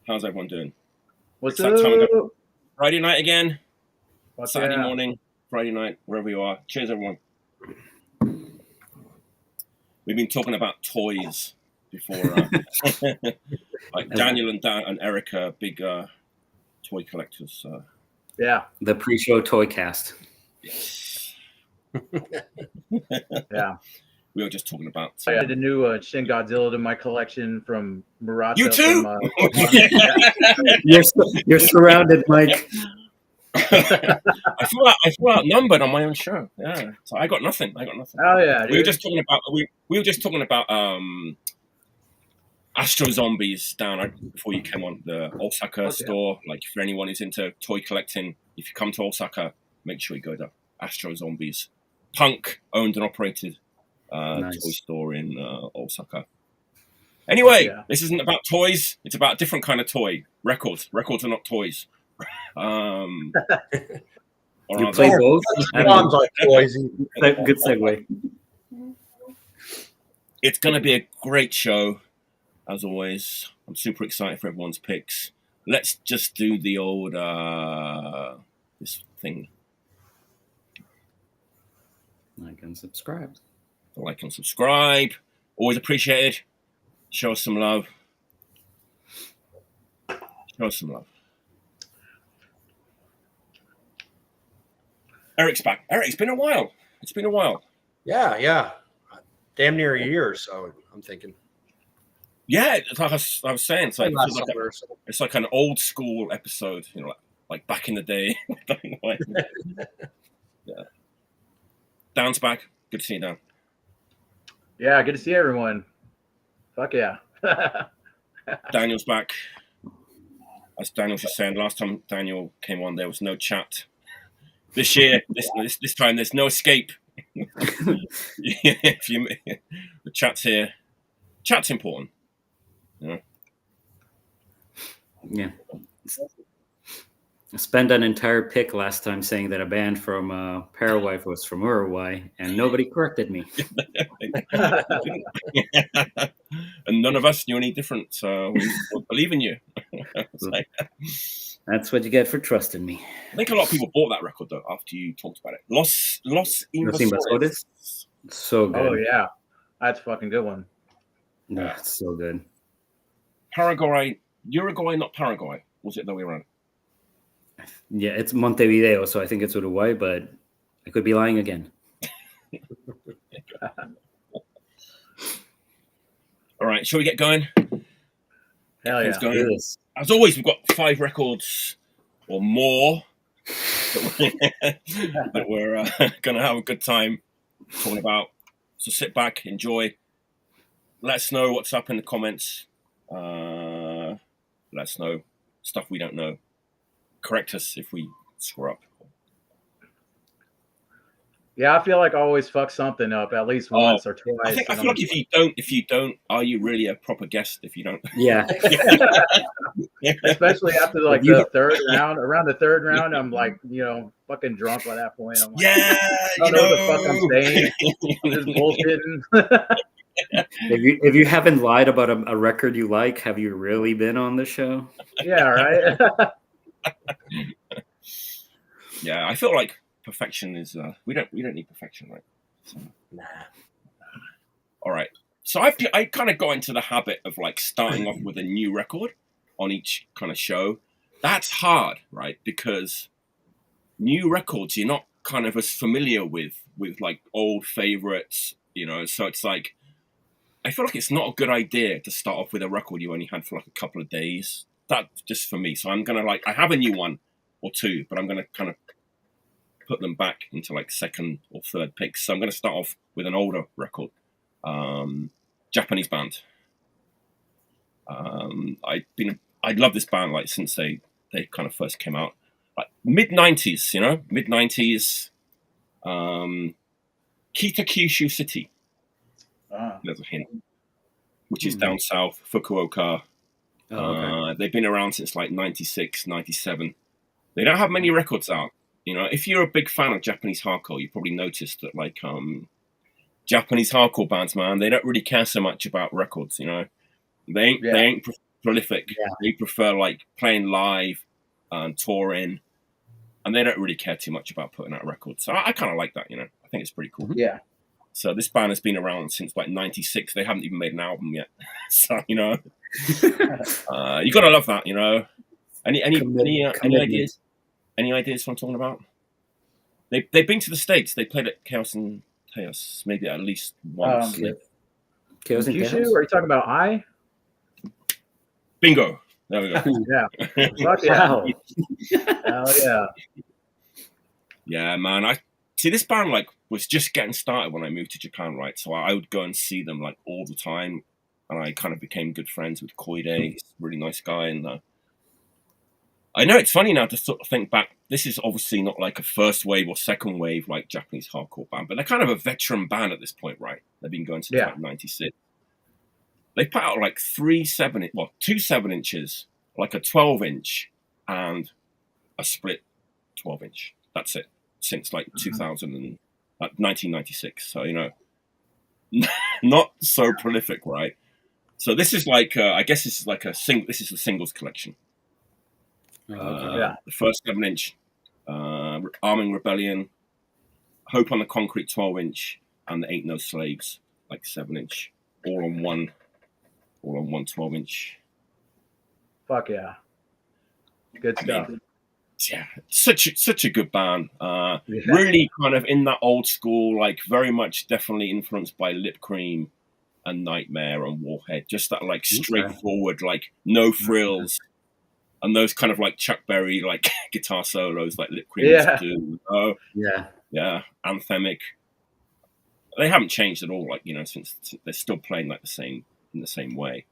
How's everyone doing? What's It's up? that time again. Friday night again. What's Saturday morning, Friday night, wherever you are. Cheers, everyone. We've been talking about toys before. Like Daniel and Eric are big toy collectors. Yeah. The pre-show toy cast. Yes. Yeah. We were just talking about. I added a new Shin Godzilla to my collection from Murata. You too? You're surrounded, Mike. I feel outnumbered on my own show. Yeah, so I got nothing. Oh yeah, dude. We were just talking about Astro Zombies down before you came on the Osaka store. Like for anyone who's into toy collecting, if you come to Osaka, make sure you go to Astro Zombies, Punk owned and operated Nice. toy store in Osaka. Anyway, This isn't about toys. It's about a different kind of toy. Records. Records are not toys. You play both? Sounds like toys. Good segue. It's going to be a great show, as always. I'm super excited for everyone's picks. Let's just do the old this thing. Like and subscribe. Like and subscribe. Always appreciated. Show us some love. Show us some love. Eric's back. Eric, it's been a while. Yeah. Damn near a year or so, I'm thinking. Yeah, like I was saying, it's like an old school episode, you know, like back in the day. Yeah. Dan's back. Good to see you, Dan. Yeah, good to see everyone. Fuck yeah. Daniel's back. As Daniel was saying, last time Daniel came on, there was no chat. This year, this time, there's no escape. The chat's here. Chat's important. You know? Yeah. I spent an entire pick last time saying that a band from Paraguay was from Uruguay, and nobody corrected me. And none of us knew any different, so we believe in you. That's what you get for trusting me. I think a lot of people bought that record though after you talked about it. Los Invasores. So good. Oh yeah, that's a fucking good one. Yeah, it's so good. Uruguay, not Paraguay. Was it the way around? Yeah, it's Montevideo, so I think it's Uruguay, but I could be lying again. All right, shall we get going? Hell yeah. Going. As always, we've got 5 records or more that we're going to have a good time talking about. So sit back, enjoy. Let us know what's up in the comments. Let us know stuff we don't know. Correct us if we screw up. Yeah, I feel like I always fuck something up at least once or twice. I feel like if you don't, are you really a proper guest if you don't? Yeah. Especially after like the third round. Around the third round, I'm like, fucking drunk by that point. I'm like, I don't know what the fuck I'm saying. I'm just bullshitting. If you haven't lied about a record you like, have you really been on the show? Yeah, right. Yeah, I feel like perfection is we don't need perfection, right? So, nah. All right. So I kind of got into the habit of like starting off with a new record on each kind of show. That's hard, right? Because new records you're not kind of as familiar with like old favorites, so it's like I feel like it's not a good idea to start off with a record you only had for like a couple of days. That's just for me. So I'm gonna I have a new one or two, but I'm gonna kind of put them back into like second or third picks. So I'm going to start off with an older record, Japanese band. I love this band like since they kind of first came out, like mid 90s, Kitakyushu City. There's a hint, which is down south, Fukuoka. Okay. They've been around since like 96, 97. They don't have many records out. If you're a big fan of Japanese hardcore, you probably noticed that like Japanese hardcore bands, man, they don't really care so much about records. They ain't prolific. Yeah. They prefer like playing live and touring, and they don't really care too much about putting out records. So I kind of like that, you know. I think it's pretty cool. Yeah. So this band has been around since like '96. They haven't even made an album yet. So you know, you gotta love that, you know. Any ideas? Any ideas what I'm talking about? They've been to the States. They played at Chaos and Chaos maybe at least once. Chaos and Kyushu? Chaos? Are you talking about I? Bingo. There we go. Yeah. Fuck yeah. Wow. Hell yeah. Yeah, man. I see this band like was just getting started when I moved to Japan, right? So I would go and see them like all the time, and I kind of became good friends with Koide. He's a really nice guy, and I know it's funny now to sort of think back. This is obviously not like a first wave or second wave like Japanese hardcore band, but they're kind of a veteran band at this point, right? They've been going since like '96. They put out like two 7-inches, like a 12-inch, and a split 12-inch. That's it. Since like 1996. So, you know, not so prolific, right? So this is like, I guess this is like this is the singles collection. The first 7-inch, Arming Rebellion, Hope on the Concrete 12-inch, and the Ain't No Slaves, like 7-inch, all on one 12-inch. Fuck yeah. Good stuff. Yeah, such a good band. Really kind of in that old school, like very much definitely influenced by Lip Cream and Nightmare and Warhead. Just that like straightforward, like no frills, and those kind of like Chuck Berry like guitar solos like Lip Cream used to do. Yeah, anthemic. They haven't changed at all, like, you know, since they're still playing like in the same way.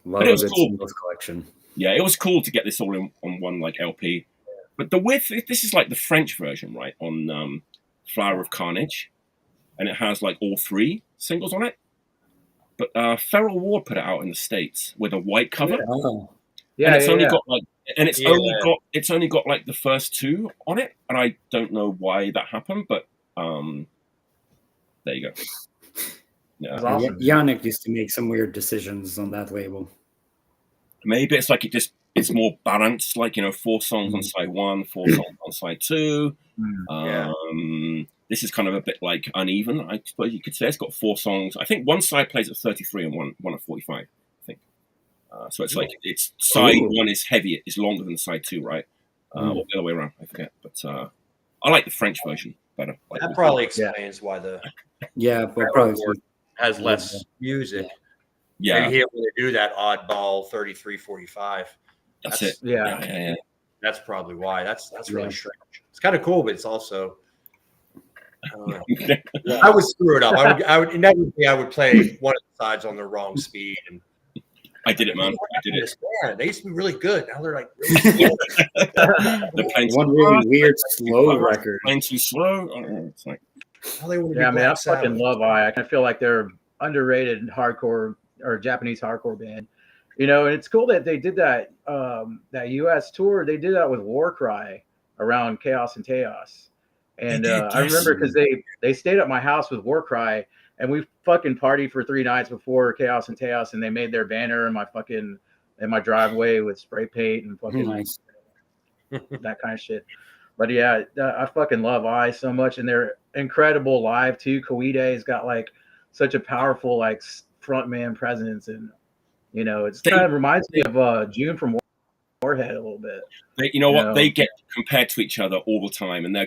But it was cool. Collection. Yeah, it was cool to get this all on one like LP. But this is like the French version, right? On Flower of Carnage, and it has like all 3 singles on it. But Feral War put it out in the States with a white cover. And it's only got like, and it's only got like the first 2 on it, and I don't know why that happened, but there you go. Yeah, awesome. Yannick used to make some weird decisions on that label. Maybe it's like it's more balanced, like, you know, 4 songs on side 1, 4 songs on side 2. This is kind of a bit like uneven, I suppose you could say. It's got 4 songs. I think one side plays at 33 and one at 45. I think. So it's like it's side 1 is heavier, is longer than side 2, right? Or the other way around, I forget. But I like the French version better. Like that probably explains why the probably has less music. Yeah, he able to do that oddball 33-45. That's it. Yeah. That's probably why. That's really strange. It's kind of cool, but it's also I would screw it up. I would inevitably I would play one of the sides on the wrong speed, and I did it, man. I did it. Man, they used to be really good. Now they're like really they're playing one really weird slow record. Playing too slow. I don't know. It's like, I fucking love I kind of feel like they're underrated hardcore or Japanese hardcore band, you know. And it's cool that they did that that US tour. They did that with Warcry around Chaos and Chaos, and I remember because they stayed at my house with Warcry, and we fucking partied for 3 nights before Chaos and Chaos, and they made their banner in my driveway with spray paint and fucking nice. that kind of shit. But yeah, I fucking love I so much, and they're incredible live too. Koide's got like such a powerful like frontman presence, and you know, it's kind of reminds me of June from Warhead a little bit. They get compared to each other all the time, and they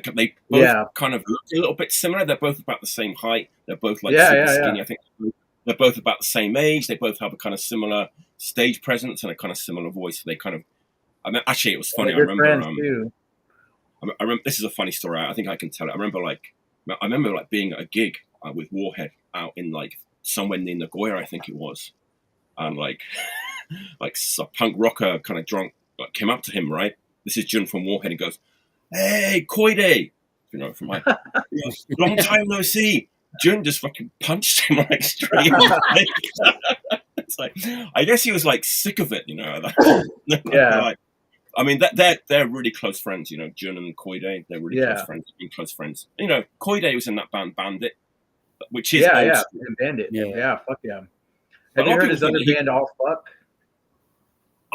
both kind of look a little bit similar. They're both about the same height. They're both like super skinny. I think they're both about the same age. They both have a kind of similar stage presence and a kind of similar voice. They kind of, I mean, actually, it was funny. I remember. I remember, this is a funny story. I think I can tell it. I remember being at a gig with Warhead out in like somewhere near Nagoya, I think it was, and like a punk rocker kind of drunk came up to him, right? This is Jun from Warhead. He goes, "Hey, Koide," you know, from like, long time no see. Jun just fucking punched him like straight. It's like, I guess he was like sick of it, you know. Like, I mean, they're really close friends, you know. Jun and Koide, they're really close friends. You know, Koide was in that band Bandit, which is Bandit. Yeah, fuck yeah. Have you heard his other band, All Fuck?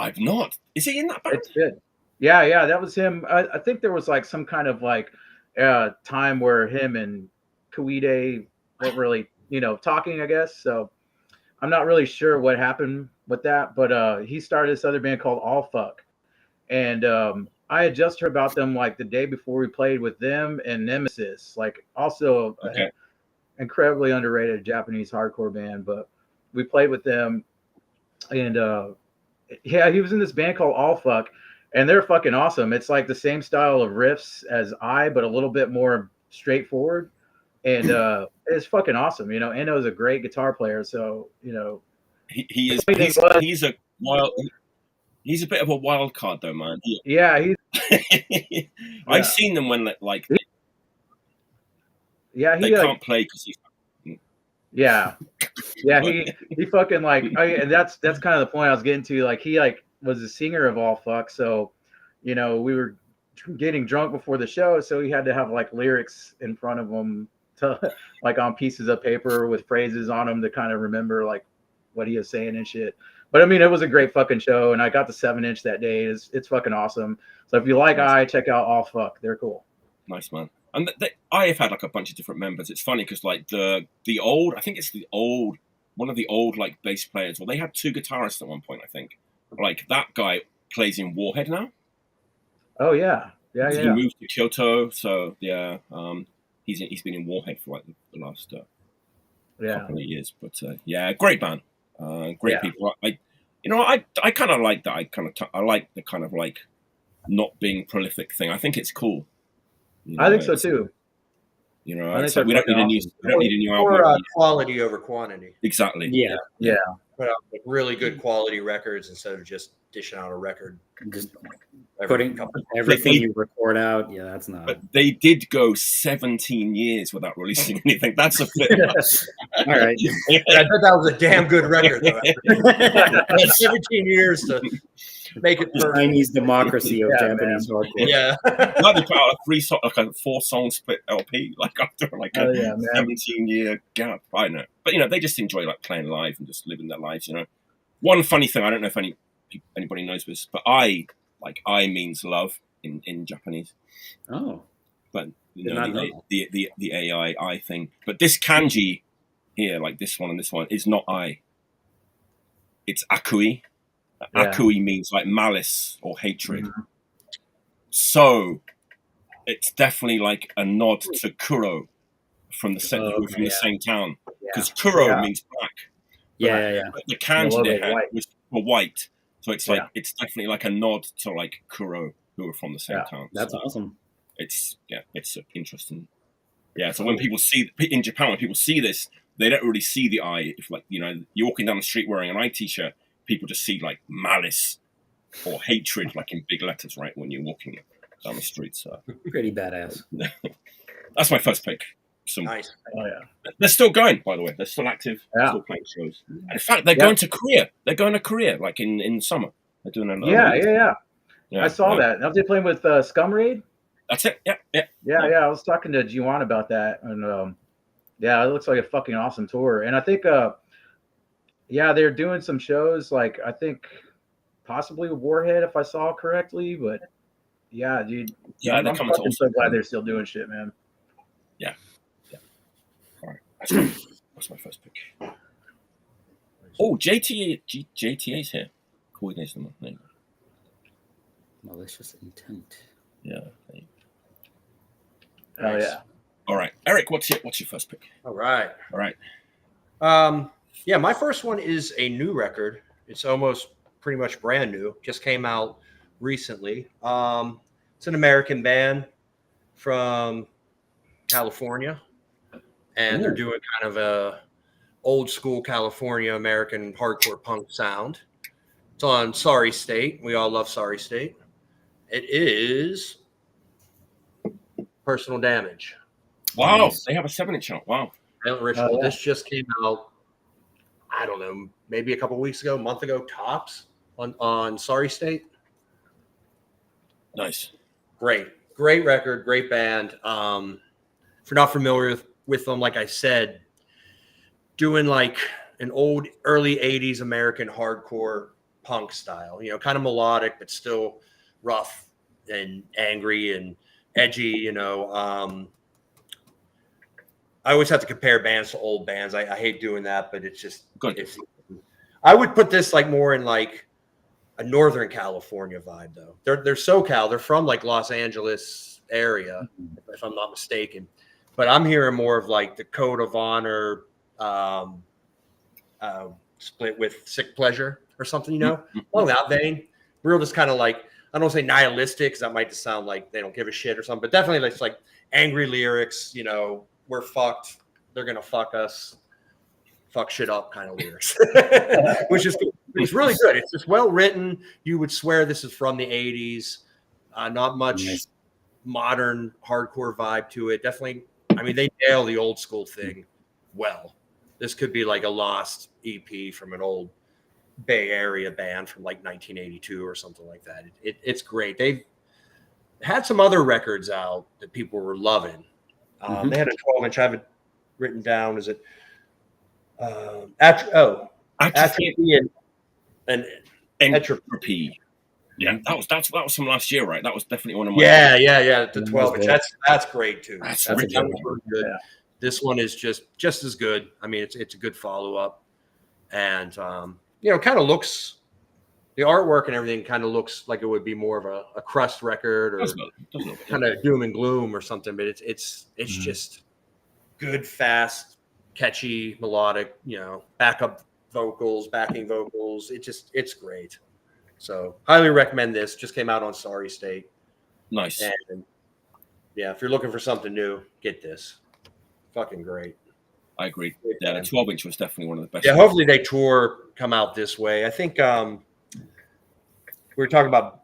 I've not. Is he in that band? It's good. Yeah, that was him. I think there was like some kind of like time where him and Koide weren't really, talking, I guess. So I'm not really sure what happened with that, but he started this other band called All Fuck. And I had just heard about them like the day before we played with them and Nemesis, like also incredibly underrated Japanese hardcore band, but we played with them. And yeah, he was in this band called All Fuck, and they're fucking awesome. It's like the same style of riffs as but a little bit more straightforward. And it's fucking awesome. Enno's a great guitar player, so he is. He's a bit of a wild card, though, man. Yeah, I've seen them when like they can't play because he's. Yeah, he fucking like, and that's kind of the point I was getting to. Like he was the singer of All Fuck, so we were getting drunk before the show, so he had to have like lyrics in front of him to like on pieces of paper with phrases on them to kind of remember like what he was saying and shit. But I mean, it was a great fucking show, and I got the 7-inch that day. It's fucking awesome. So if you like check out All Fuck. They're cool. Nice, man. And I have had like a bunch of different members. It's funny because like the old, I think it's one of the old like bass players. Well, they had 2 guitarists at one point, I think. Like that guy plays in Warhead now. Oh yeah. He moved to Kyoto, so yeah. He's been in Warhead for like the last couple of years. But yeah, great band. Great people. I kind of like that. I like the kind of like not being prolific thing. I think it's cool. I think so too. So we don't need a new album. Or quality over quantity. Exactly. Yeah. Put out like really good quality records instead of just dishing out a record. Just putting everything you record out. Yeah, that's not. But they did go 17 years without releasing anything. That's a fit. All right. I bet that was a damn good record, though. 17 years to make it the Chinese democracy of Japanese hardcore. Yeah. Like they put out a 4-song split LP, like after like a 17-year gap. I don't know, but they just enjoy like playing live and just living their lives. One funny thing, I don't know if anybody knows this, but I means love in Japanese. Oh, but the AI thing. But this kanji here, like this one and this one, is not I. It's akui. Akui means like malice or hatred. Mm-hmm. So it's definitely like a nod to Kuro from the same town, because Kuro means black. Yeah. But the kanji they had was for white. So it's like it's definitely like a nod to like Kuro, who are from the same town. That's awesome. It's interesting. Yeah. So when people see in Japan, when people see this, they don't really see the eye. If like you're walking down the street wearing an eye t-shirt, people just see like malice or hatred, like in big letters, right? When you're walking down the street. So pretty badass. That's my first pick. Nice. Oh yeah. They're still going, by the way. They're still active. Still playing shows. And in fact, they're going to Korea. They're going to Korea, like in summer. They're doing another. Yeah. I saw that. Now they're playing with Scum Raid. That's it. Yeah. I was talking to G1 about that, and it looks like a fucking awesome tour. And I think, they're doing some shows. Like I think possibly with Warhead, if I saw correctly. But yeah, dude. Yeah, I'm fucking so glad they're still doing shit, man. Yeah. All right. That's my first pick. Oh, JTA's here. Coordination. Malicious intent. Yeah. Oh yeah. All right, Eric, what's your first pick? All right. My first one is a new record. It's almost pretty much brand new. Just came out recently. It's an American band from California, and they're doing kind of a old school California American hardcore punk sound. It's on Sorry State. We all love Sorry State. It is Personal Damage. Wow, nice. They have a 7-inch out. Wow. Ritual. This just came out, I don't know, maybe a couple weeks ago, a month ago, tops on Sorry State. Nice. Great record, great band. If you're not familiar with them, like I said, doing like an old early 80s American hardcore punk style, kind of melodic, but still rough and angry and edgy, I always have to compare bands to old bands. I hate doing that, but it's just Good. I would put this like more in like a Northern California vibe, though. They're SoCal. They're from like Los Angeles area, if I'm not mistaken. But I'm hearing more of like the Code of Honor split with Sick Pleasure or something, along that vein. Real just kind of like, I don't say nihilistic because that might just sound like they don't give a shit or something, but definitely it's like angry lyrics, we're fucked, they're gonna fuck us, fuck shit up kind of lyrics, which is it's really good. It's just well written. You would swear this is from the 80s. Not much modern hardcore vibe to it. Definitely, I mean, they nail the old school thing well. This could be like a lost EP from an old Bay Area band from like 1982 or something like that. It's great. They've had some other records out that people were loving. They had a 12-inch. I have it written down. Is it Atrophy and Entropy? Yeah, that was from last year, right? That was definitely one of my. Yeah. The 12-inch. That's great too. That's really good. Yeah. This one is just as good. I mean, it's a good follow up, and kind of looks. The artwork and everything kind of looks like it would be more of a crust record or kind of doom and gloom or something, but it's just good, fast, catchy, melodic, backing vocals. It's great. So highly recommend this. Just came out on Sorry State. Nice. And yeah, if you're looking for something new, get this. Fucking great. I agree. Yeah, the 12-inch was definitely one of the best. Yeah, hopefully they come out this way. I think we were talking about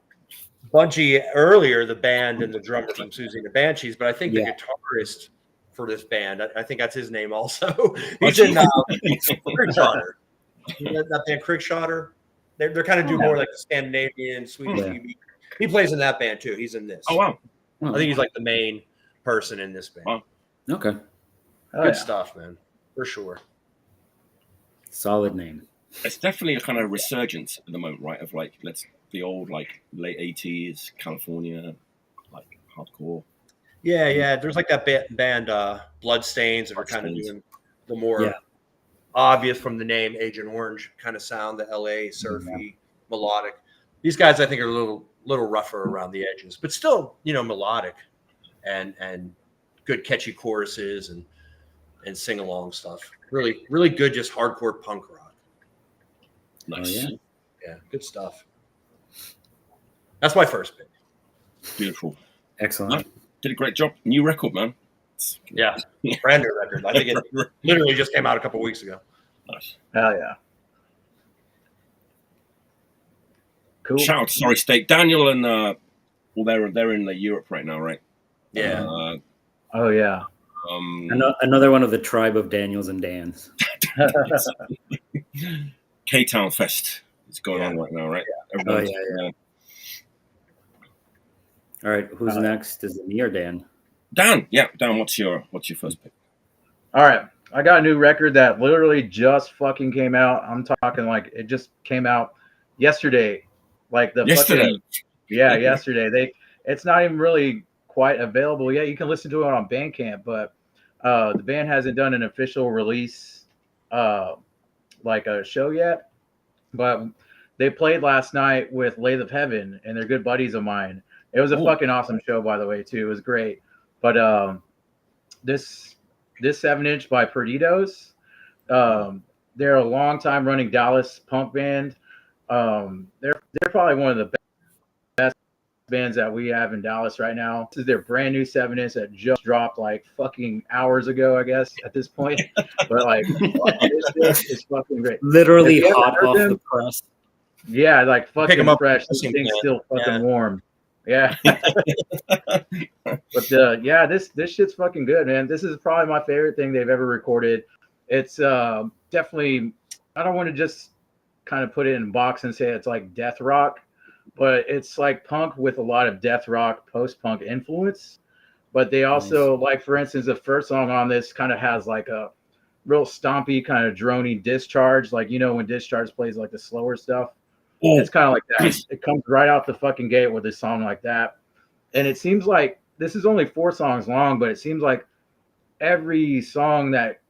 Bungie earlier, the band and the drummer from Susie and the Banshees, but I think the guitarist for this band, I think that's his name also. He's in Krigshotter. That band Krigshotter. They're kind of do more like the Scandinavian, Swedish. Yeah. He plays in that band too. He's in this. Oh wow! I think he's like the main person in this band. Wow. Okay. Good stuff, man. For sure. Solid name. It's definitely a kind of resurgence at the moment, right? Of like the old like late 80s California like hardcore. Yeah. There's like that band Bloodstains that are kind of doing the more obvious from the name Agent Orange kind of sound, the LA surfy melodic. These guys I think are a little rougher around the edges, but still, melodic and good catchy choruses and sing along stuff. Really, really good, just hardcore punk rock. Nice. Oh, yeah, good stuff. That's my first pick. Beautiful. Excellent. Did a great job. New record, man. Yeah, brand new record. I think it literally just came out a couple weeks ago. Nice. Hell yeah. Cool. Shout out to Sorry State. Daniel and they're in Europe right now, right? Yeah. Oh yeah. Another one of the tribe of Daniels and Dans. K-Town Fest is going on right now, right? Yeah. Yeah. All right, who's next? Is it me or Dan? Dan, what's your first pick? All right, I got a new record that literally just fucking came out. I'm talking like it just came out yesterday. Like yesterday. Yesterday. It's not even really quite available yet. You can listen to it on Bandcamp, but the band hasn't done an official release like a show yet. But they played last night with Lathe of Heaven, and they're good buddies of mine. It was a fucking awesome show, by the way, too. It was great. But this 7-inch by Perdidos, they're a long time running Dallas punk band. They're probably one of the best bands that we have in Dallas right now. This is their brand new 7-inch that just dropped like fucking hours ago, I guess, at this point. But like, it's fucking great. Literally hot off the press. Yeah, like fucking fresh. This thing's still fucking warm. Yeah. But this shit's fucking good, man. This is probably my favorite thing they've ever recorded. It's definitely, I don't want to just kind of put it in a box and say it's like death rock, but it's like punk with a lot of death rock, post-punk influence. But they also, like, for instance, the first song on this kind of has like a real stompy kind of drony Discharge, like, when Discharge plays like the slower stuff. It's kind of like that. It comes right out the fucking gate with a song like that. And it seems like this is only 4 songs long, but it seems like every song that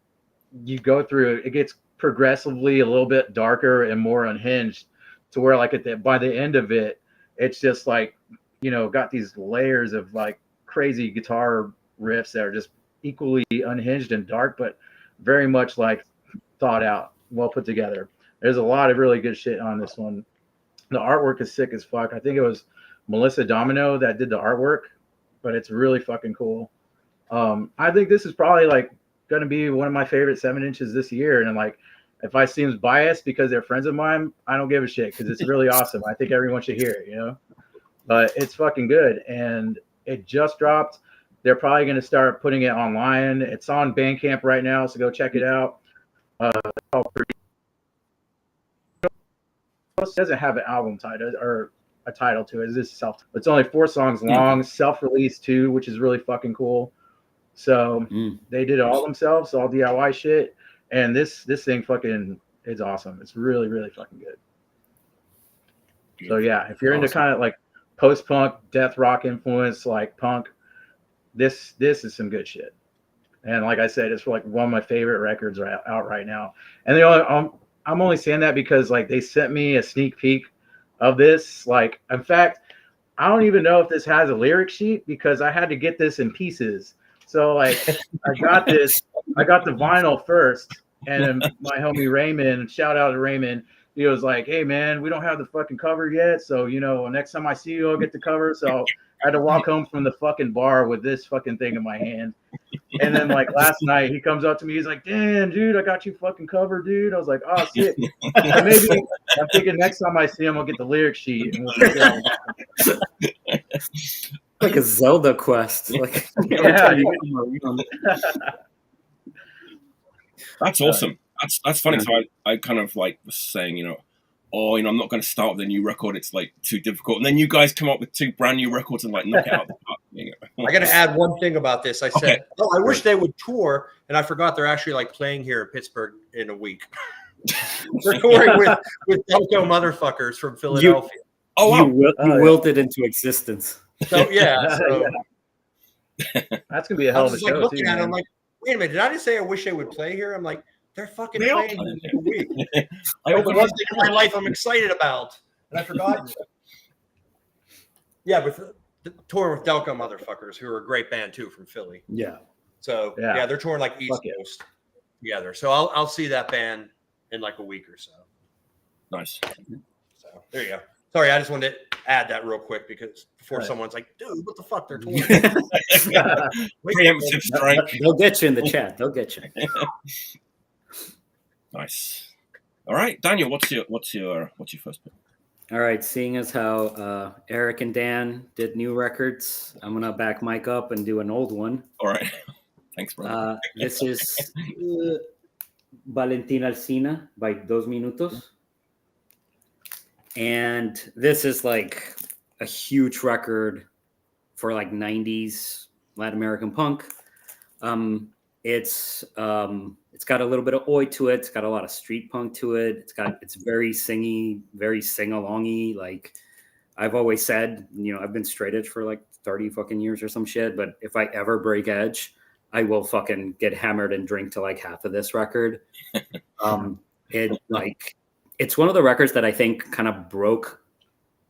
you go through, it gets progressively a little bit darker and more unhinged, to where like by the end of it, it's just like, you know, got these layers of like crazy guitar riffs that are just equally unhinged and dark, but very much like thought out, well put together. There's a lot of really good shit on this one. The artwork is sick as fuck. I think it was Melissa Domino that did the artwork, but it's really fucking cool. I think this is probably like going to be one of my favorite 7 inches this year. And I'm like, if I seem biased because they're friends of mine, I don't give a shit, because it's really awesome. I think everyone should hear it, you know? But it's fucking good. And it just dropped. They're probably going to start putting it online. It's on Bandcamp right now, so go check it out. It doesn't have an album title or a title to it. It's self. It's only 4 songs long, self-released too, which is really fucking cool. So they did it all themselves, all DIY shit. And this thing fucking is awesome. It's really, really fucking good. So yeah, if you're into kind of like post-punk, death rock influence, like punk, this is some good shit. And like I said, it's like one of my favorite records out right now. And I'm only saying that because like they sent me a sneak peek of this. Like, in fact, I don't even know if this has a lyric sheet, because I had to get this in pieces. So like I got the vinyl first, and then my homie Raymond, shout out to Raymond, he was like, hey man, we don't have the fucking cover yet, so you know, next time I see you, I'll get the cover. So I had to walk home from the fucking bar with this fucking thing in my hand. And then like last night he comes up to me, he's like, damn dude, I got you fucking covered, dude. I was like, oh shit. And maybe I'm thinking next time I see him, I'll get the lyric sheet and we'll figure out. Like a Zelda quest. Like, yeah. That's awesome. That's funny. So I kind of like was saying, you know, I'm not going to start with a new record. It's like too difficult. And then you guys come up with 2 brand new records and like knock it out of the park. I got to add one thing about this. I said, I wish they would tour, and I forgot they're actually like playing here in Pittsburgh in a week. They're touring with Delco motherfuckers from Philadelphia. You wilted into existence. So yeah, that's gonna be a hell of a show. Looking at it, I'm like, wait a minute, did I just say I wish they would play here? I'm like, they're fucking playing in a week. The one thing in my life I'm excited about, and I forgot. Yeah, with the tour with Delco motherfuckers, who are a great band too from Philly. Yeah. So yeah, they're touring like East Coast together. So I'll see that band in like a week or so. Nice. So there you go. Sorry, I just wanted to add that real quick, because before someone's like, dude, what the fuck? They're touring. Preemptive strike. They'll get you in the chat. They'll get you. Nice. All right, Daniel, what's your first pick? All right, seeing as how Eric and Dan did new records, I'm gonna back Mike up and do an old one. All right. Thanks, brother. This is Valentin Alsina by 2 Minutos. And this is like a huge record for like 90s Latin American punk. It's got a little bit of oi to it. It's got a lot of street punk to it. It's very singy, very sing-alongy. Like I've always said, you know, I've been straight edge for like 30 fucking years or some shit. But if I ever break edge, I will fucking get hammered and drink to like half of this record. It's one of the records that I think kind of broke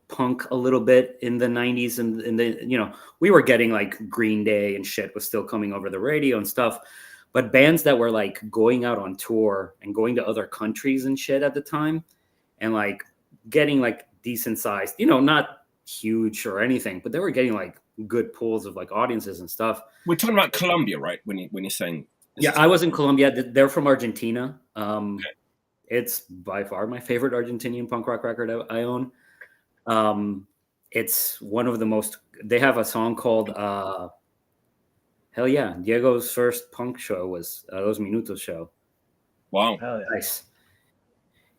punk a little bit in the 90s. And you know, we were getting like Green Day and shit was still coming over the radio and stuff. But bands that were like going out on tour and going to other countries and shit at the time and like getting like decent sized, you know, not huge or anything, but they were getting like good pools of like audiences and stuff. We're talking about Colombia, right? When you're saying I was in Colombia. They're from Argentina. Okay. It's by far my favorite Argentinian punk rock record I own. It's one of the most. They have a song called hell yeah, Diego's first punk show was Dos Minutos show. Wow. Nice.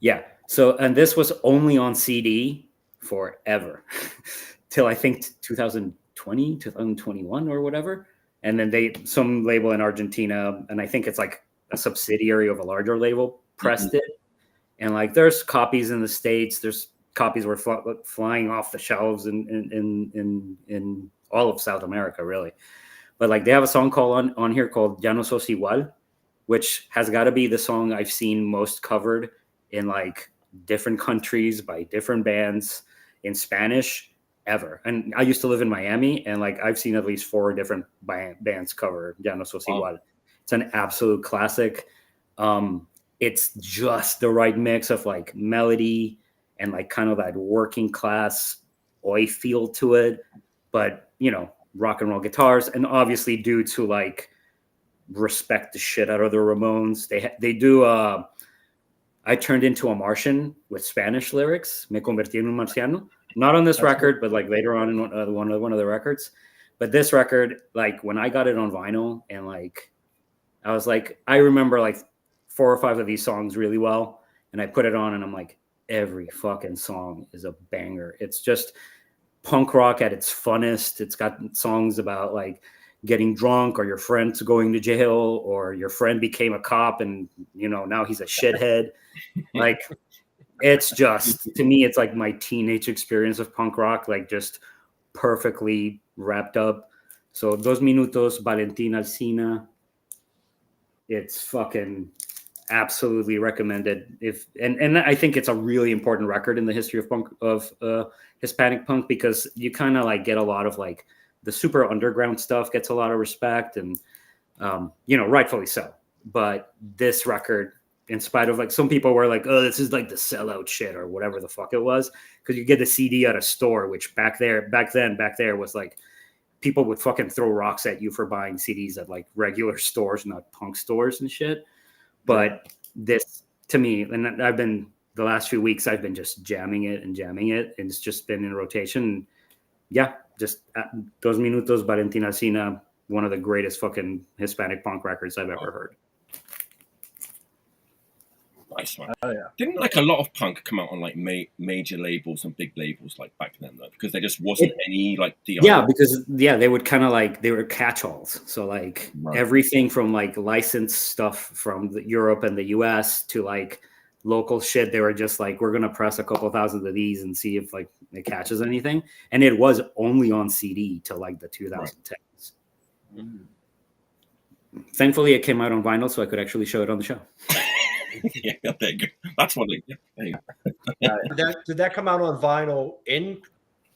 Yeah. So, and this was only on CD forever till I think 2020, 2021 or whatever. And then some label in Argentina, and I think it's like a subsidiary of a larger label, pressed it. And like there's copies in the States, there's copies were flying off the shelves in all of South America, really. But like they have a song on here called Ya no sos igual, which has got to be the song I've seen most covered in like different countries by different bands in Spanish ever. And I used to live in Miami, and like I've seen at least 4 different bands cover Ya no sos igual. It's an absolute classic. It's just the right mix of like melody and like kind of that working class oi feel to it, but you know, rock and roll guitars, and obviously due to like respect the shit out of the Ramones. They do I Turned Into a Martian with Spanish lyrics, Me Convertí en un Marciano. Not on this record, but like later on in one of the records. But this record, like when I got it on vinyl, and like I was like, I remember like 4 or 5 of these songs really well, and I put it on, and I'm like, every fucking song is a banger. It's just punk rock at its funnest. It's got songs about like getting drunk, or your friend's going to jail, or your friend became a cop and you know now he's a shithead. Like it's just, to me, it's like my teenage experience of punk rock, like just perfectly wrapped up. So Dos Minutos, Valentin Alsina, it's fucking absolutely recommended. And I think it's a really important record in the history of punk, of Hispanic punk, because you kind of like get a lot of like the super underground stuff gets a lot of respect, and you know, rightfully so. But this record, in spite of like some people were like, oh, this is like the sellout shit or whatever the fuck it was, because you get the CD at a store, which back there was like people would fucking throw rocks at you for buying CDs at like regular stores, not punk stores and shit. But this, to me, and I've been, the last few weeks, I've been just jamming it, and it's just been in rotation. Yeah, just Dos Minutos, Valentin Alsina, one of the greatest fucking Hispanic punk records I've ever heard. Nice one. Oh, yeah. Didn't like a lot of punk come out on like major labels and big labels like back then though? Because there just wasn't any like DIY. Yeah, because they would kind of like, they were catch-alls. So like everything from like licensed stuff from Europe and the US to like local shit, they were just like, we're gonna press a couple thousand of these and see if like it catches anything. And it was only on CD till like the 2010s. Right. Thankfully, it came out on vinyl, so I could actually show it on the show. Yeah, there you go. That's what they did that come out on vinyl in,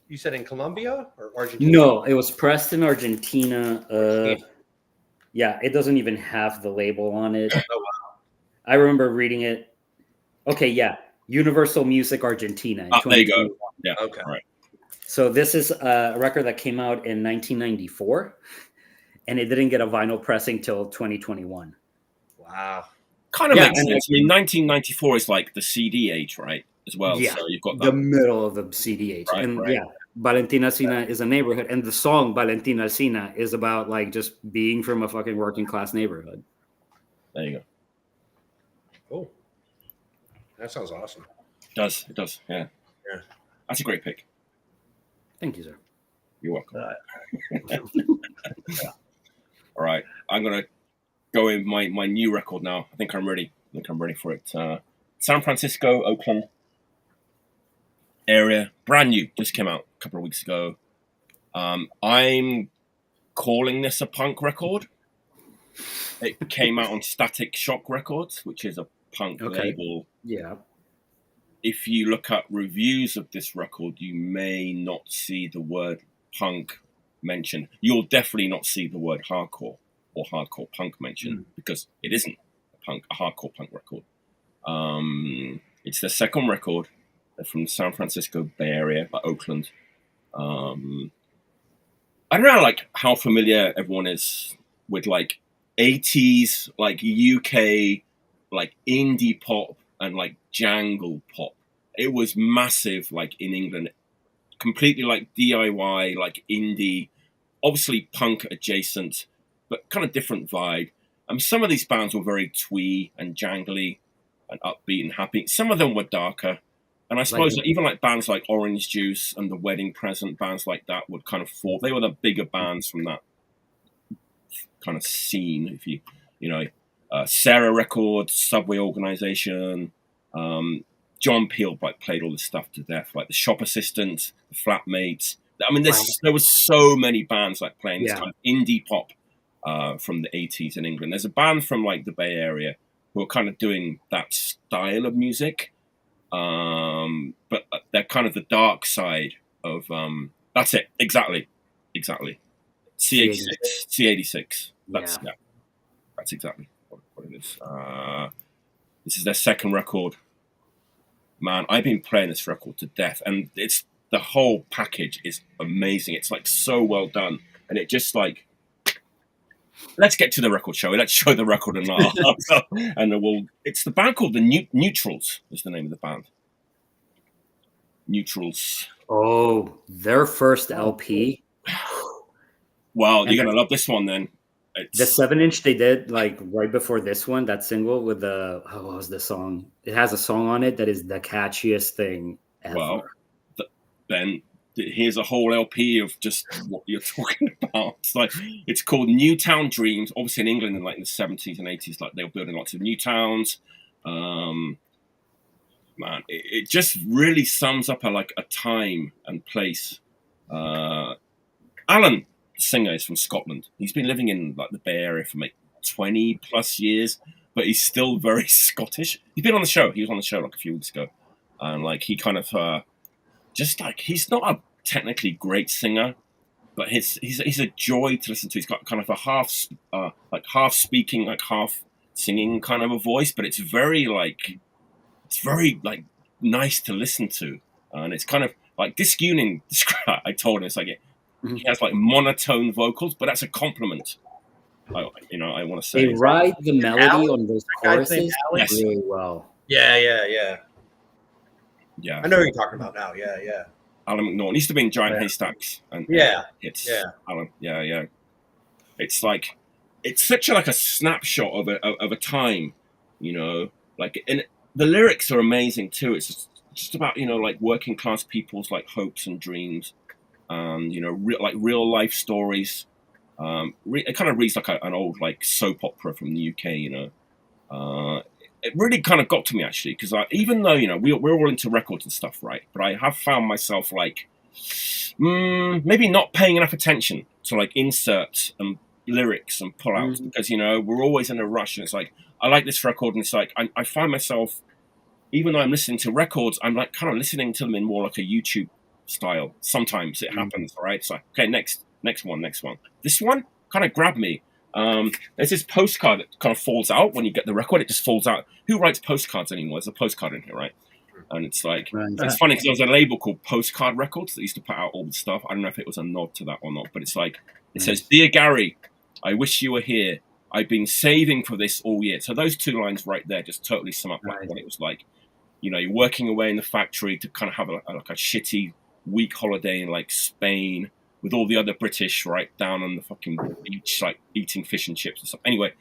you said in Colombia or Argentina? No, it was pressed in Argentina. Yeah, it doesn't even have the label on it. Oh, wow. I remember reading it. Okay, yeah. Universal Music Argentina. There you go. Yeah, okay. All right. So this is a record that came out in 1994, and it didn't get a vinyl pressing till 2021. Wow. Kind of makes sense. I mean, 1994 is like the CD age, right? As well. Yeah, so you've got the middle of the CD age. Right, and yeah, Valentin Alsina is a neighborhood. And the song Valentin Alsina is about like just being from a fucking working class neighborhood. There you go. Cool. That sounds awesome. It does. Yeah. Yeah. That's a great pick. Thank you, sir. You're welcome. All right. I'm going to go in my new record now. I think I'm ready for it. San Francisco, Oakland area, brand new, just came out a couple of weeks ago. I'm calling this a punk record. It came out on Static Shock Records, which is a punk label. Yeah. If you look up reviews of this record, you may not see the word punk mentioned. You'll definitely not see the word hardcore or hardcore punk mentioned, because it isn't a hardcore punk record. It's their second record. They're from the San Francisco Bay Area, like Oakland. I don't know, like how familiar everyone is with like 80s, like UK, like indie pop and like jangle pop. It was massive, like in England, completely like DIY, like indie, obviously punk adjacent, but kind of different vibe. Some of these bands were very twee and jangly and upbeat and happy. Some of them were darker. And I suppose that even like bands like Orange Juice and The Wedding Present, bands like that would kind of fall. They were the bigger bands from that kind of scene. If you know, Sarah Records, Subway Organization, John Peel like played all this stuff to death, like the Shop Assistants, the Flatmates. I mean, there was so many bands like playing this kind of indie pop from the 80s in England. There's a band from like the Bay Area who are kind of doing that style of music, but they're kind of the dark side of. That's it, exactly. C86. That's exactly what it is. This is their second record. Man, I've been playing this record to death, and it's the whole package is amazing. It's like so well done, and it just like let's get to the record, shall we? Let's show the record and and it's the band called the Neutrals. Is the name of the band. Neutrals. Oh, their first LP. Well, you're gonna love this one then. The 7-inch they did like right before this one, that single with the what was the song? It has a song on it that is the catchiest thing ever. Well, then here's a whole LP of just what you're talking about. It's called Newtown Dreams. Obviously in England in like the 70s and 80s, like they were building lots of new towns. Man, it just really sums up a time and place. Alan, singer, is from Scotland. He's been living in like the Bay Area for like 20 plus years, but he's still very Scottish. He's been on the show. He was on the show like a few weeks ago, and like he kind of just like he's not a technically great singer, but he's a joy to listen to. He's got kind of a half speaking, like half singing kind of a voice, but it's very nice to listen to, and it's kind of like disc-uning. I told him it's like he has like monotone vocals, but that's a compliment. I want to say they ride the melody on those choruses really well. Yeah. I know who you're talking about now. Yeah. Alan McNaughton used to be in Giant Haystacks, and it's Alan. Yeah. It's like it's such a snapshot of a time, like, and the lyrics are amazing too. It's just about like working class people's like hopes and dreams, and real life stories. It kind of reads like an old like soap opera from the UK. It really kind of got to me actually, because even though we're all into records and stuff, right? But I have found myself like maybe not paying enough attention to like inserts and lyrics and pullouts, because we're always in a rush, and it's like I like this record, and it's like I find myself, even though I'm listening to records, I'm like kind of listening to them in more like a YouTube style. Sometimes it happens, right? It's like, okay, next one. This one kind of grabbed me. There's this postcard that kind of falls out when you get the record. It just falls out. Who writes postcards anymore? There's a postcard in here, right? And it's like, it's funny because there was a label called Postcard Records that used to put out all the stuff. I don't know if it was a nod to that or not, but it's like, it says, "Dear Gary, I wish you were here. I've been saving for this all year." So those two lines right there just totally sum up like what it was like. You're working away in the factory to kind of have a shitty week holiday in like Spain with all the other British right down on the fucking beach, like eating fish and chips and stuff. Anyway,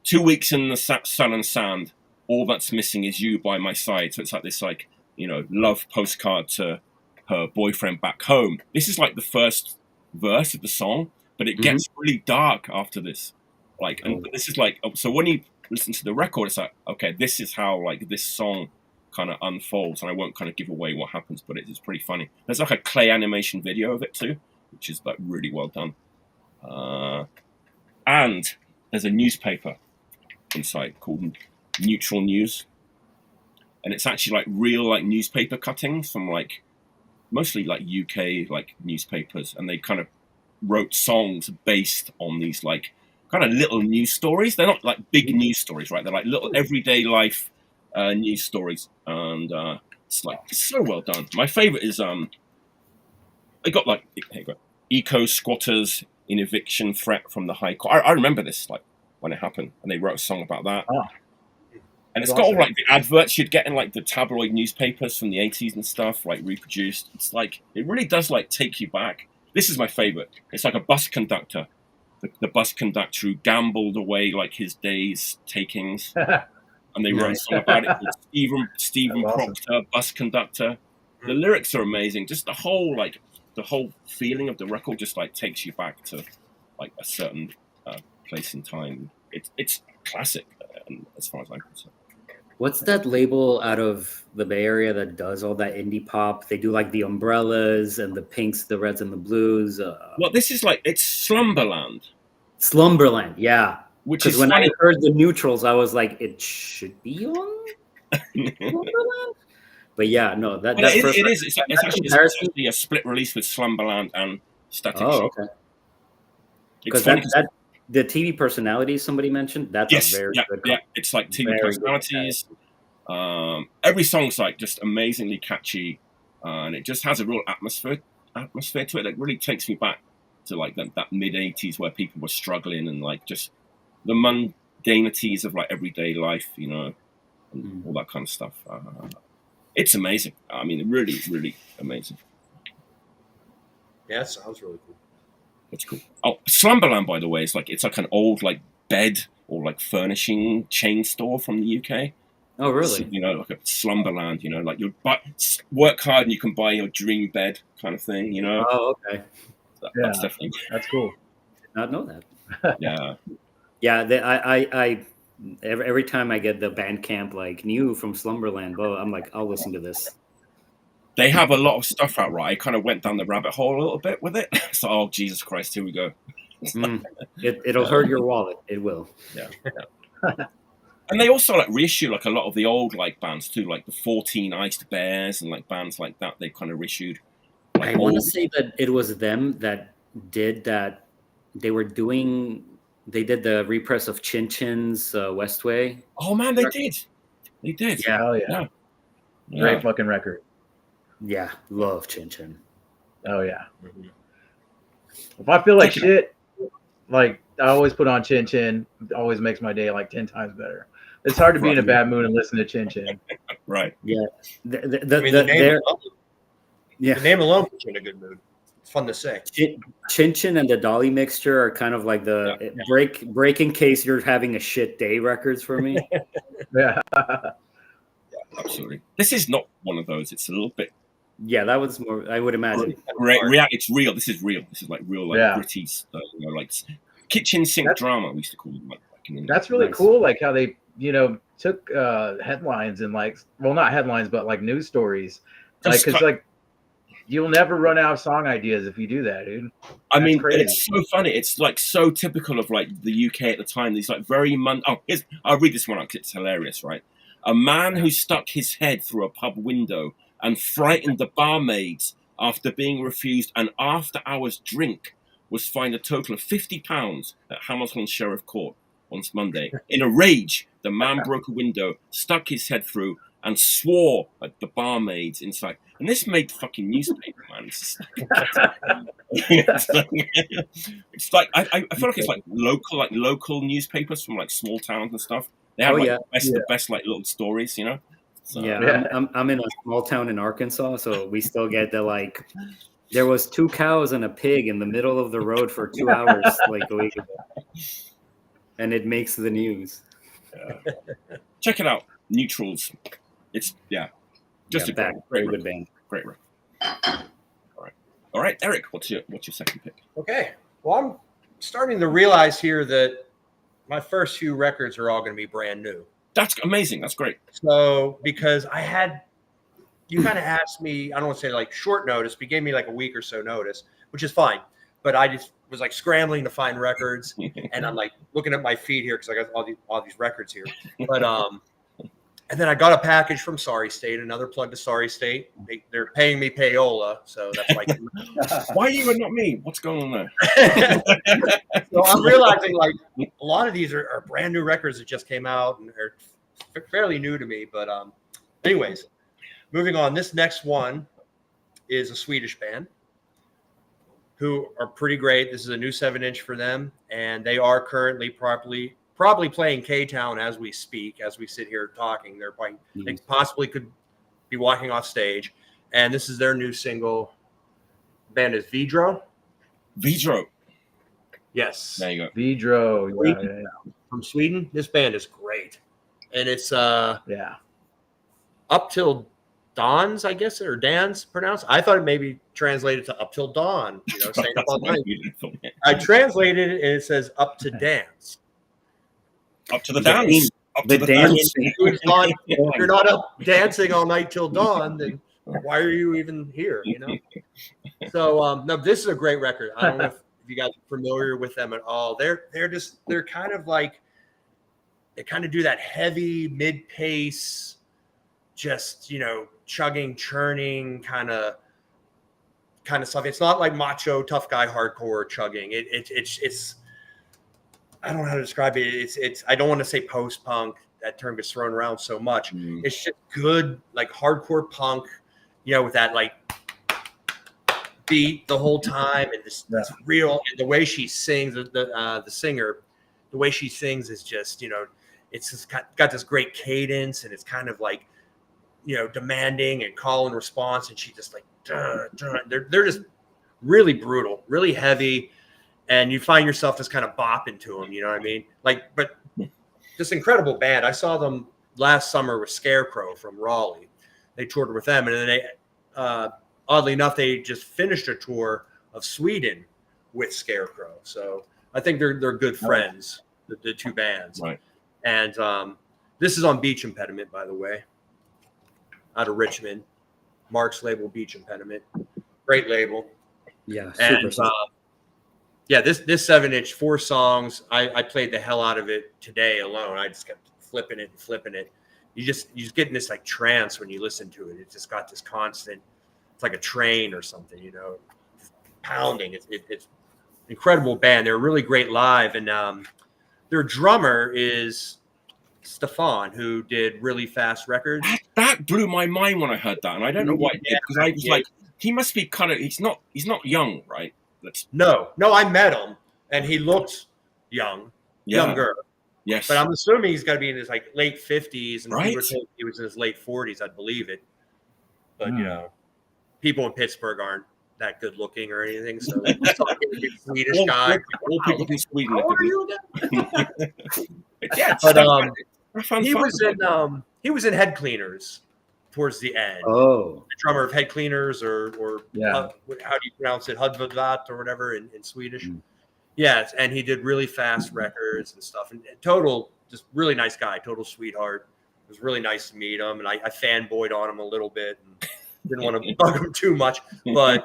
2 weeks in the sun and sand. All that's missing is you by my side. So it's like this, like, love postcard to her boyfriend back home. This is like the first verse of the song, but it gets really dark after this. Like, and this is like, so when you listen to the record, it's like, okay, this is how like this song kind of unfolds, and I won't kind of give away what happens, but it's pretty funny. There's like a clay animation video of it too, which is like really well done. And there's a newspaper inside called Neutral News, and it's actually like real like newspaper cuttings from like mostly like UK like newspapers, and they kind of wrote songs based on these like kind of little news stories. They're not like big news stories, right? They're like little everyday life news stories, and it's like so well done. My favorite is they got like eco squatters in eviction threat from the High Court. I remember this like when it happened, and they wrote a song about that. And it's got all like the adverts you'd get in like the tabloid newspapers from the 80s and stuff, like reproduced. It's like it really does like take you back. This is my favorite. It's like a bus conductor, the bus conductor who gambled away like his day's takings. And they wrote a song about it called Stephen Proctor, Bus Conductor. The lyrics are amazing. Just the whole feeling of the record just like takes you back to like a certain place in time. It's classic, as far as I'm concerned. What's that label out of the Bay Area that does all that indie pop? They do like the umbrellas and the pinks, the reds and the blues. Well, this is like, it's Slumberland. Slumberland, yeah. Which is when funny. I heard the neutrals, I was like, it should be on Slumberland. But yeah, no, that well, it is. It's actually a split release with Slumberland and Static Shock. Okay. Because that the TV personalities somebody mentioned, that's a very good. Yeah, it's like TV personalities. Every song's like just amazingly catchy, and it just has a real atmosphere to it that really takes me back to like that mid '80s where people were struggling and like just the mundanities of like everyday life, you know, and all that kind of stuff. It's amazing. I mean, really, really amazing. Yeah, it sounds really cool. It's cool. Oh, Slumberland, by the way, is like it's like an old like bed or like furnishing chain store from the UK. Oh, really? So, you know, like a Slumberland. You know, like you work hard and you can buy your dream bed kind of thing. You know. Oh, okay. That's definitely that's cool. Did not know that. Yeah. Yeah. I every time I get the Bandcamp like new from Slumberland, I'm like, I'll listen to this. They have a lot of stuff out, right? I kind of went down the rabbit hole a little bit with it. So, oh, Jesus Christ, here we go. It'll hurt your wallet. It will. Yeah. And they also like reissue like a lot of the old like bands too, like the 14 Iced Bears and like bands like that. They kind of reissued. Like, I want to say that it was them that did that. They did the repress of Chin Chin's Westway. Oh man, they did. They did. Yeah, hell yeah. Great fucking record. Yeah, love Chin Chin. Oh yeah. Mm-hmm. If I feel like shit, like I always put on Chin Chin. It always makes my day like 10 times better. It's hard to be in a bad mood and listen to Chin Chin. Right. Yeah. The name alone puts you in a good mood. It's fun to say. Chin Chin and the Dolly Mixture are kind of like the break in case you're having a shit day records for me. Yeah. Absolutely. This is not one of those. It's a little bit. Yeah, that was more. I would imagine. It's real. This is real. This is like real, like gritty, you know, like kitchen sink drama. We used to call it. Like, that's really cool. Like how they, you know, took headlines and like, well, not headlines, but like news stories. Like, because like you'll never run out of song ideas if you do that, dude. I mean, it's so funny. It's like so typical of like the UK at the time. These like very I'll read this one out because it's hilarious, right? A man who stuck his head through a pub window and frightened the barmaids after being refused an after-hours drink was fined a total of £50 at Hamilton Sheriff Court on Monday. In a rage, the man broke a window, stuck his head through, and swore at the barmaids inside. And this made fucking newspaper, man. It's like I feel like it's like local newspapers from like small towns and stuff. They have the best like little stories, you know. So, I'm in a small town in Arkansas, so we still get the like. There was 2 cows and a pig in the middle of the road for 2 hours like a week ago, and it makes the news. Check it out, Neutrals. It's just a great good band. Great record. All right, Eric, what's your second pick? Okay, well, I'm starting to realize here that my first few records are all going to be brand new. That's amazing. That's great. So, because you kind of asked me, I don't want to say like short notice, but you gave me like a week or so notice, which is fine. But I just was like scrambling to find records, and I'm like looking at my feed here because I got all these records here. But and then I got a package from Sorry State, another plug to Sorry State. They're paying me payola, so that's like. Why you and not me? What's going on there? So I'm realizing like a lot of these are brand new records that just came out and are fairly new to me. But anyways, moving on. This next one is a Swedish band who are pretty great. This is a new 7-inch for them, and they are currently probably playing K-Town as we speak, as we sit here talking. They're playing. They possibly could be walking off stage, and this is their new single. The band is Xero. Xero. Yes. There you go. Xero. Yeah. From Sweden. This band is great, and it's Up Till Dawn's, I guess, or Dan's pronounced. I thought it maybe translated to Up Till Dawn. You know, staying up all night. I translated it, and it says Up to Dance. Up to the dance. up The to dancing. You're not up dancing all night till dawn, then why are you even here? You know. So no, this is a great record. I don't know if you guys are familiar with them at all. They're kind of like, they kind of do that heavy mid pace, just chugging, churning kind of stuff. It's not like macho tough guy hardcore chugging. It's I don't know how to describe it. It's I don't want to say post punk. That term gets thrown around so much. It's just good like hardcore punk, with that like beat the whole time, and this real, and the way she sings, the singer, the way she sings is just it's just got this great cadence, and it's kind of like demanding and call and response, and she just like they're just really brutal, really heavy, and you find yourself just kind of bopping to them, you know what I mean? Like, but this incredible band. I saw them last summer with Scarecrow from Raleigh. They toured with them, and then they oddly enough, they just finished a tour of Sweden with Scarecrow. So I think they're good friends, the two bands. Right. And this is on Beach Impediment, by the way, out of Richmond. Mark's label, Beach Impediment. Great label. Yeah, and this 7-inch, 4 songs. I played the hell out of it today alone. I just kept flipping it and flipping it. You just get in this like trance when you listen to it. It's just got this constant. It's like a train or something, pounding. It's incredible band. They're really great live, and their drummer is Stefan, who did Really Fast Records. That blew my mind when I heard that, and I don't know why it did, because I was like, he must be kind of. He's not young, right? No. I met him, and he looked younger. Yes, but I'm assuming he's got to be in his like late 50s, and right? He was in his late 40s, I'd believe it. But people in Pittsburgh aren't that good looking or anything, so it's like a Swedish guy. All people in Sweden. How old are you again? Yeah, but he was in Head Cleaners towards the end. Oh, the drummer of Head Cleaners, or how do you pronounce it, Hudvadat or whatever in Swedish. Yes, and he did Really Fast Records and stuff. And total, just really nice guy, total sweetheart. It was really nice to meet him, and I fanboyed on him a little bit and didn't want to bug him too much. But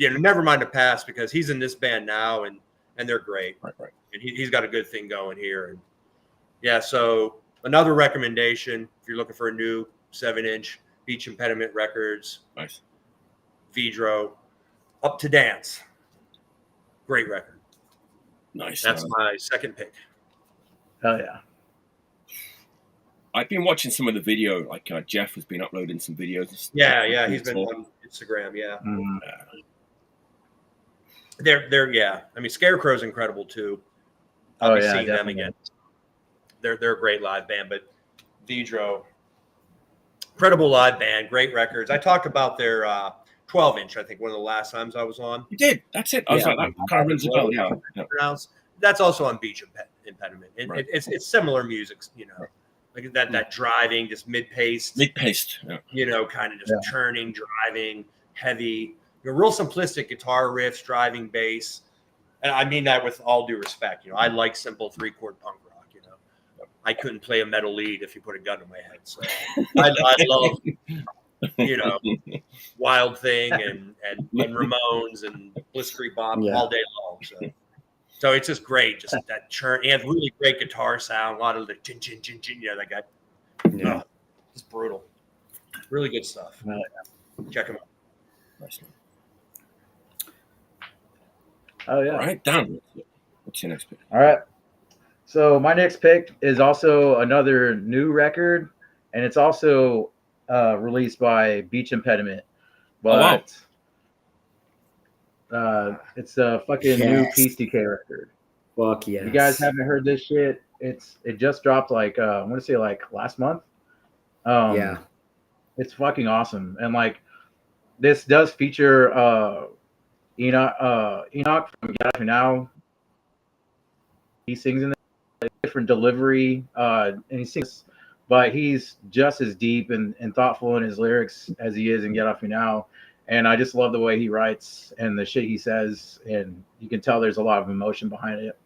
never mind the past, because he's in this band now, and they're great. Right. And he's got a good thing going here. And so another recommendation if you're looking for a new 7-inch, Beach Impediment Records. Nice. Xero, Up to Dance. Great record. Nice. That's my second pick. Hell yeah. I've been watching some of the video, like Jeff has been uploading some videos. Yeah, he's been on Instagram, They're I mean, Scarecrow's incredible too. I'll be seeing them again. They're a great live band, but Xero, incredible live band, great records. I talked about their 12-inch, I think, one of the last times I was on. You did. That's it. I was like, that kind of rings a bell. Yeah. That's also on Beach Impediment. It's similar music, like that driving, just mid-paced. Kind of just turning, driving, heavy, real simplistic guitar riffs, driving bass. And I mean that with all due respect. I like simple 3-chord punk rock. I couldn't play a metal lead if you put a gun in my head. So I love, Wild Thing and Ramones and Blitzkrieg Bob all day long. So it's just great, just that churn, and really great guitar sound. A lot of the chin chin chin chin. That guy, it's brutal. Really good stuff. Check them out. Nice. Oh yeah. All right, Dan. What's your next pick? All right. So my next pick is also another new record, and it's also released by Beach Impediment, but it's a fucking new Peace Decay record. Fuck yes. You guys haven't heard this shit? It just dropped I want to say last month. It's fucking awesome, and this does feature Enoch from Guerra Now. He sings in a different delivery, and he sings, but he's just as deep and thoughtful in his lyrics as he is in Get Off Me Now. And I just love the way he writes and the shit he says, and you can tell there's a lot of emotion behind it.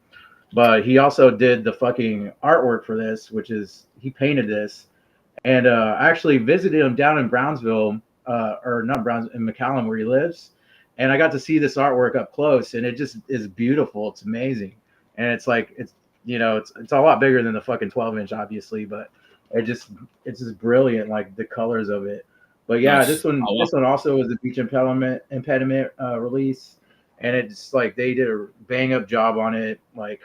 But he also did the fucking artwork for this, which is he painted this. And I actually visited him down in Brownsville, or not Brownsville, in McAllen where he lives. And I got to see this artwork up close, and it just is beautiful. It's amazing. And it's like, it's a lot bigger than the fucking 12-inch, obviously, but it's just brilliant, like the colors of it. But yeah, Nice. this one also was a Beach Impediment release. And it's like they did a bang up job on it. Like,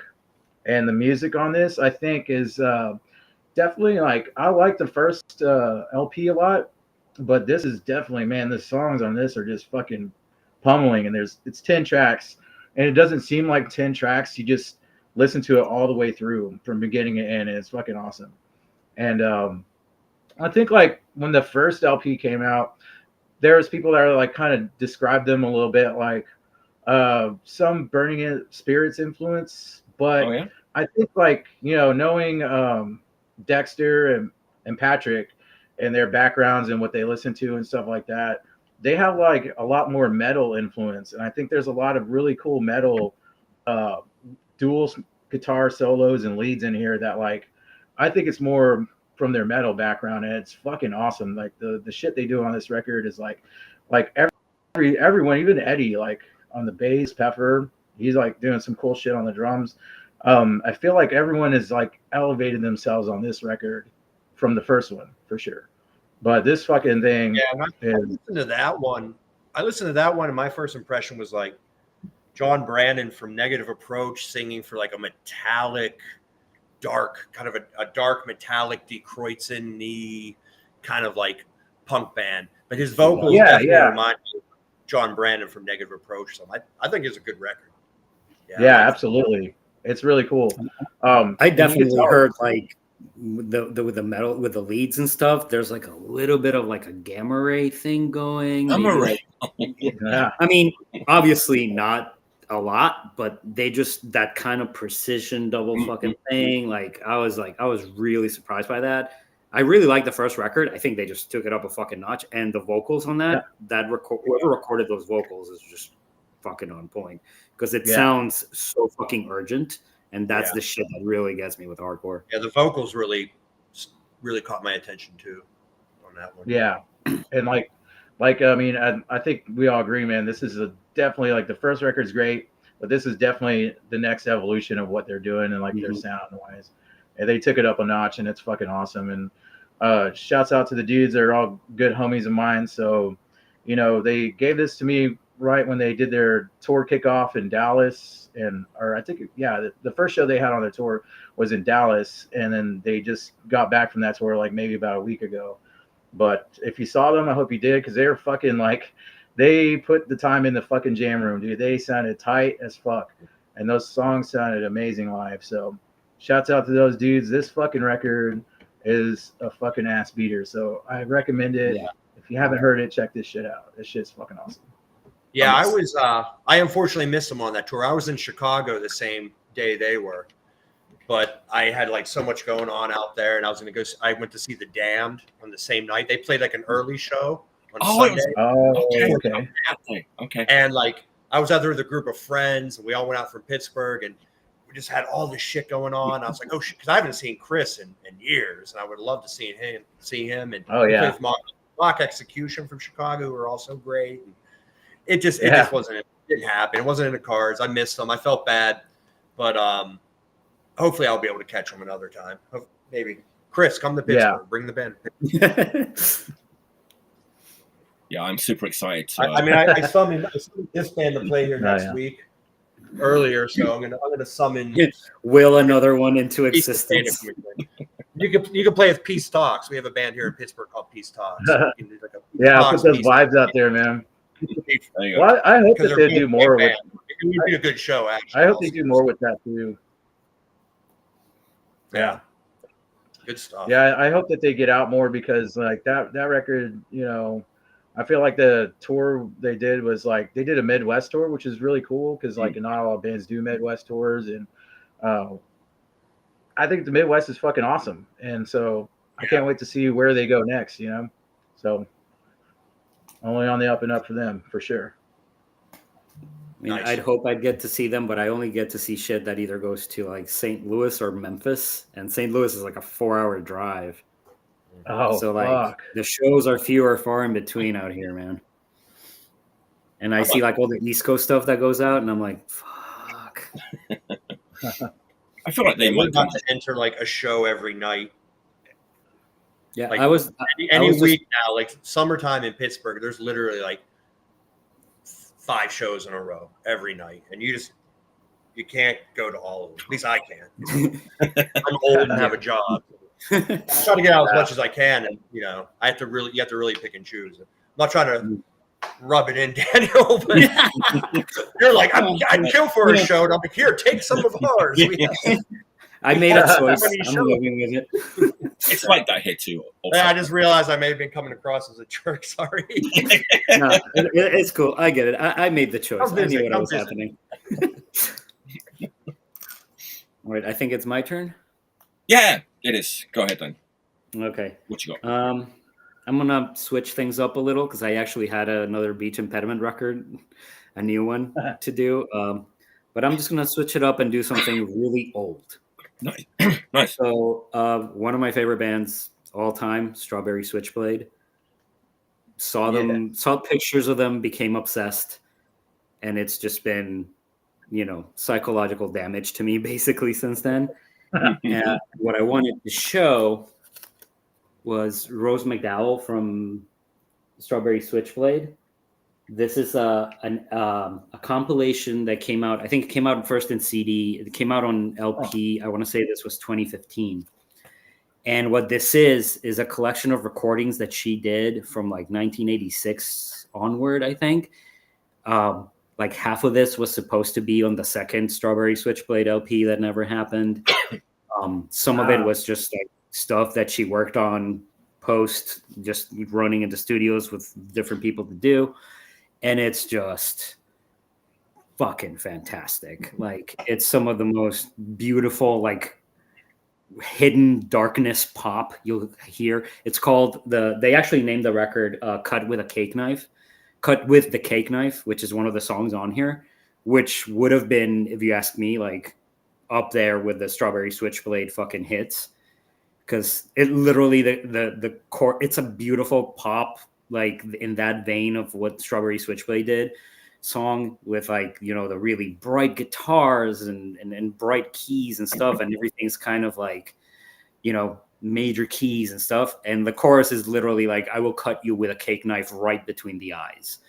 and the music on this, I think, is definitely like, I like the first LP a lot, but this is definitely, man, the songs on this are just fucking pummeling. And it's 10 tracks, and it doesn't seem like 10 tracks. You just listen to it all the way through from beginning to end, and it's fucking awesome. And I think like when the first LP came out, there was people that are like kind of described them a little bit like some Burning Spirits influence, but I think like, knowing Dexter and Patrick and their backgrounds and what they listen to and stuff like that, they have like a lot more metal influence. And I think there's a lot of really cool metal dual guitar solos and leads in here that like, I think it's more from their metal background, and it's fucking awesome. Like the shit they do on this record is like everyone, even Eddie, like on the bass, Pepper, he's like doing some cool shit on the drums. I feel like everyone is like elevated themselves on this record from the first one for sure. But this fucking thing, I listened to that one. And my first impression was like John Brandon from Negative Approach singing for like a metallic, dark, kind of a dark metallic Die Kreuzen-y kind of like punk band. But his vocals definitely remind me of John Brandon from Negative Approach. So I think it's a good record. Yeah, absolutely. It's really cool. I definitely heard like with the metal, with the leads and stuff, there's like a little bit of like a gamma ray thing going. Gamma ray. Yeah. I mean, obviously not a lot, but they just, that kind of precision double fucking thing. Like I was really surprised by that. I really like the first record. I think they just took it up a fucking notch, and the vocals on that, whoever recorded those vocals is just fucking on point, because it sounds so fucking urgent, and that's the shit that really gets me with hardcore. Yeah, the vocals really caught my attention too on that one. Yeah, and like I mean, I think we all agree, man. This is definitely like the first record's great, but this is definitely the next evolution of what they're doing and like their sound wise. And they took it up a notch, and it's fucking awesome. And shouts out to the dudes. They're all good homies of mine. So, they gave this to me right when they did their tour kickoff in Dallas, or I think, the first show they had on their tour was in Dallas, and then they just got back from that tour like maybe about a week ago. But if you saw them, I hope you did, because they were fucking like, they put the time in the fucking jam room, dude. They sounded tight as fuck, and those songs sounded amazing live. So shouts out to those dudes. This fucking record is a fucking ass beater, so I recommend it. Yeah. If you haven't heard it, check this shit out. This shit's fucking awesome. Yeah, I unfortunately missed them on that tour. I was in Chicago the same day they were, but I had like so much going on out there, and I went to see The Damned on the same night. They played like an early show on Sunday. Okay. And like I was out there with a group of friends, and we all went out from Pittsburgh, and we just had all this shit going on. I was like, oh shit, because I haven't seen Chris in years, and I would love to see him. And Mock Execution from Chicago, who are also great. And it just wasn't. It didn't happen. It wasn't in the cards. I missed them. I felt bad, but hopefully I'll be able to catch them another time. Maybe Chris, come to Pittsburgh. Bring the band. Yeah, I'm super excited. I summoned this band to play here next week earlier, so I'm gonna summon. Will another one into existence. You can play with Peace Talks. We have a band here in Pittsburgh called Peace Talks. So I'll put those vibes out there, man. Well, I hope that they do more with. It would be a good show, actually. I hope they do more with that too. Yeah, good stuff. Yeah, I hope that they get out more, because like that record, I feel like the tour they did was like, they did a Midwest tour, which is really cool, because like not all bands do Midwest tours, and I think the Midwest is fucking awesome, and so I can't wait to see where they go next. So only on the up and up for them, for sure. I mean, Nice. I'd hope I'd get to see them, but I only get to see shit that either goes to like St. Louis or Memphis, and St. Louis is like a 4-hour drive. Oh, so like fuck. the shows are few or far in between out here, man. And I see like all the East Coast stuff that goes out, and I'm like, fuck. I feel like they We're might about to enter like a show every night. Yeah, Like, I was any was week now, like summertime in Pittsburgh, there's literally like 5 shows in a row every night, and you can't go to all of them. At least I can't. I'm old and have a job. I try to get out as much as I can, and you have to really pick and choose. I'm not trying to rub it in, Daniel, but you're like, I'd kill for a show, and I'm like, here, take some of ours. I made a choice. I'm living with it. It's like that here too. Also. I just realized I may have been coming across as a jerk. Sorry. No, it's cool. I get it. I made the choice. I knew what was happening. All right, I think it's my turn. Yeah, it is. Go ahead then. Okay. What you got? I'm gonna switch things up a little because I actually had another Beach Impediment record, a new one to do. But I'm just gonna switch it up and do something really old. Nice. Nice. So one of my favorite bands all time, Strawberry Switchblade. Saw pictures of them, became obsessed, and it's just been, psychological damage to me basically since then. And what I wanted to show was Rose McDowell from Strawberry Switchblade. This is a compilation that came out. I think it came out first in CD. It came out on LP. I want to say this was 2015. And what this is a collection of recordings that she did from like 1986 onward, I think. Like half of this was supposed to be on the second Strawberry Switchblade LP that never happened. Some of it was just like stuff that she worked on post, just running into studios with different people to do. And it's just fucking fantastic. Like, it's some of the most beautiful, like, hidden darkness pop you'll hear. It's called they actually named the record Cut with the Cake Knife, which is one of the songs on here, which would have been, if you ask me, like up there with the Strawberry Switchblade fucking hits. Because it literally, the core, it's a beautiful pop, like in that vein of what Strawberry Switchblade did, song with like, the really bright guitars and bright keys and stuff, and everything's kind of like, major keys and stuff. And the chorus is literally like, I will cut you with a cake knife right between the eyes.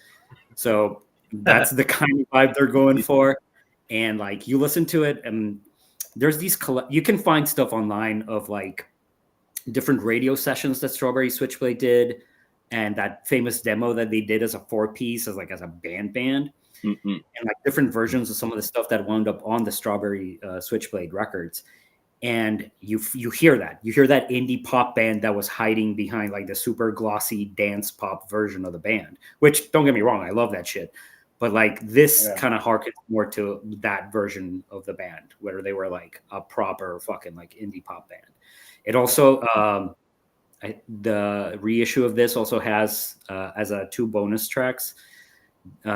So that's the kind of vibe they're going for. And like, you listen to it, and there's these, you can find stuff online of like different radio sessions that Strawberry Switchblade did, and that famous demo that they did as a 4-piece, as a band, and like different versions of some of the stuff that wound up on the Strawberry Switchblade records. And you hear that indie pop band that was hiding behind like the super glossy dance pop version of the band, which, don't get me wrong, I love that shit. But like this kind of harkens more to that version of the band where they were like a proper fucking like indie pop band. It also, the reissue of this also has as 2 bonus tracks.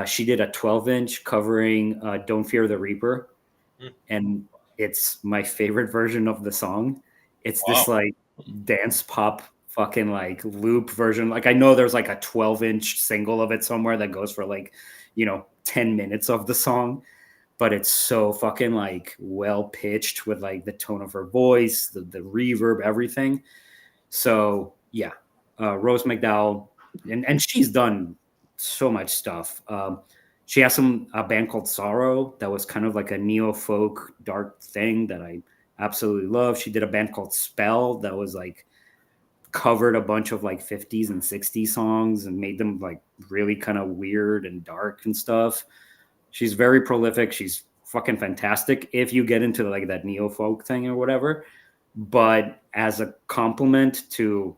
She did a 12-inch covering Don't Fear the Reaper. And it's my favorite version of the song. It's this like dance pop fucking like loop version. Like, I know there's like a 12-inch single of it somewhere that goes for like, 10 minutes of the song, but it's so fucking like well pitched with like the tone of her voice, the reverb, everything. So yeah, Rose McDowell, and she's done so much stuff. She has a band called Sorrow that was kind of like a neo-folk dark thing that I absolutely love. She did a band called Spell that was like covered a bunch of like 50s and 60s songs and made them like really kind of weird and dark and stuff. She's very prolific. She's fucking fantastic if you get into like that neo-folk thing or whatever. But as a compliment to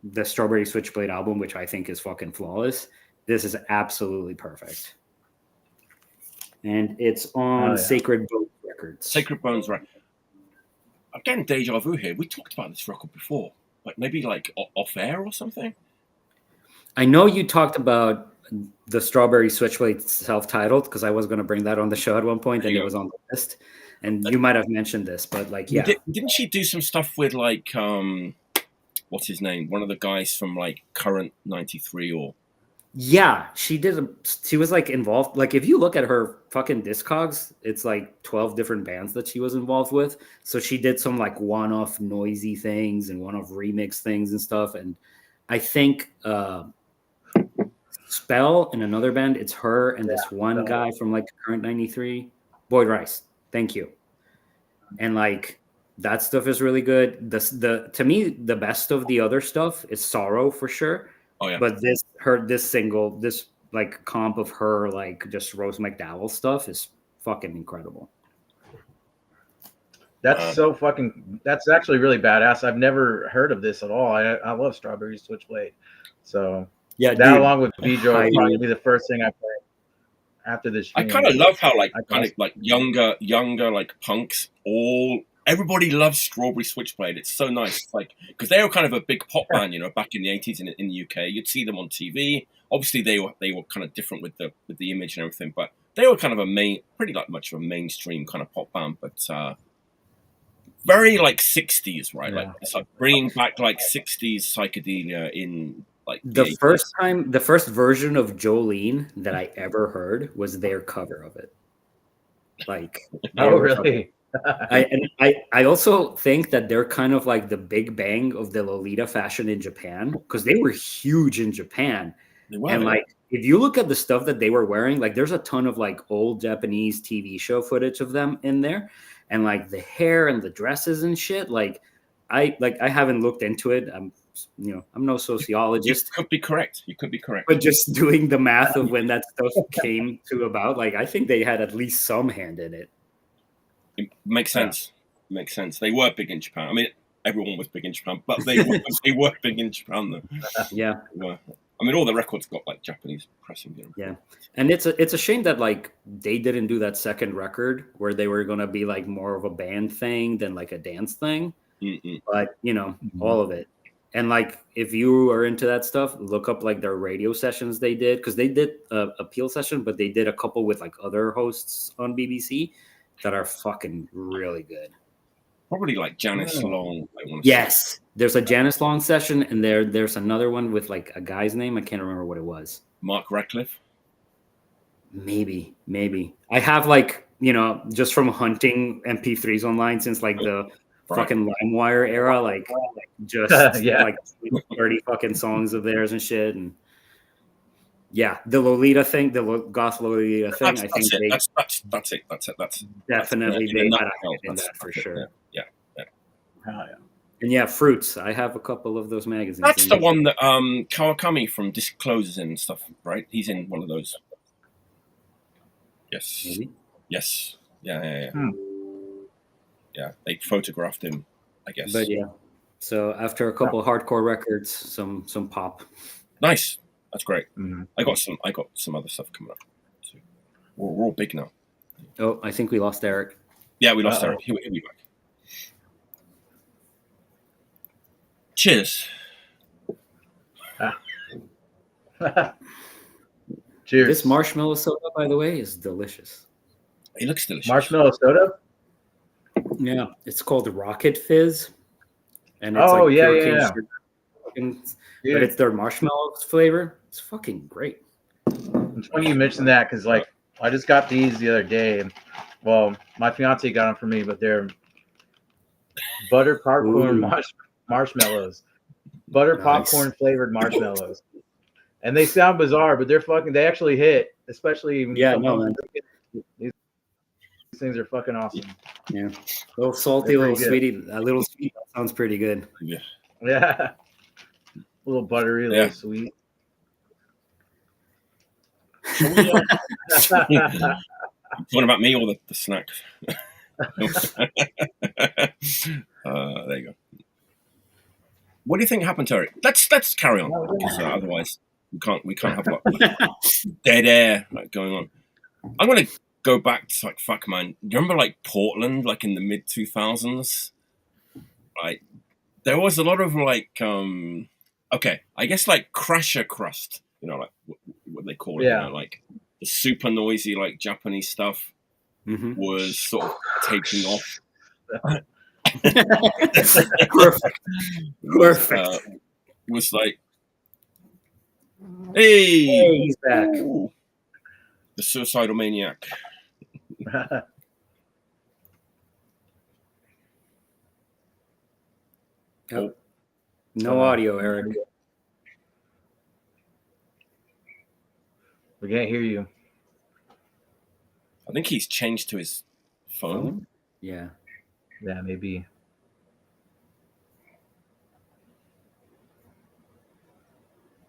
the Strawberry Switchblade album, which I think is fucking flawless, this is absolutely perfect. And it's on Sacred Bones Records. Sacred Bones Records. I'm getting deja vu here. We talked about this record before, like maybe like off air or something. I know you talked about the Strawberry Switchblade self-titled, because I was going to bring that on the show at one point, and it was on the list. And you might have mentioned this, but like, yeah, didn't she do some stuff with like what's his name? One of the guys from like Current 93 or. Yeah, she did. She was like involved. Like, if you look at her fucking Discogs, it's like 12 different bands that she was involved with. So she did some like one-off noisy things and one-off remix things and stuff. And I think Spell in another band, it's her and this one guy from like Current 93, Boyd Rice. Thank you. And like that stuff is really good. The to me, the best of the other stuff is Sorrow for sure. Oh yeah. But this single, this like comp of her like just Rose McDowell stuff is fucking incredible. That's that's actually really badass. I've never heard of this at all. I love Strawberry Switchblade. So yeah, that dude, along with Vidro will probably be the first thing I play after this stream. I kind of love how like kind of like younger like punks everybody loves Strawberry Switchblade. It's so nice, like because they were kind of a big pop band, you know, back in the 80s in the UK. You'd see them on TV. Obviously, they were kind of different with the image and everything, but they were kind of pretty like much of a mainstream kind of pop band, but very like 60s, right? Yeah. Like it's like bringing back like 60s psychedelia in like the first version of Jolene that I ever heard was their cover of it. Like, oh really? I also think that they're kind of like the Big Bang of the Lolita fashion in Japan, because they were huge in Japan. And like, if you look at the stuff that they were wearing, like there's a ton of like old Japanese TV show footage of them in there, and like the hair and the dresses and shit. Like I haven't looked into it. I'm no sociologist. You could be correct. But just doing the math of when that stuff came to about, like I think they had at least some hand in it. It makes sense. Yeah. Makes sense. They were big in Japan. I mean, everyone was big in Japan, but they were big in Japan, though. Yeah. I mean, all the records got like Japanese pressing. You know? Yeah, and it's a shame that like they didn't do that second record where they were gonna be like more of a band thing than like a dance thing. Mm-mm. But all of it. And like, if you are into that stuff, look up like their radio sessions they did, because they did a Peel session, but they did a couple with like other hosts on BBC that are fucking really good. Probably like Janice Long. Yes, there's a Janice Long session, and there's another one with like a guy's name. I can't remember what it was. Mark Radcliffe. Maybe. I have like just from hunting MP3s online since like the fucking LimeWire era, like just like 30 fucking songs of theirs and shit, and yeah, the Lolita thing, the goth Lolita thing. That's it. That's definitely they had a hand in that for sure. Yeah. And yeah, Fruits. I have a couple of those magazines. That's the one that Kawakami from Discloses and stuff, right? He's in one of those. Yes. Maybe? Yes. Yeah. Yeah, they photographed him, I guess. But yeah, so after a couple of hardcore records, some pop. Nice, that's great. Mm-hmm. I got some other stuff coming up. So we're all big now. Oh, I think we lost Eric. Yeah, we lost Eric. He'll be back. Cheers. Cheers. This marshmallow soda, by the way, is delicious. It looks delicious. Marshmallow soda? Yeah, it's called Rocket Fizz, and it's sugar, but it's their marshmallow flavor. It's fucking great. It's funny you mentioned that, because like I just got these the other day. Well, my fiance got them for me, but they're butter popcorn marshmallows, popcorn flavored marshmallows, and they sound bizarre, but they actually hit, especially these things are fucking awesome. Yeah, a little salty, a little sweetie, a little sweet. That sounds pretty good. Yeah. A little buttery, a little sweet. Talking about me or the snacks? There you go. What do you think happened to Eric? Let's carry on, because otherwise we can't have like dead air going on. I'm gonna go back to like, fuck man, do you remember like Portland, like in the mid 2000s? Like there was a lot of like I guess like Crusher Crust you know, like what they call it, you know, like the super noisy, like Japanese stuff was sort of taking off. Perfect. Was like, hey, he's back. Ooh, the suicidal maniac. Oh, no audio, Eric. We can't hear you. I think he's changed to his phone. Yeah. Yeah, maybe.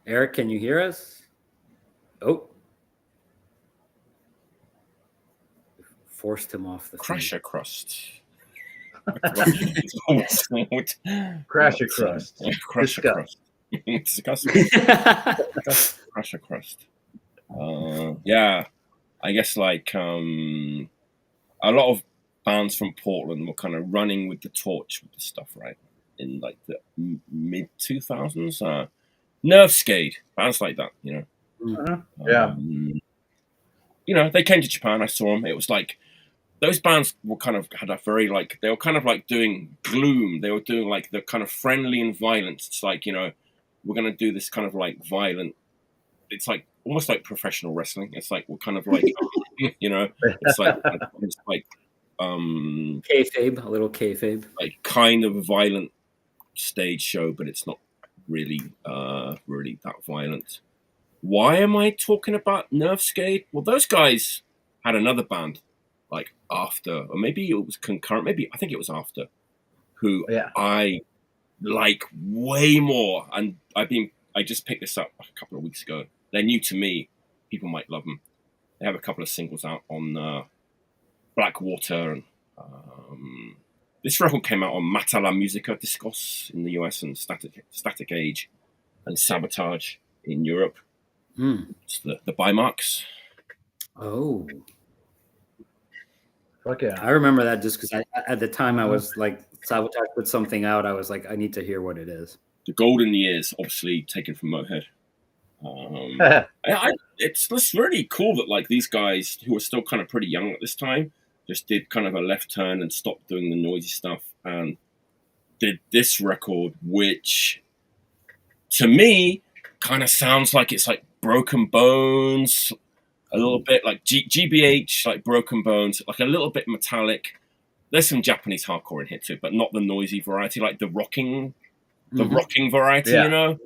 Eric, can you hear us? Oh. Forced him off the Crusher feed. crust. Crusher crust. Crusher crust. Disgusting. Crusher crust. Yeah, I guess like a lot of bands from Portland were kind of running with the torch with this stuff, right? In like the mid 2000s, Nervescade, bands like that, you know. You know, they came to Japan. I saw them. It was like those bands were kind of had a very like they were kind of like doing gloom. They were doing like the kind of friendly and violent. It's like, you know, we're gonna do this kind of like violent. It's like almost like professional wrestling. It's like we're kind of like you know, it's like kayfabe, a little kayfabe, like kind of a violent stage show, but it's not really really that violent. Why am I talking about Nervescade? Well, those guys had another band like after, or maybe it was concurrent, maybe I think it was after, who I like way more. And I just picked this up a couple of weeks ago. They're new to me. People might love them. They have a couple of singles out on Blackwater, and this record came out on Mata la Musica Discos in the US and Static Age and Sabotage in Europe. It's the Bymarks. Oh. Fuck yeah. I remember that just because at the time I was like, Sabotage put something out. I was like, I need to hear what it is. The Golden Years, obviously taken from Motorhead. It's just really cool that like these guys who are still kind of pretty young at this time just did kind of a left turn and stopped doing the noisy stuff and did this record, which to me kind of sounds like it's like Broken Bones, a little bit like GBH, like Broken Bones, like a little bit metallic. There's some Japanese hardcore in here too, but not the noisy variety, like the rocking variety, you know?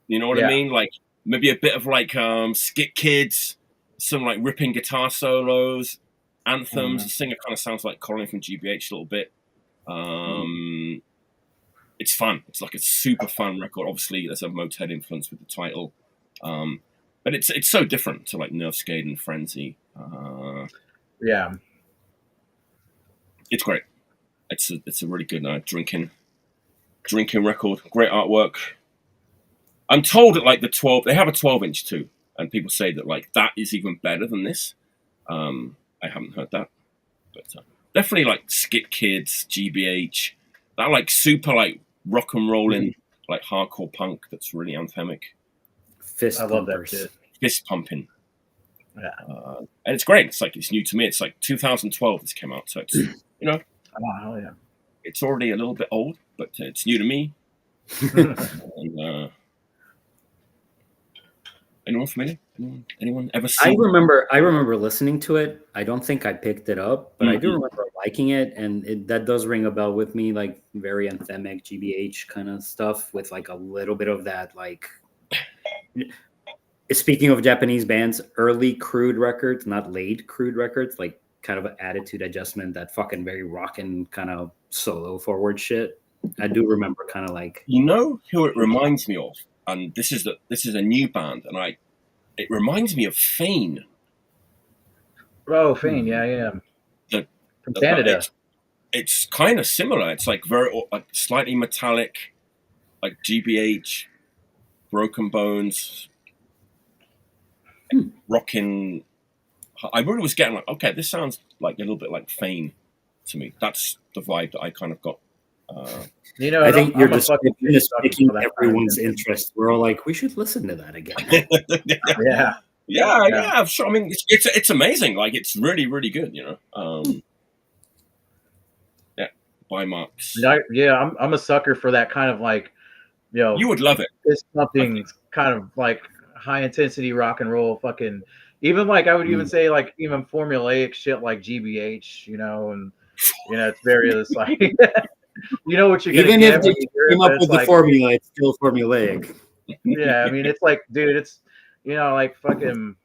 You know what I mean? Like maybe a bit of like Skit Kids, some like ripping guitar solos, anthems. The singer kind of sounds like Colin from GBH a little bit. It's fun. It's like a super fun record. Obviously, there's a Motorhead influence with the title. But it's so different to like Nervescade and Frenzy. It's great. It's a really good drinking record. Great artwork. I'm told that like they have a 12-inch too, and people say that like that is even better than this. I haven't heard that, but definitely like Skit Kids, GBH, that like super like rock and rolling like hardcore punk that's really anthemic. I love that shit. Fist pumping. And it's great. It's like it's new to me. It's like 2012 this came out, so it's it's already a little bit old, but it's new to me. And, anyone familiar? Anyone ever seen? I remember listening to it. I don't think I picked it up, but I do remember liking it, and that does ring a bell with me, like very anthemic GBH kind of stuff with like a little bit of that like. Speaking of Japanese bands, early Crude records, not late Crude records, like kind of an Attitude Adjustment, that fucking very rockin' kind of solo forward shit. I do remember kind of like, you know who it reminds me of, and this is a new band, and it reminds me of Fane. Oh, Fane, yeah. From Canada. It's kind of similar. It's like very like slightly metallic, like GBH, Broken Bones. Rocking. I really was getting like, okay, this sounds like a little bit like Fane to me. That's the vibe that I kind of got You know, I think your I'm a fucking description is sucker piquing for that everyone's kind of interest. We're all like, we should listen to that again. Yeah. Yeah. So, I mean, it's amazing. Like, it's really, really good. You know. Yeah. By Marks. I'm a sucker for that kind of like, you know, You would love it. It's something kind of like high intensity rock and roll, fucking. Even like I would even say like even formulaic shit like GBH, you know, and you know it's various like you know what you're gonna Even get if they when you hear came it, up but with it's the formula, it's still formulaic. Yeah, I mean it's like, dude, it's you know like fucking,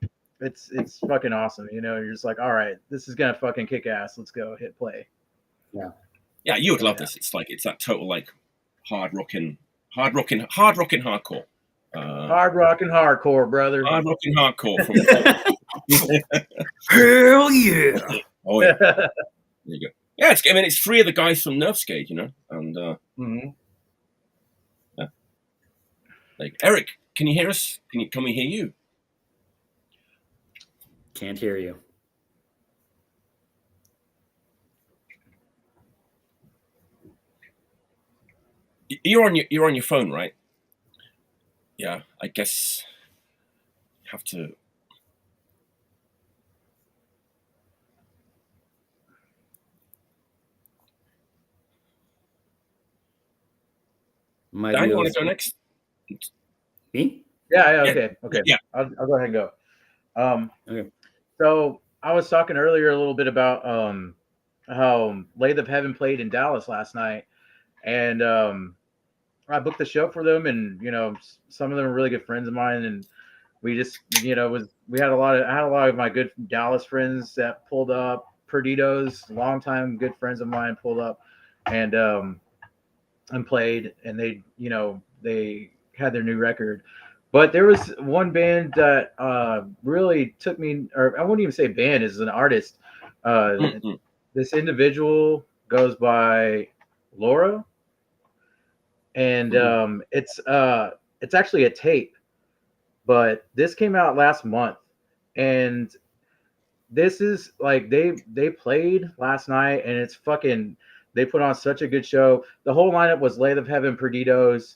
it's fucking awesome. You know, you're just like, all right, this is gonna fucking kick ass. Let's go hit play. Yeah, you would love this. It's like it's that total like hard rocking hardcore. Hard rocking hardcore, brother. Hard rocking hardcore from Hell yeah! Oh yeah. There you go. Yeah, I mean it's 3 of the guys from Nerfskate, you know, and yeah. Like Eric, can you hear us? Can we hear you? Can't hear you. You're on your phone, right? Yeah, I guess you have to. Dan, you want to go next? Me? Yeah. Okay. Yeah. I'll go ahead and go. Okay. So I was talking earlier a little bit about how Lathe of Heaven played in Dallas last night, and I booked the show for them, and you know some of them are really good friends of mine, and we just you know I had a lot of my good Dallas friends that pulled up. Perdidos, longtime good friends of mine, pulled up and played, and they had their new record. But there was one band that really took me, or I wouldn't even say band, is an artist. This individual goes by Llora, and it's actually a tape, but this came out last month, and this is like they played last night, and it's fucking. They put on such a good show. The whole lineup was Lathe of Heaven, Perdidos,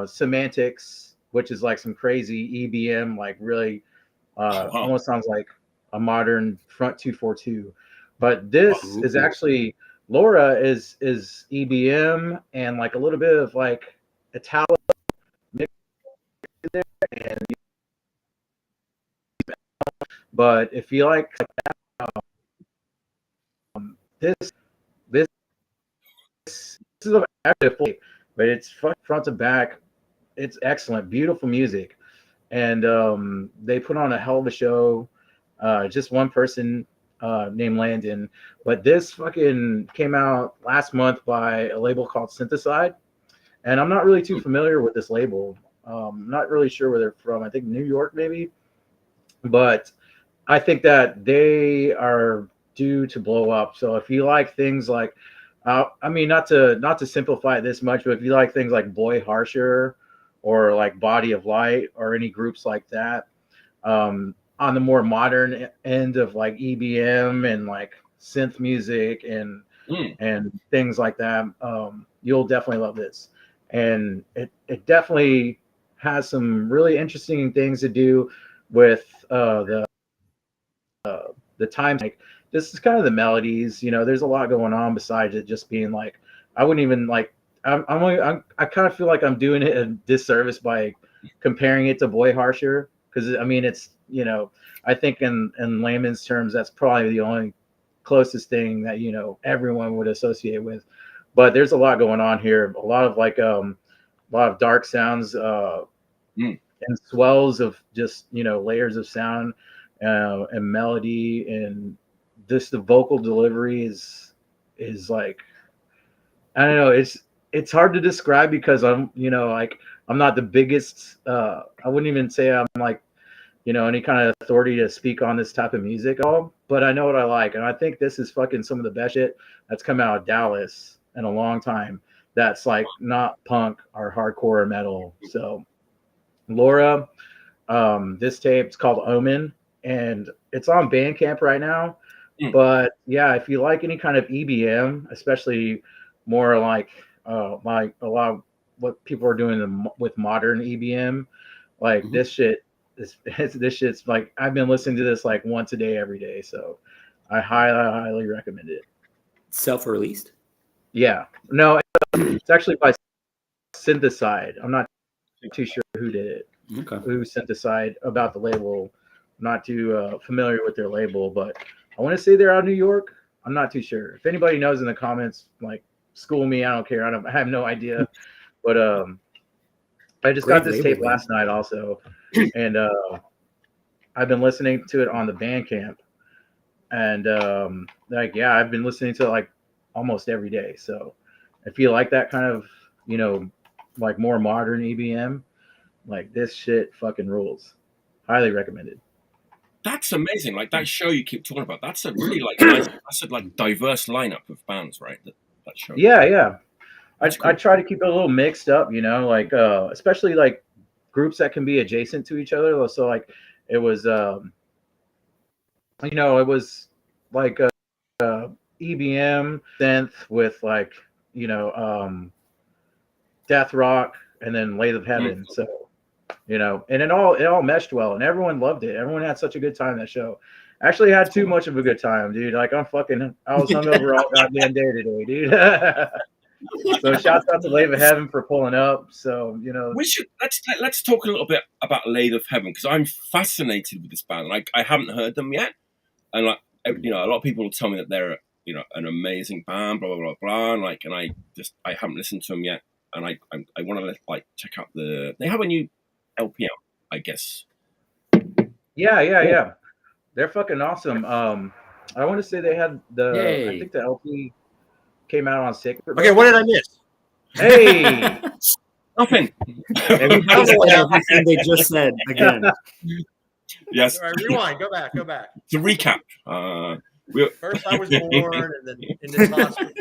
Semantics, which is like some crazy EBM, like really almost sounds like a modern Front 242. But this is actually Llora is EBM and like a little bit of like Italian mix there. And but if you like this is actually a full, but it's front to back. It's excellent, beautiful music, and they put on a hell of a show. Just one person named Landon, but this fucking came out last month by a label called Synthicide, and I'm not really too familiar with this label. Not really sure where they're from. I think New York maybe, but I think that they are due to blow up. So if you like things like I mean, not to simplify it this much, but if you like things like Boy Harsher or like Body of Light or any groups like that, on the more modern end of like EBM and like synth music and things like that, you'll definitely love this. And it definitely has some really interesting things to do with the times. Like this is kind of the melodies, you know, there's a lot going on besides it just being like, I wouldn't even like, I kind of feel like I'm doing it a disservice by comparing it to Boy Harsher. Cause I mean, it's, you know, I think in layman's terms, that's probably the only closest thing that, you know, everyone would associate with, but there's a lot going on here. A lot of like, a lot of dark sounds, and swells of just, you know, layers of sound, and melody, and just the vocal delivery is like, I don't know, it's hard to describe because I'm, you know, like I'm not the biggest I wouldn't even say I'm like, you know, any kind of authority to speak on this type of music at all, but I know what I like, and I think this is fucking some of the best shit that's come out of Dallas in a long time, that's like not punk or hardcore or metal. So Llora, this tape, it's called Omen, and it's on Bandcamp right now. But yeah, if you like any kind of EBM, especially more like like a lot of what people are doing with modern EBM. Like this shit this shit's like I've been listening to this like once a day every day, so I highly recommend it. Self-released? Yeah, no, it's actually by Synthicide. I'm not too sure who did it. Okay. Who Synthicide about the label? I'm not too familiar with their label, but I want to say they're out of New York. I'm not too sure. If anybody knows in the comments, like school me. I don't care. I have no idea. But I just got this tape last night also, and I've been listening to it on the Bandcamp, and like yeah, I've been listening to it like almost every day. So if you like that kind of like more modern EBM, like this shit fucking rules. Highly recommended. That's amazing. Like that show you keep talking about. That's a really like nice, that's a like diverse lineup of bands, right? That show. Yeah. I Cool. try to keep it a little mixed up, like especially like groups that can be adjacent to each other. So like it was it was like EBM synth with like death rock and then Lathe of Heaven. So and it all meshed well and everyone loved it. Everyone had such a good time that show. Actually had too much of a good time, dude. Like I was hungover all goddamn day today, dude. So shouts out to Lathe of Heaven for pulling up. So we should let's talk a little bit about Lathe of Heaven because I'm fascinated with this band. Like I haven't heard them yet, and like a lot of people will tell me that they're an amazing band, blah blah blah blah. And like, and I haven't listened to them yet, and I want to like check out they have a new LP out, I guess. Yeah. They're fucking awesome. I want to say they had I think the LP came out on Sick. Okay, what did I miss? Hey, nothing. Everybody said everything they just said again. Yes. All right, rewind. Go back. To recap, first I was born, and then in this hospital.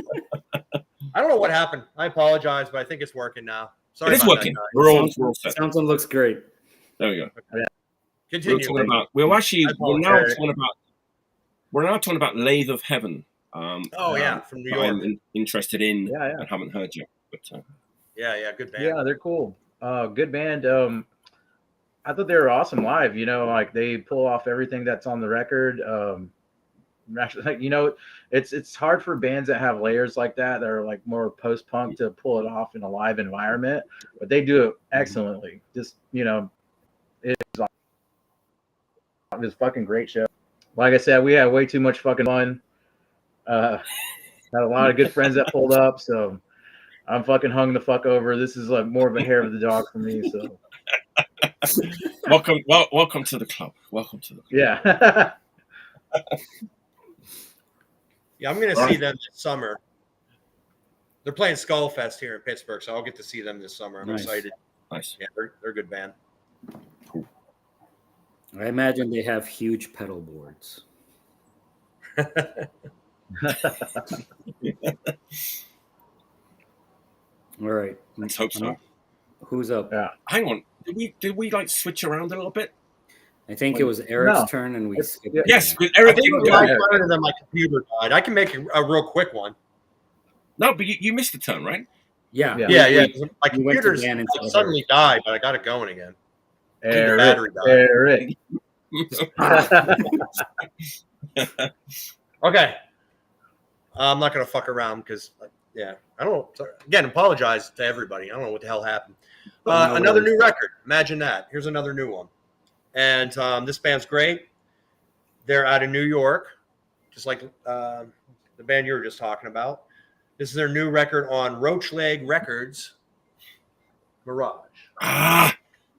I don't know what happened. I apologize, but I think it's working now. Sorry, it is working. We're all set. Something looks great. There we go. Yeah. Continue. We're now talking about Lathe of Heaven. From New York. I'm interested in and haven't heard yet. But yeah, good band. Yeah, they're cool. Good band. I thought they were awesome live. Like they pull off everything that's on the record. Actually, it's hard for bands that have layers like that are like more post-punk to pull it off in a live environment, but they do it excellently. Just it was fucking great show. Like I said, we had way too much fucking fun. Had a lot of good friends that pulled up, so I'm fucking hung the fuck over. This is like more of a hair of the dog for me. So welcome to the club. Welcome to the club. Yeah. Yeah, I'm gonna see them this summer. They're playing Skullfest here in Pittsburgh, so I'll get to see them this summer. I'm excited. Nice. Yeah, they're a good band. Cool. I imagine they have huge pedal boards. All right. Let's hope so. Who's up? Yeah. Hang on. Did we like switch around a little bit? I think it was Eric's turn, and we skipped. Yes, because Eric didn't go. My turn, and then my computer died. I can make a real quick one. No, but you missed the turn, right? Yeah. My computer's suddenly died, but I got it going again. The battery died. Okay. I'm not going to fuck around because, I don't know. Again, apologize to everybody. I don't know what the hell happened. Another new record. Imagine that. Here's another new one. And this band's great. They're out of New York, just like the band you were just talking about. This is their new record on Roachleg Records, Mirage.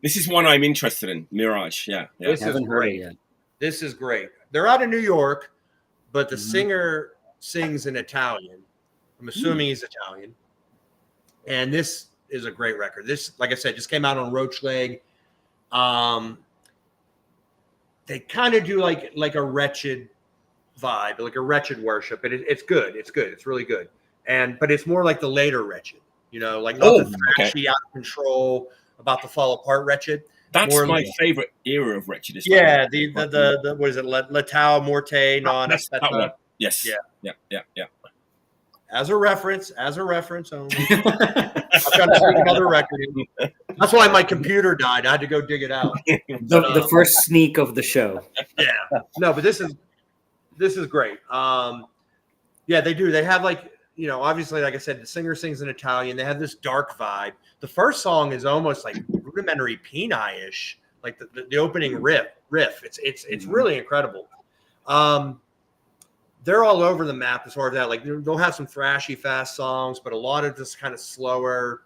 This is one I'm interested in. Mirage, yeah. This is great. This is great. They're out of New York, but the singer sings in Italian. I'm assuming he's Italian. And this is a great record. This, like I said, just came out on Roachleg. They kind of do like a wretched vibe, like a wretched worship. But it's good. It's good. It's really good. But it's more like the later wretched, like not the thrashy, out of control, about to fall apart wretched. That's more my favorite era of wretched. Yeah, the what is it? Letao Morte Non. That's that one. Yes. Yeah. as a reference only. I'm trying to sneak another record in. That's why my computer died. I had to go dig it out. The first sneak of the show. Yeah. No, but this is great. Yeah, they do. They have like, obviously, like I said, the singer sings in Italian. They have this dark vibe. The first song is almost like rudimentary Peni-ish, like the opening riff. It's really incredible. They're all over the map as far as that. Like they'll have some thrashy, fast songs, but a lot of just kind of slower,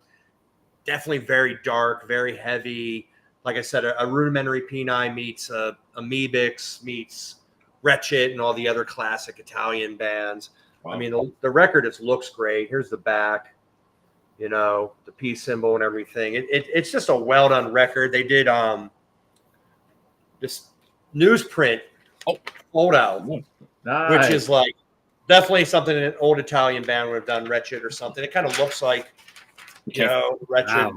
definitely very dark, very heavy. Like I said, a rudimentary Peni meets Amoebix meets Wretched and all the other classic Italian bands. Wow. I mean, the record looks great. Here's the back, the P symbol and everything. It's just a well done record. They did this newsprint old album, nice. Which is like definitely something an old Italian band would have done, Wretched or something. It kind of looks like Wretched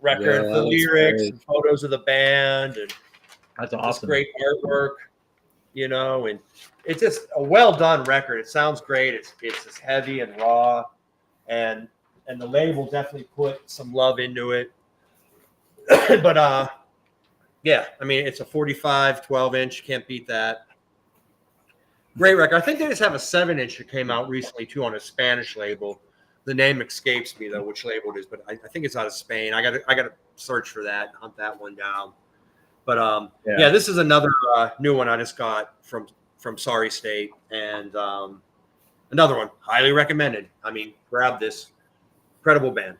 record, the lyrics, and photos of the band, and that's awesome. Great artwork, and it's just a well done record. It sounds great. It's just heavy and raw, and the label definitely put some love into it. But yeah, I mean, it's a 45 12-inch. Can't beat that. Great record. I think they just have a 7-inch that came out recently too on a Spanish label. The name escapes me though, which label it is, but I think it's out of Spain. I gotta search for that, hunt that one down. But yeah, this is another new one I just got from Sorry State, and another one highly recommended. I mean, grab this incredible band.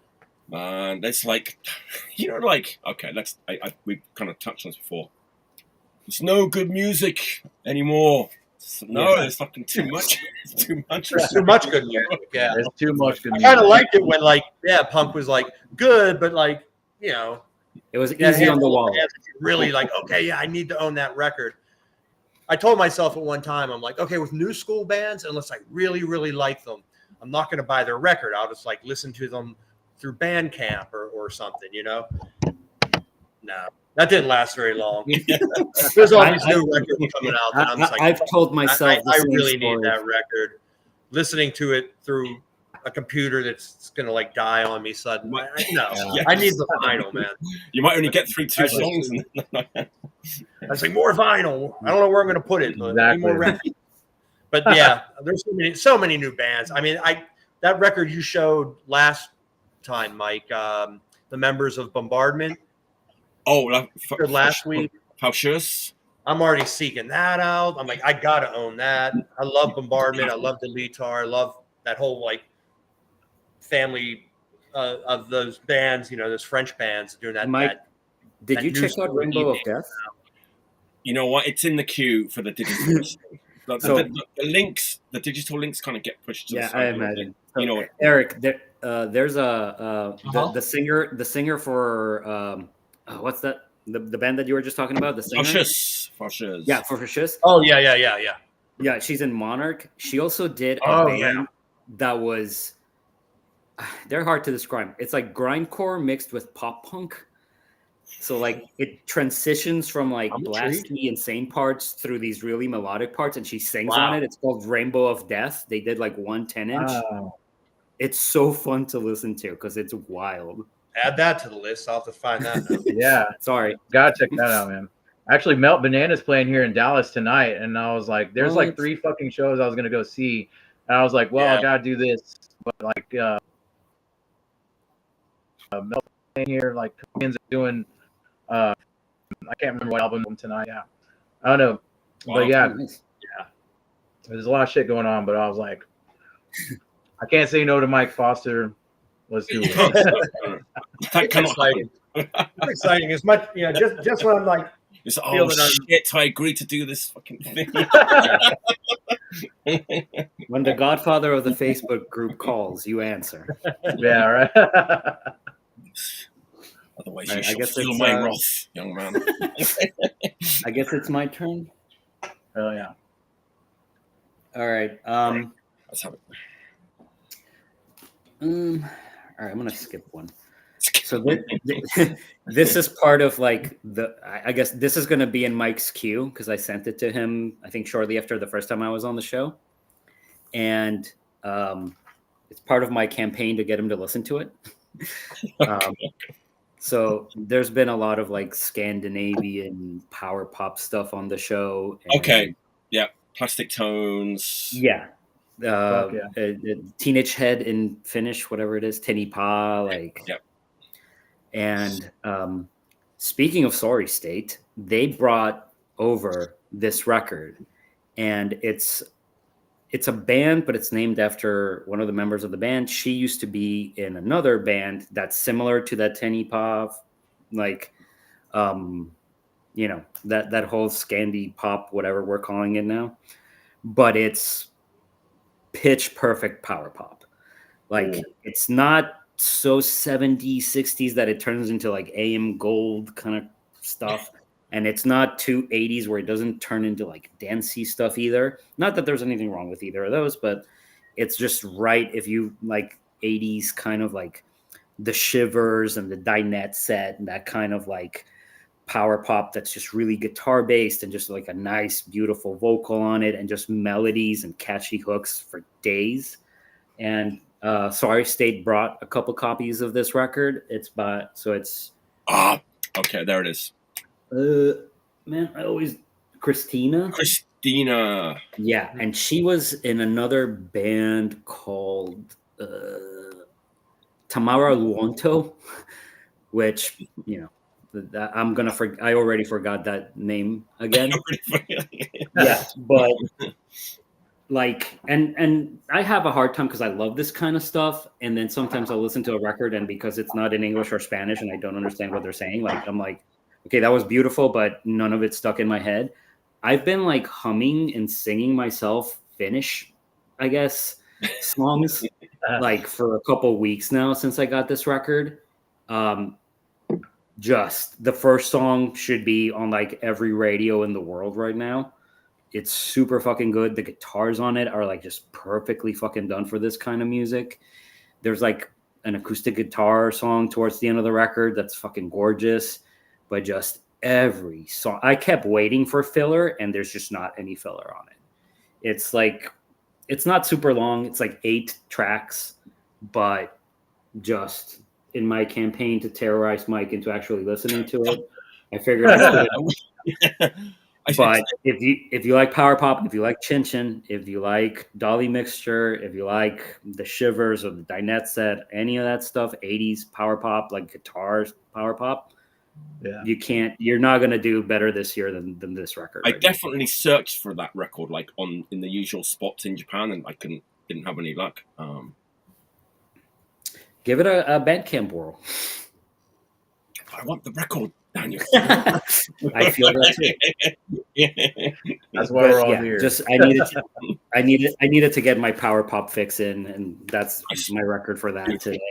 That's like, okay, we've kind of touched on this before. There's no good music anymore. There's fucking too much. It's too much. There's too much good music. Yeah, there's too much good music. I kind of liked it when punk was like good, but it was easy on the wall. Really okay, yeah, I need to own that record. I told myself at one time, I'm like, okay, with new school bands, unless I really, really like them, I'm not going to buy their record. I'll just listen to them through Bandcamp or something, No, that didn't last very long. There's all these new records coming out. And I'm just I've told myself I really need that record. Listening to it through a computer that's going to die on me suddenly. I need the vinyl, man. You might only get through 2 songs. I was like, more vinyl. I don't know where I'm going to put it. But exactly. More records. But yeah, there's so many new bands. I mean, that record you showed last time, Mike, the members of Bombardment. Oh, last week. Faustus. I'm already seeking that out. I'm like, I gotta own that. I love Bombardment. I love Deletar. I love that whole family of those bands. Those French bands doing that. Mike, did you check out Rainbow of Death? You know what? It's in the queue for the digital. the links, the digital links, kind of get pushed to the side. I imagine. Eric, there's the singer for what's that? The band that you were just talking about, the singer? Faustus. Yeah, Faustus. Oh, yeah. Yeah, she's in Monarch. She also did a band that was... They're hard to describe. It's like grindcore mixed with pop punk. So it transitions from blasty, insane parts through these really melodic parts, and she sings on it. It's called Rainbow of Death. They did 1 10-inch. Wow. It's so fun to listen to because it's wild. Add that to the list. I'll have to find that now. Yeah. Sorry. Gotta check that out, man. Actually, Melt Banana's playing here in Dallas tonight, and I was like, there's 3 fucking shows I was gonna go see. And I was like, well, I gotta do this. But Melt playing here, Koreans are doing I can't remember what album tonight. Yeah. I don't know. Wow. But yeah. There's a lot of shit going on, but I was like, I can't say no to Mike Foster. Let's do it. It's exciting. It's exciting. As much, just when I'm like, shit, I agreed to do this fucking thing. When the godfather of the Facebook group calls, you answer. Yeah, right. Otherwise, you shall feel my wrath, young man. I guess it's my turn. Oh, yeah. All right. Let's have it. All right, I'm gonna skip one. So this is part of I guess this is gonna be in Mike's queue because I sent it to him I think shortly after the first time I was on the show, and It's part of my campaign to get him to listen to it. So there's been a lot of like Scandinavian power pop stuff on the show. Okay. Yeah. Plastic Tones. Yeah. Teenage Head in Finnish, whatever it is, Tenipa, like. Yep. And speaking of Sorry State, they brought over this record, and it's a band, but it's named after one of the members of the band. She used to be in another band that's similar to that Tenipa, like, you know, that whole Scandi pop, whatever we're calling it now. But it's pitch perfect power pop. Like, it's not so 70s, 60s that it turns into like AM Gold kind of stuff. And it's not too 80s where it doesn't turn into like dancey stuff either. Not that there's anything wrong with either of those, but it's just right if you like 80s kind of like the Shivers and the Dinette set and that kind of like power pop that's just really guitar based and just like a nice, beautiful vocal on it and just melodies and catchy hooks for days. And Sorry State brought a couple copies of this record. It's okay, there it is. Man, Christina. Yeah, and she was in another band called Tamara Luonto, which, you know, I already forgot that name again. Yeah, but like, and I have a hard time because I love this kind of stuff, and then sometimes I'll listen to a record, and because it's not in English or Spanish and I don't understand what they're saying, like I'm like, okay, that was beautiful, but none of it stuck in my head. I've been like humming and singing myself Finnish, I guess, songs like for a couple weeks now since I got this record. Just the first song should be on like every radio in the world right now. It's super fucking good. The guitars on it are like just perfectly fucking done for this kind of music. There's like an acoustic guitar song towards the end of the record that's fucking gorgeous, but just every song. I kept waiting for filler, and there's just not any filler on it. It's like, it's not super long. It's like 8 tracks, but just in my campaign to terrorize Mike into actually listening to it, I figured I'd put it. But if you like power pop, if you like Chin Chin, if you like Dolly Mixture, if you like the Shivers or the Dinette set, any of that stuff, 80s power pop, like guitars power pop, you're not gonna do better this year than this record. I definitely searched for that record like in the usual spots in Japan, and I didn't have any luck. Give it a Bandcamp whirl. I want the record, Daniel. I feel that too. That's why we're all here. Just I needed to get my power pop fix in, and that's my record for that today.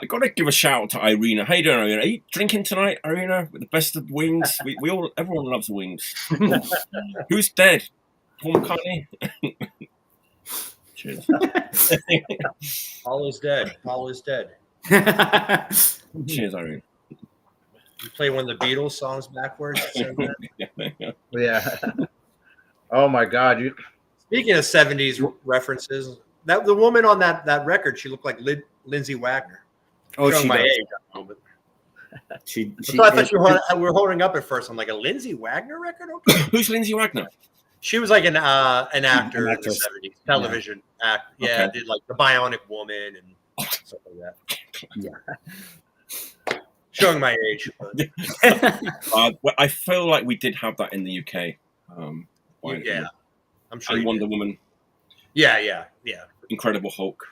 I gotta give a shout out to Irina. How you doing, Irina? Are you drinking tonight, Irina? With the best of wings? Everyone loves wings. Who's dead? Paul McCartney? Cheers. Paul is dead. Paul is dead. Cheers, Irene. You play one of the Beatles songs backwards. Yeah. Oh my God! Speaking of 70s references, the woman on that record, she looked like Lindsay Wagner. Oh, she my does. age. I thought you were holding up at first. I'm like, a Lindsay Wagner record? Okay. Who's Lindsay Wagner? She was like an actor in the 70s, television act. Yeah, Okay. did like The Bionic Woman and stuff like that. Yeah. Showing my age. I feel like we did have that in the UK. Yeah, I'm sure. And Wonder Woman. Yeah. Incredible Hulk.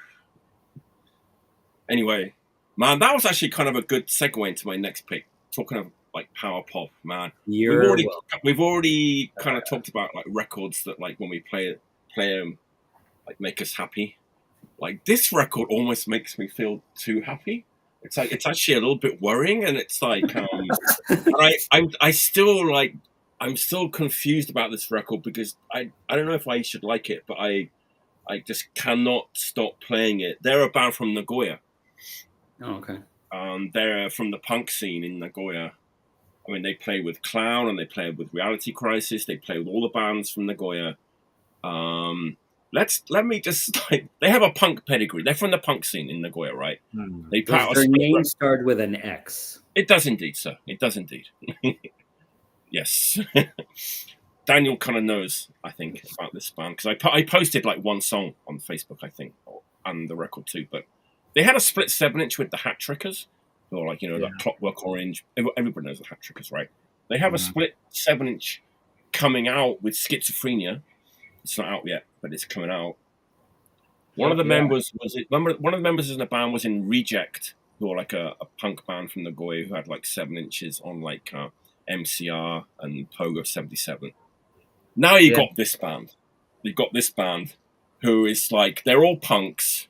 Anyway, man, that was actually kind of a good segue into my next pick. Talking of like power pop, man. We've already kind of talked about like records that like when we play them, like make us happy. Like this record almost makes me feel too happy. It's like it's actually a little bit worrying, and it's like I'm still confused about this record because I don't know if I should like it, but I just cannot stop playing it. They're a band from Nagoya. Oh, okay. They're from the punk scene in Nagoya. I mean, they play with Clown and they play with Reality Crisis. They play with all the bands from Nagoya. let me just like, they have a punk pedigree. They're from the punk scene in Nagoya, right? They put out Does their name start with an X? It does indeed, sir. It does indeed. Yes. Daniel kind of knows, I think, about this band because I posted like one song on Facebook, I think, and the record too. But they had a split 7-inch with the Hat Trickers, or like like Clockwork Orange. Everybody knows the Hat Trickers, right? They have a split 7-inch coming out with Schizophrenia. It's not out yet, but it's coming out. One of the members one of the members in the band was in Reject, who are like a punk band from Nagoya who had like 7 inches on like MCR and Pogo 77. Now you got this band. You've got this band who is like, they're all punks.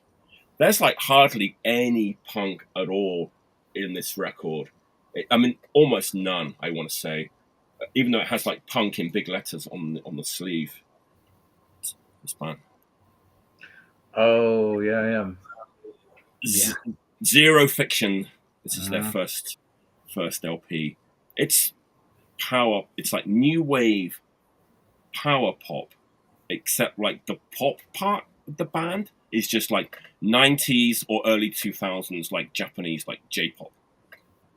There's like hardly any punk at all in this record. I mean, almost none, I want to say. Even though it has like punk in big letters on the sleeve. This band. Oh, yeah. Zero Fiction. This is their first LP. It's power. It's like new wave power pop, except like the pop part of the band is just like 90s or early 2000s like Japanese like J-pop.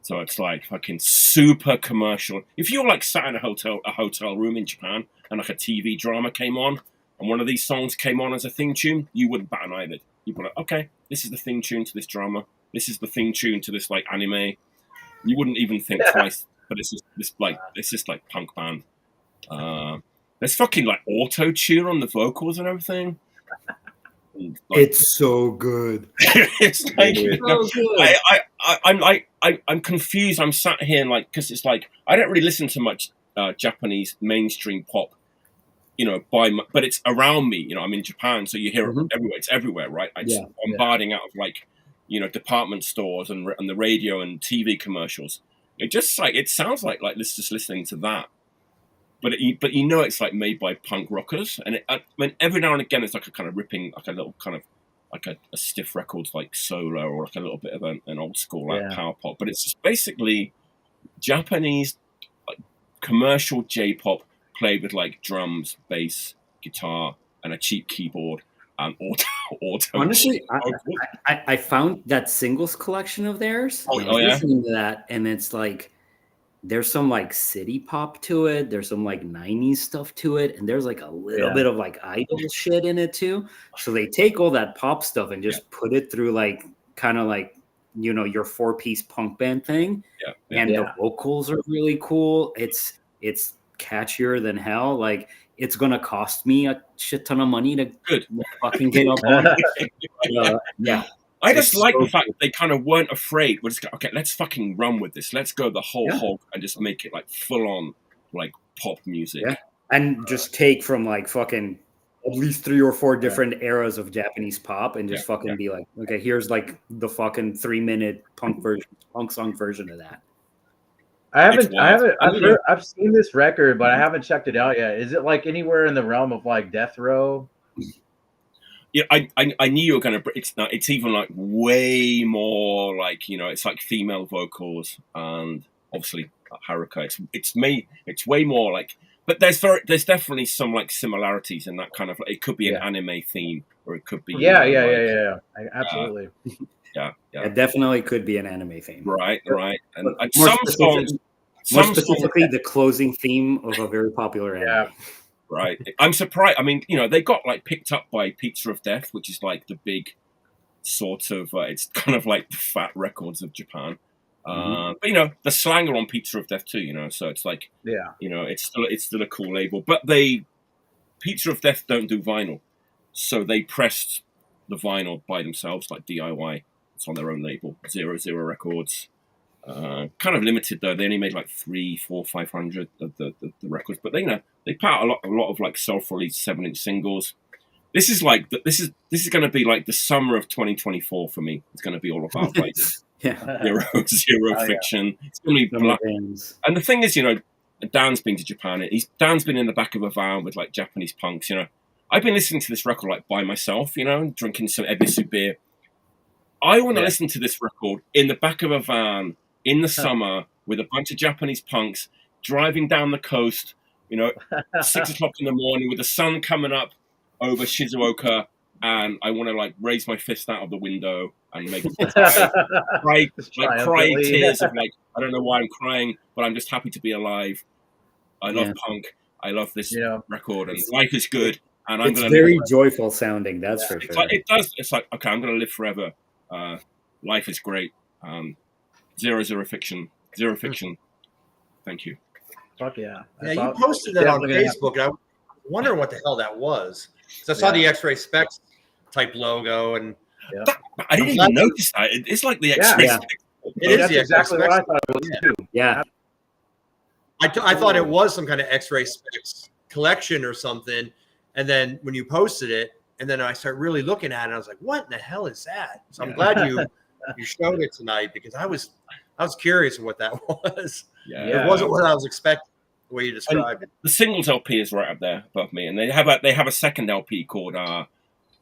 So it's like fucking super commercial. If you're like sat in a hotel room in Japan and like a TV drama came on and one of these songs came on as a theme tune, you wouldn't bat an eyelid. You'd be like, okay, this is the theme tune to this drama. This is the theme tune to this like anime. You wouldn't even think twice. But it's just like punk band. There's fucking like auto tune on the vocals and everything. And, like, it's so good. It's like I'm confused. I'm sat here and like because it's like I don't really listen to much Japanese mainstream pop, but it's around me. I'm in Japan, so you hear it everywhere. It's everywhere, right? It's bombarding out of like department stores and the radio and TV commercials. It just like it sounds like this just listening to that. But it's like made by punk rockers, and I mean every now and again it's like a kind of ripping, like a little kind of like a stiff record like solo or like a little bit of an old school like power pop. But it's just basically Japanese like, commercial J-pop played with like drums, bass, guitar, and a cheap keyboard and auto. Honestly, I found that singles collection of theirs. I was listening to that, and it's like. There's some like city pop to it. There's some like 90s stuff to it. And there's like a little bit of like idol shit in it too. So they take all that pop stuff and just put it through like kind of like, your 4-piece punk band thing. And the vocals are really cool. It's catchier than hell. Like it's going to cost me a shit ton of money to fucking get up on it. I just like the fact that they kind of weren't afraid. We're just okay, let's fucking run with this. Let's go the whole hog and just make it like full on like pop music. Yeah. And just take from like fucking at least 3 or 4 different eras of Japanese pop and just fucking be like, okay, here's like the fucking 3-minute punk song version of that. I've seen this record, but I haven't checked it out yet. Is it like anywhere in the realm of like Death Row? Yeah, I knew you were gonna. It's even like way more like it's like female vocals and obviously Haruka. It's way more like. But there's definitely some like similarities in that kind of. It could be an anime theme or it could be. Absolutely. It definitely could be an anime theme. Right. And more specifically, the closing theme of a very popular anime. Yeah. Right. I'm surprised. I mean, they got like picked up by Pizza of Death, which is like the big sort of, it's kind of like the fat records of Japan. But the slang are on Pizza of Death too, so it's like, it's still a cool label, but Pizza of Death don't do vinyl. So they pressed the vinyl by themselves, like DIY. It's on their own label, 00 Records. Kind of limited though. They only made like 300, 400, 500 of the records, but they put out a lot of like self-released 7-inch singles. This is like this is going to be like the summer of 2024 for me. It's going to be all about like zero fiction. Yeah. It's going to be black. And the thing is, Dan's been to Japan. Dan's been in the back of a van with like Japanese punks. I've been listening to this record like by myself. Drinking some Ebisu beer. I want to listen to this record in the back of a van. In the summer, with a bunch of Japanese punks driving down the coast, 6 o'clock in the morning with the sun coming up over Shizuoka, and I want to like raise my fist out of the window and make cry tears of like, I don't know why I'm crying, but I'm just happy to be alive. I love punk. I love this record, and life is good. And I'm going to very joyful sounding. That's for sure. It does. It's like, okay, I'm going to live forever. Life is great. Zero fiction. Thank you. Fuck yeah. Yeah, you posted that on Facebook, and I wonder what the hell that was. So I saw the X-Ray Specs type logo, and I didn't even notice that. It's like the X-Ray Specs. It is exactly what I thought it was too. Yeah. I thought it was some kind of X-Ray Specs collection or something, and then when you posted it, and then I started really looking at it, I was like, "What in the hell is that?" So I'm glad you showed it tonight, because I was curious what that was. Yeah. It wasn't what I was expecting, the way you described it. The singles LP is right up there above me, and they have a second LP called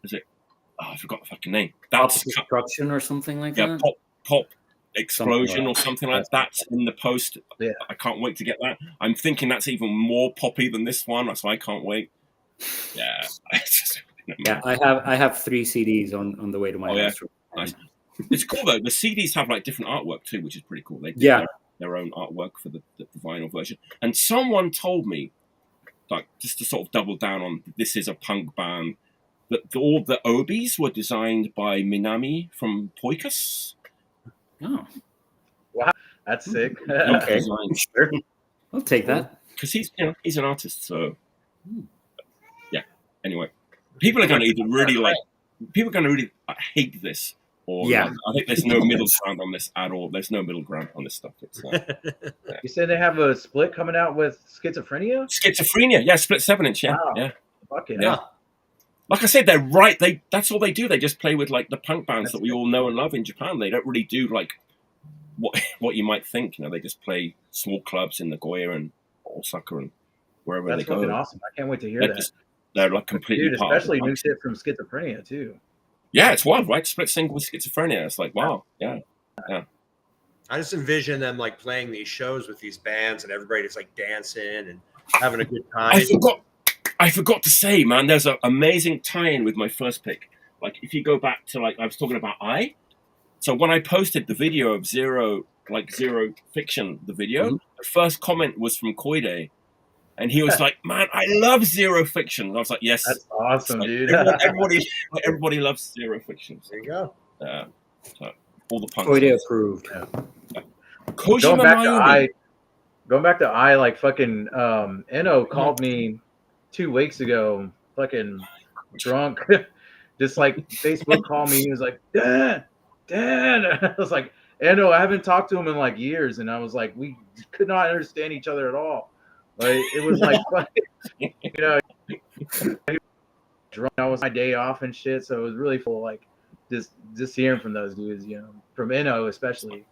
is it? Oh, I forgot the fucking name. That's Destruction or something like that. Yeah, Pop Explosion or something like that. That's in the post. Yeah. I can't wait to get that. I'm thinking that's even more poppy than this one, so I can't wait. Yeah. I have 3 CDs on the way to my house. Nice. It's cool though. The CDs have like different artwork too, which is pretty cool. They their own artwork for the vinyl version. And someone told me, like, just to sort of double down on this is a punk band, that all the obies were designed by Minami from Poikas. Oh, wow, that's sick. Okay, sure, I'll take that, because he's an artist. So yeah. Anyway, people are going to either really hate this. I think there's no middle ground on this at all. There's no middle ground on this stuff. It's You said they have a split coming out with Schizophrenia? Schizophrenia, yeah, split 7-inch, yeah. Wow. Yeah. Fuck yeah. Yeah. Like I said, they're right. That's all they do. They just play with like the punk bands that we all know and love in Japan. They don't really do like what you might think. They just play small clubs in Nagoya and Osaka and wherever they go. That's fucking awesome. I can't wait to hear that. They're like completely part especially of the new shit from Schizophrenia too. Yeah, it's wild, right? Split single with Schizophrenia. It's like, wow, yeah. I just envision them like playing these shows with these bands, and everybody just like dancing and having a good time. I forgot to say, man, there's an amazing tie-in with my first pick. Like, if you go back to, like, I was talking about So when I posted the video of Zero Fiction, the video, the first comment was from Koide. And he was like, "Man, I love Zero Fiction." And I was like, "Yes, that's awesome, dude." Everybody loves Zero Fiction. There you go. So all the punks. Koide approved. Going back to like fucking Enno called me 2 weeks ago, fucking drunk, just like Facebook called me. He was like, Dan. I was like, Enno, I haven't talked to him in like years, and I was like, we could not understand each other at all. Like, it was like, drunk. I was my day off and shit, so it was really full. Like, just hearing from those dudes, from Enno especially.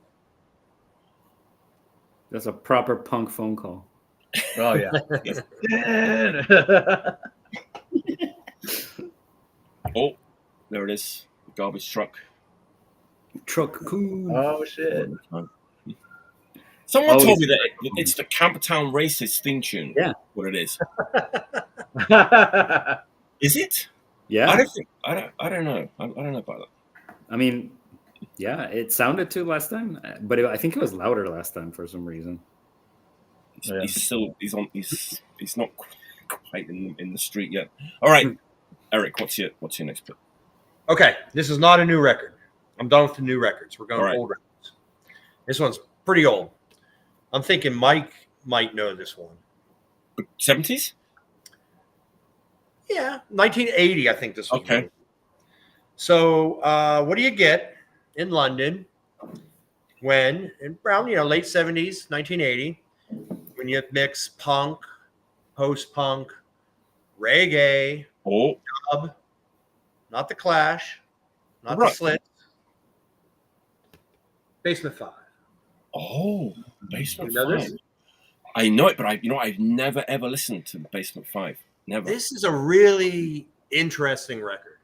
That's a proper punk phone call. Oh yeah. Oh, there it is. The garbage truck. Cool. Oh shit. Someone told me that it's the Camptown Racist theme tune. Yeah. What it is. Is it? Yeah. I don't know. I don't know about that. I mean, yeah, it sounded too last time, but I think it was louder last time for some reason. He's not quite in the street yet. All right, Eric, what's your next pick? Okay, this is not a new record. I'm done with the new records. We're going old records. This one's pretty old. I'm thinking Mike might know this one. 70s? Yeah, 1980, I think this was. Okay. Made. So what do you get in London when, around late 70s, 1980, when you mix punk, post-punk, reggae, dub, not the Clash, not the Slits, Basement 5. Oh, Basement 5. This? I know it, but I've never ever listened to Basement 5. Never. This is a really interesting record.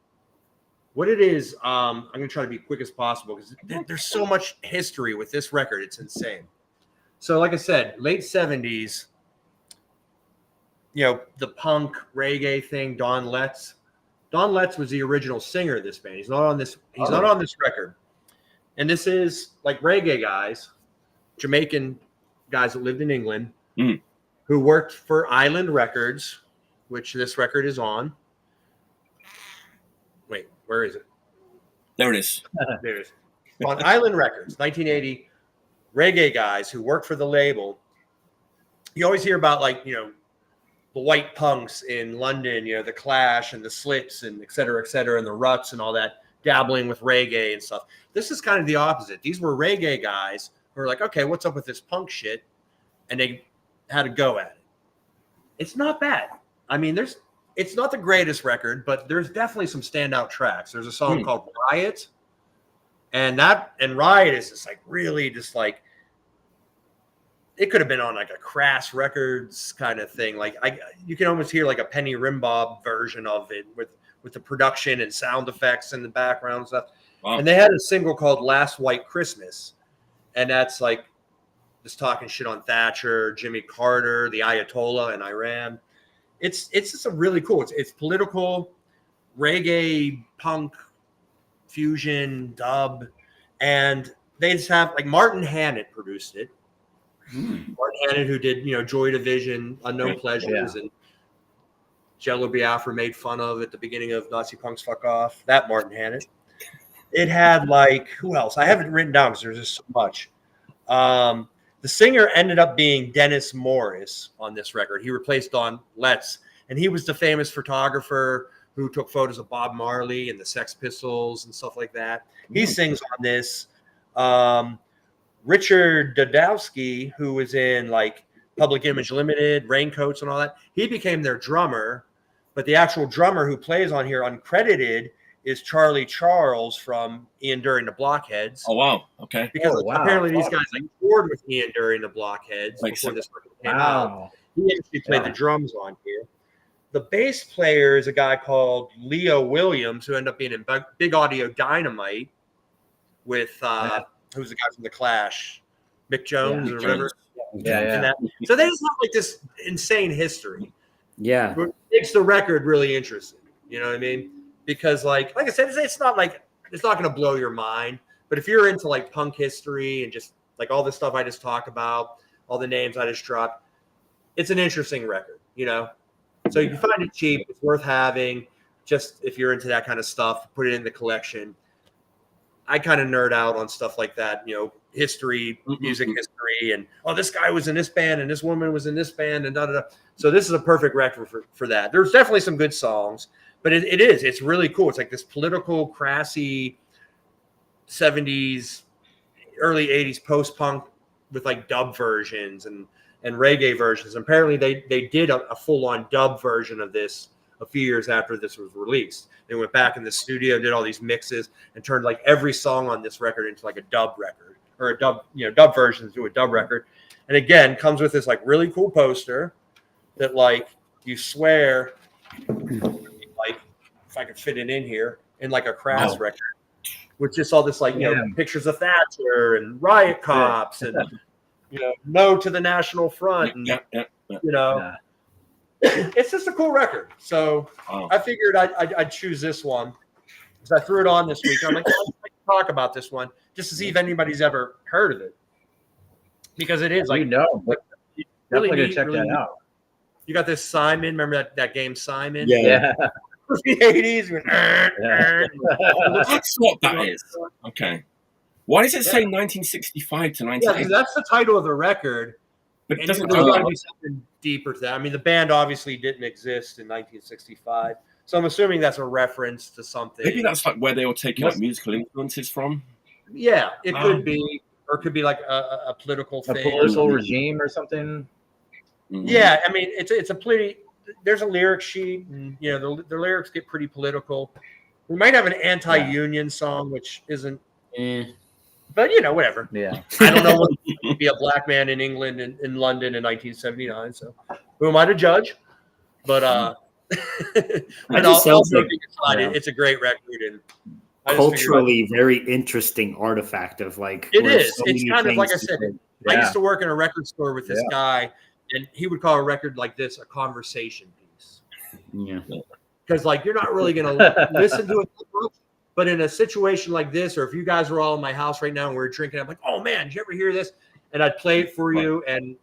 What it is, I'm going to try to be quick as possible because there's so much history with this record. It's insane. So, like I said, late 70s, the punk reggae thing, Don Letts, Don Letts was the original singer of this band. He's not on this. He's not on this record. And this is like reggae guys, Jamaican guys that lived in England, who worked for Island Records, which this record is on. Wait, where is it? There it is. There it is. On Island Records, 1980, reggae guys who work for the label. You always hear about, like, the white punks in London, the Clash and the Slits and et cetera, and the Ruts and all that, dabbling with reggae and stuff. This is kind of the opposite. These were reggae guys who were like, okay, what's up with this punk shit? And they had a go at it. It's not bad. I mean, it's not the greatest record, but there's definitely some standout tracks. There's a song called Riot. And Riot is just like really just like, it could have been on like a Crass Records kind of thing. Like you can almost hear like a Penny Rimbaud version of it with the production and sound effects in the background and stuff. Wow. And they had a single called Last White Christmas. And that's like just talking shit on Thatcher, Jimmy Carter, the Ayatollah in Iran. It's just a really cool. It's political, reggae, punk, fusion, dub, and they just have like Martin Hannett produced it. Martin Hannett, who did Joy Division, Unknown Pleasures, and Jello Biafra made fun of at the beginning of Nazi Punks Fuck Off. That Martin Hannett. It had like who else? I haven't written down because there's just so much. The singer ended up being Dennis Morris on this record. He replaced Don Letts, and he was the famous photographer who took photos of Bob Marley and the Sex Pistols and stuff like that. He sings on this. Richard Dodowski, who was in like Public Image Limited, Raincoats and all that, he became their drummer. But the actual drummer who plays on here uncredited is Charlie Charles from Ian During the Blockheads. Oh, wow. Okay. Because apparently these guys like toured with Ian During the Blockheads before this record came out. He actually played the drums on here. The bass player is a guy called Leo Williams, who ended up being in Big Audio Dynamite with who's the guy from The Clash, Mick Jones or whatever. So they just have like this insane history. Yeah. It makes the record really interesting. You know what I mean? Because like I said, it's not going to blow your mind. But if you're into like punk history and just like all the stuff I just talked about, all the names I just dropped, it's an interesting record, So you can find it cheap. It's worth having. Just if you're into that kind of stuff, put it in the collection. I kind of nerd out on stuff like that, history, music history, and this guy was in this band and this woman was in this band and da da da. So this is a perfect record for that. There's definitely some good songs, but it's really cool. It's like this political, crassy 70s, early 80s post-punk with like dub versions and reggae versions. Apparently they did a full-on dub version of this a few years after this was released. They went back in the studio, did all these mixes, and turned like every song on this record into like a dub record or a dub version to a dub record. And again, comes with this like really cool poster that like you swear, like if I could fit it in here in like a Crass record, with just all this like pictures of Thatcher and riot cops and no to the National Front and it's just a cool record. So I figured I'd choose this one because I threw it on this week. I'm like, I'd like to talk about this one just to see if anybody's ever heard of it, because it is like really definitely check that out. You got this Simon. Remember that game Simon? Yeah. The 80s. That's what that is. Okay. Why does it say 1965 to 1980? Yeah, because that's the title of the record. But it doesn't there's got to be something deeper to that. I mean, the band obviously didn't exist in 1965, so I'm assuming that's a reference to something. Maybe that's like where they were taking like musical influences from. Yeah, it could be, or it could be like a political thing, a political regime or something. Yeah, I mean, it's a pretty. There's a lyric sheet, and the lyrics get pretty political. We might have an anti-union song, which isn't. But whatever. Yeah, I don't know what to be a black man in England and in London in 1979. So, who am I to judge? But it's a great record and culturally very interesting artifact of like. It is. It's kind of like I said. I used to work in a record store with this guy, and he would call a record like this a conversation piece. Yeah. because like you're not really gonna listen to it much. But in a situation like this, or if you guys were all in my house right now and we're drinking, I'm like, oh man, did you ever hear this? And I'd play it for you, and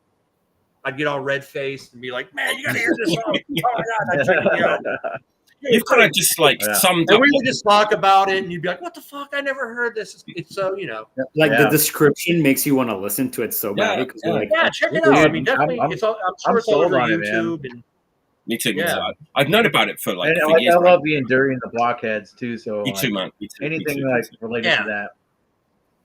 I'd get all red faced and be like, man, you gotta hear this song. Oh my god, I'd drink, You've kind of just like summed and up. we would just talk about it, and you'd be like, what the fuck? I never heard this. It's so, like the description makes you want to listen to it so bad. Check it out. I mean, definitely. I'm sure it's all over YouTube. And me too. I've known about it for like and years. I love the Enduring the Blockheads too. So me too, man. Anything like related to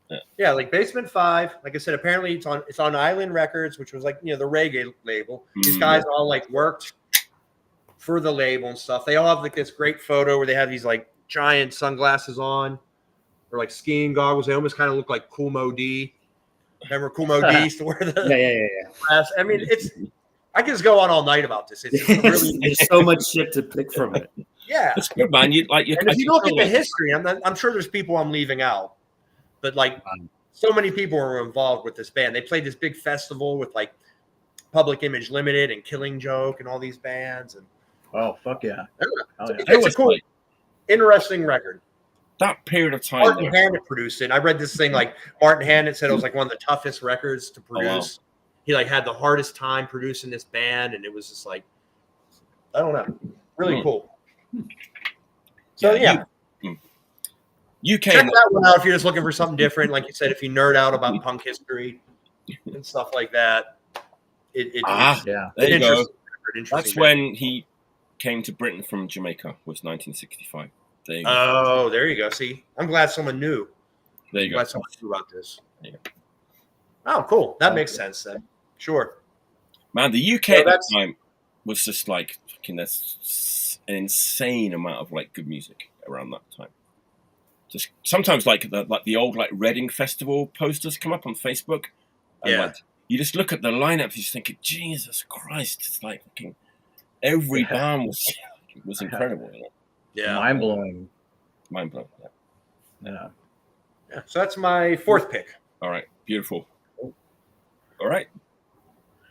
that. Yeah, like Basement 5. Like I said, apparently it's on Island Records, which was like the reggae label. These guys all like worked for the label and stuff. They all have like this great photo where they have these like giant sunglasses on, or like skiing goggles. They almost kind of look like Kool Moe Dee. Remember Kool Moe Dee used to wear the yeah. I mean, I can just go on all night about this. It's really there's so much shit to pick from it. Yeah, it's good, man. And if you look at the history, I'm sure there's people I'm leaving out, but like so many people were involved with this band. They played this big festival with like Public Image Limited and Killing Joke and all these bands. And oh fuck yeah, it's a cool, interesting record. That period of time, Martin Hannett produced it. I read this thing like Martin Hannett said it was like one of the toughest records to produce. Wow. He like had the hardest time producing this band, and it was just like, I don't know, really cool. So you check that one out if you're just looking for something different. Like you said, if you nerd out about punk history and stuff like that, there you go. That's when he came to Britain from Jamaica. Was 1965. There you go. Oh, there you go. See, I'm glad someone knew. There you go. Glad someone knew about this. Oh, cool. That makes sense then. Sure. Man, the UK at that time was just like fucking. There's an insane amount of like good music around that time. Just sometimes like the old like Reading Festival posters come up on Facebook. And like, you just look at the lineup, you just think, Jesus Christ, it's like fucking every band was incredible. Yeah, mind blowing. Yeah. So that's my fourth pick. All right, beautiful. All right,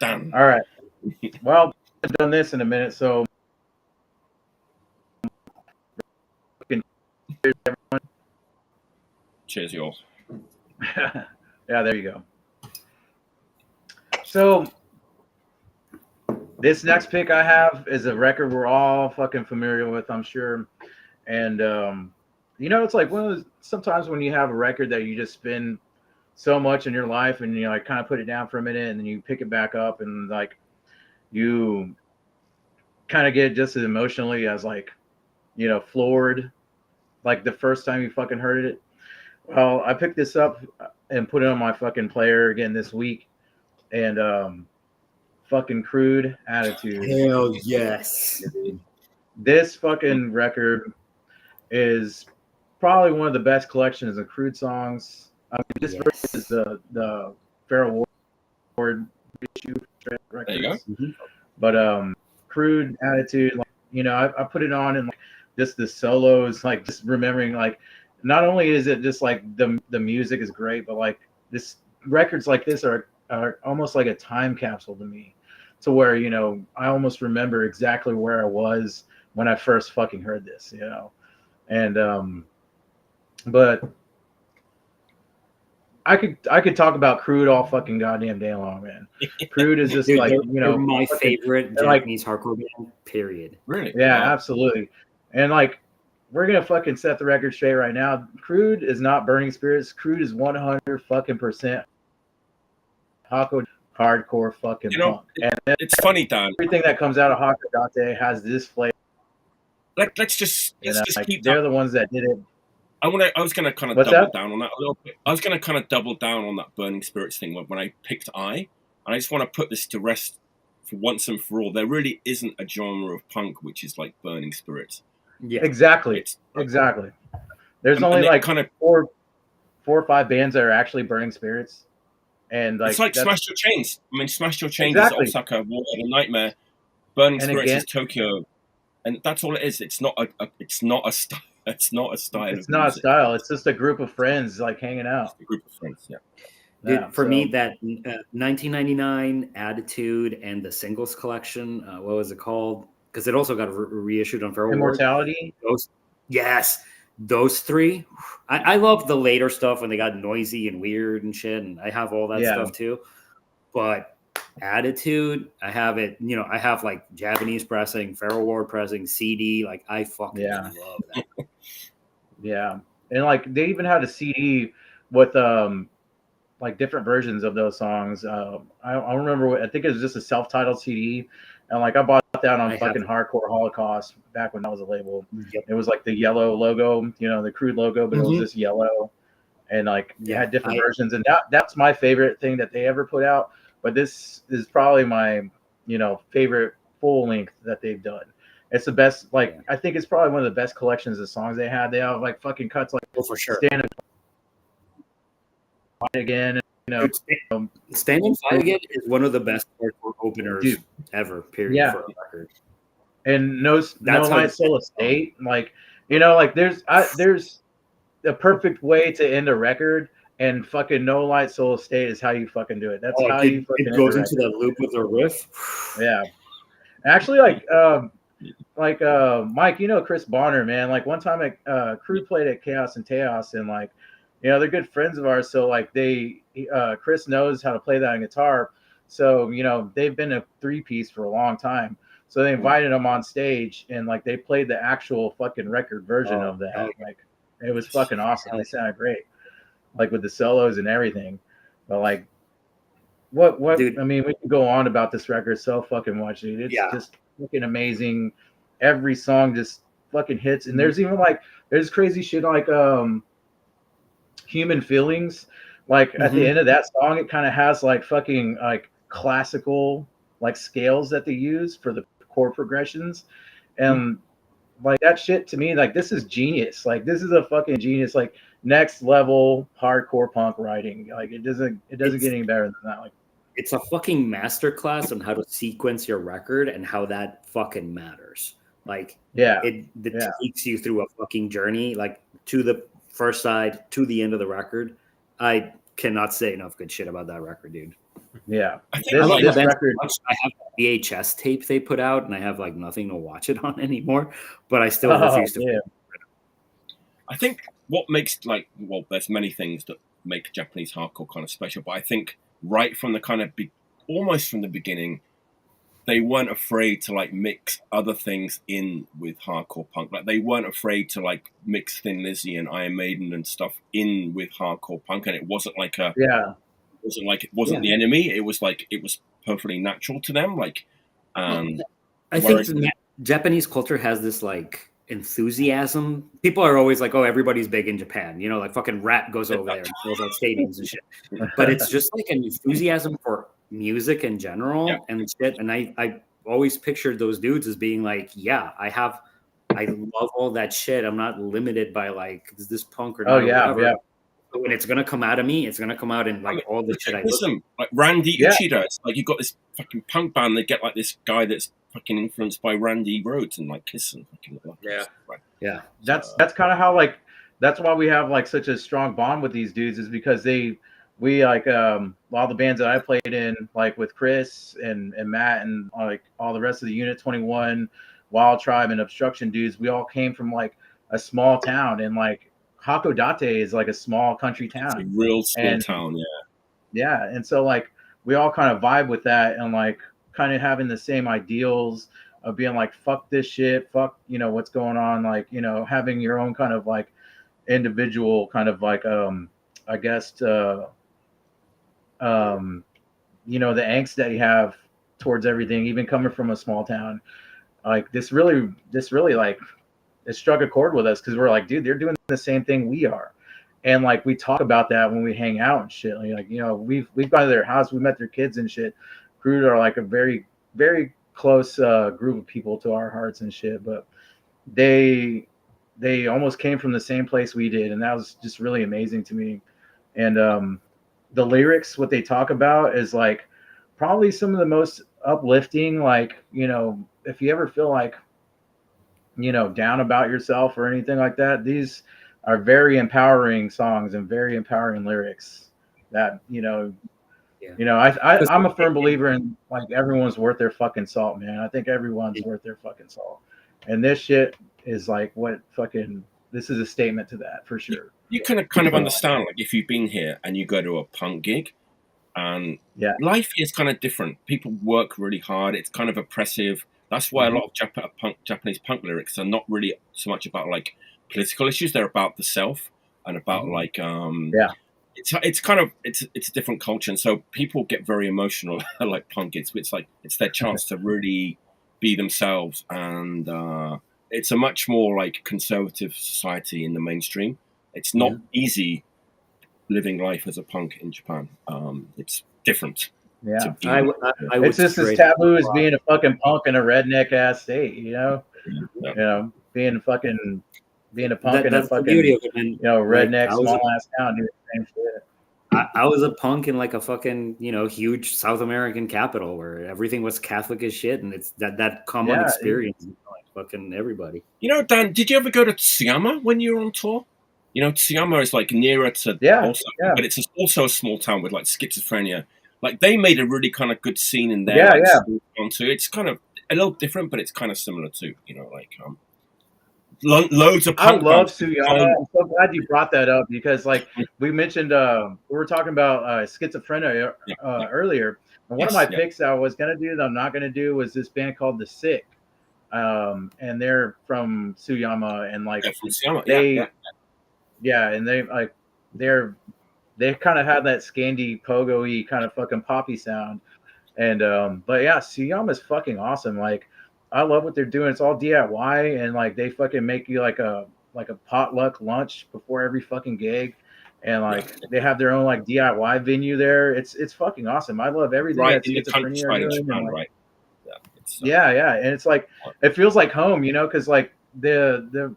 Dan. All right. Well, I've done this in a minute, so. Cheers, y'all. Yeah, there you go. So this next pick I have is a record we're all fucking familiar with, I'm sure. And it's like one of those, sometimes when you have a record that you just spin so much in your life and you like kind of put it down for a minute and then you pick it back up and like you kind of get just as emotionally as like floored like the first time you fucking heard it. Well, I picked this up and put it on my fucking player again this week, and fucking Crude Attitude. Hell yes. This fucking record is probably one of the best collections of Crude songs. I mean, this is the Feral Ward issue record. There you go. Mm-hmm. But Crude Attitude, like, I put it on and like just the solos, like just remembering like. Not only is it just like the music is great, but like this records like this are almost like a time capsule to me, to where I almost remember exactly where I was when I first fucking heard this, and but I could talk about Crude all fucking goddamn day long, man. Crude is just like they're my favorite Japanese hardcore band. Period. Really? Yeah, absolutely, and like. We're gonna fucking set the record straight right now. Crude is not Burning Spirits. Crude is 100 fucking % hardcore fucking punk. And it's funny, Dan. Everything that comes out of Hakodate has this flavor. Let's just keep. They're the ones that did it. I was gonna kind of double down on that a little bit. I was gonna kind of double down on that Burning Spirits thing when I picked I, and I just want to put this to rest for once and for all. There really isn't a genre of punk which is like Burning Spirits. Yeah, exactly. There's only like kind of four or five bands that are actually Burning Spirits, and like it's like Smash Your Chains. I mean, Smash Your Chains is Osaka, War and a Nightmare. Burning Spirits is Tokyo, and that's all it is. It's not a style. It's not a style. It's not a style. It's just a group of friends like hanging out. Just a group of friends, yeah. Dude, for me, that 1999 Attitude and the singles collection, what was it called? because it also got reissued on Feral Wars. Immortality. Those three. I love the later stuff when they got noisy and weird and shit, and I have all that stuff too. But Attitude, I have it. You know, I have like Japanese pressing, Feral Ward pressing, CD. Like I fucking love that. Yeah, and like they even had a CD with like different versions of those songs. I don't remember. I think it was just a self-titled CD, and like I bought that on fucking Hardcore Holocaust back when that was a label. Yep. It was like the yellow logo, you know, the Crude logo, but it was just yellow, and like it had different versions. And that's my favorite thing that they ever put out. But this is probably my, you know, favorite full length that they've done. It's the best. Like I think it's probably one of the best collections of songs they had. They have like fucking cuts like for sure. Again, you know, Stand and Fight Again is one of the best hardcore openers ever. Period. For a record. And No Light Soul Estate, like, you know, like there's a perfect way to end a record, and fucking No Light Soul Estate is how you fucking do it. That's how you fucking. It goes into that loop with a riff. Yeah, actually, like Mike, you know Chris Bonner, man. Like one time at Crude played at Chaos and Teos, and like, you know, they're good friends of ours. So like Chris knows how to play that on guitar. So, you know, they've been a 3-piece for a long time. So they invited him on stage, and like they played the actual fucking record version of that. Like it was fucking awesome. They sounded great, like with the solos and everything. But like, what? Dude, I mean, we can go on about this record so fucking much, dude. It's just fucking amazing. Every song just fucking hits, and there's even like there's crazy shit like Human Feelings. Like at the end of that song, it kind of has like fucking like classical like scales that they use for the chord progressions, and like that shit to me, like this is genius. Like this is a fucking genius, like next level hardcore punk writing. Like it doesn't get any better than that. Like it's a fucking masterclass on how to sequence your record and how that fucking matters. Like it takes you through a fucking journey, like to the first side to the end of the record. I cannot say enough good shit about that record, dude. Yeah, I love this record. I have the VHS tape they put out, and I have like nothing to watch it on anymore. But I still refuse to. Yeah. I think what makes there's many things that make Japanese hardcore kind of special, but I think right from the kind of almost from the beginning, they weren't afraid to like mix other things in with hardcore punk. Like they weren't afraid to like mix Thin Lizzy and Iron Maiden and stuff in with hardcore punk, and it wasn't like it wasn't the enemy. It was like it was perfectly natural to them. Like, I think Japanese culture has this like enthusiasm. People are always like, "Oh, everybody's big in Japan," you know, like fucking Rat goes over there and fills out stadiums and shit. But it's just like an enthusiasm for music in general and shit. And I always pictured those dudes as being like, I love all that shit. I'm not limited by like, is this punk or not? Yeah. But when it's gonna come out of me, it's gonna come out in like all the shit I listen. Like Randy Uchida, it's like you got this fucking punk band. They get like this guy that's fucking influenced by Randy Rhoads and like Kiss and fucking That's kind of how like that's why we have like such a strong bond with these dudes, is because we like all the bands that I played in, like with Chris and Matt and like all the rest of the Unit 21, Wild Tribe and Obstruction dudes, we all came from like a small town, and like Hakodate is like a small country town. It's a real small town, yeah. And so like we all kind of vibe with that, and like kind of having the same ideals of being like, fuck this shit, fuck, you know, what's going on, like, you know, having your own kind of like individual kind of like I guess you know, the angst that you have towards everything, even coming from a small town. Like this really like it struck a chord with us, because we're like, dude, they're doing the same thing we are. And like we talk about that when we hang out and shit. Like, you know, we've gone to their house, we met their kids and shit. Crude are like a very, very close group of people to our hearts and shit. But they almost came from the same place we did, and that was just really amazing to me. And the lyrics, what they talk about is like probably some of the most uplifting, like, you know, if you ever feel like, you know, down about yourself or anything like that, these are very empowering songs and very empowering lyrics that, you know, You know, I'm a firm believer in like everyone's worth their fucking salt, man. I think everyone's worth their fucking salt, and this shit is like what fucking. This is a statement to that for sure. You can kind of understand, like, if you've been here and you go to a punk gig, and life is kind of different. People work really hard. It's kind of oppressive. That's why a lot of Japanese punk lyrics are not really so much about like political issues. They're about the self and about like It's kind of it's a different culture, and so people get very emotional at like punk gigs. It's like it's their chance to really be themselves, and it's a much more like conservative society in the mainstream. It's not easy living life as a punk in Japan. It's different. Yeah, I it's just as taboo as being a fucking punk in a redneck ass state. You know, Yeah. you know, being a punk in a fucking redneck small ass town. Dude, same shit. I was a punk in like a fucking huge South American capital where everything was Catholic as shit, and it's that common experience. Like fucking everybody. You know, Dan, did you ever go to Tsuyama when you were on tour? You know, Tsuyama is like nearer to Osaka, but it's also a small town with like schizophrenia. Like they made a really kind of good scene in there. It's kind of a little different, but it's kind of similar to loads of punk. I love Tsuyama. I'm so glad you brought that up because like we mentioned, we were talking about schizophrenia earlier. And one of my picks I was gonna do that I'm not gonna do was this band called The Sick, and they're from Tsuyama and like from Tsuyama. and they kind of have that Scandi pogo-y kind of fucking poppy sound, and but yeah, Tsuyama's fucking awesome. Like I love what they're doing. It's all DIY, and like they fucking make you like a potluck lunch before every fucking gig, and like they have their own like DIY venue there. It's fucking awesome. I love everything that's Schizophrenia are doing. Japan, and, like, right? and it's like it feels like home, you know, because like the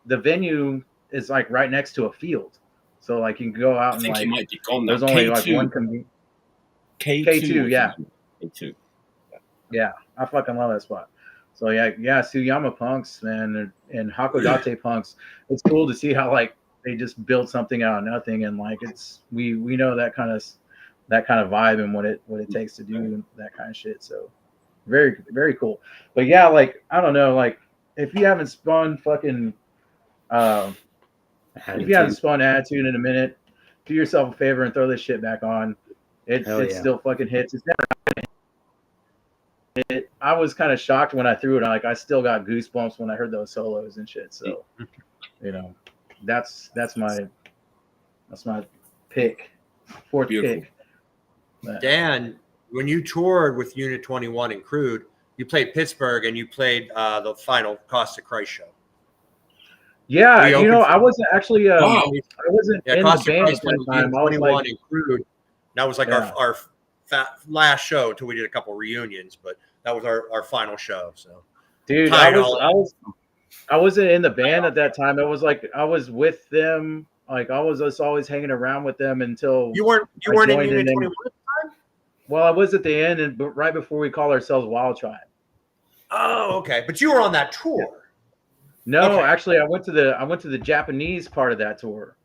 venue is like right next to a field, so like you can go out and like you might be gone now. There's only like one convenience. K2, yeah. K2. Yeah, I fucking love that spot. So yeah, Tsuyama punks, man, and Hakodate punks. It's cool to see how like they just build something out of nothing, and like it's we know that kind of vibe and what it takes to do that kind of shit. So very, very cool. But yeah, like I don't know, like if you haven't spun fucking if you haven't spun Attitude in a minute, do yourself a favor and throw this shit back on. It still fucking hits. It's never. I was kind of shocked when I threw it. Like I still got goosebumps when I heard those solos and shit. So, you know, that's my pick, fourth pick. Dan, when you toured with Unit 21 and Crude, you played Pittsburgh and you played the final Caustic Christ show. Yeah, you know, I wasn't actually. I wasn't in Caustic the band Christ at that time. 21 and Crude. That was like our last show until we did a couple reunions, but that was our final show. So, dude, I wasn't in the band at that time. It was like I was with them. Like I was just always hanging around with them until you weren't in Unit 21 at the time. Well, I was at the end, and right before we call ourselves WAYLT Tribe. Oh, okay, but you were on that tour. Yeah. No, actually, I went to the Japanese part of that tour,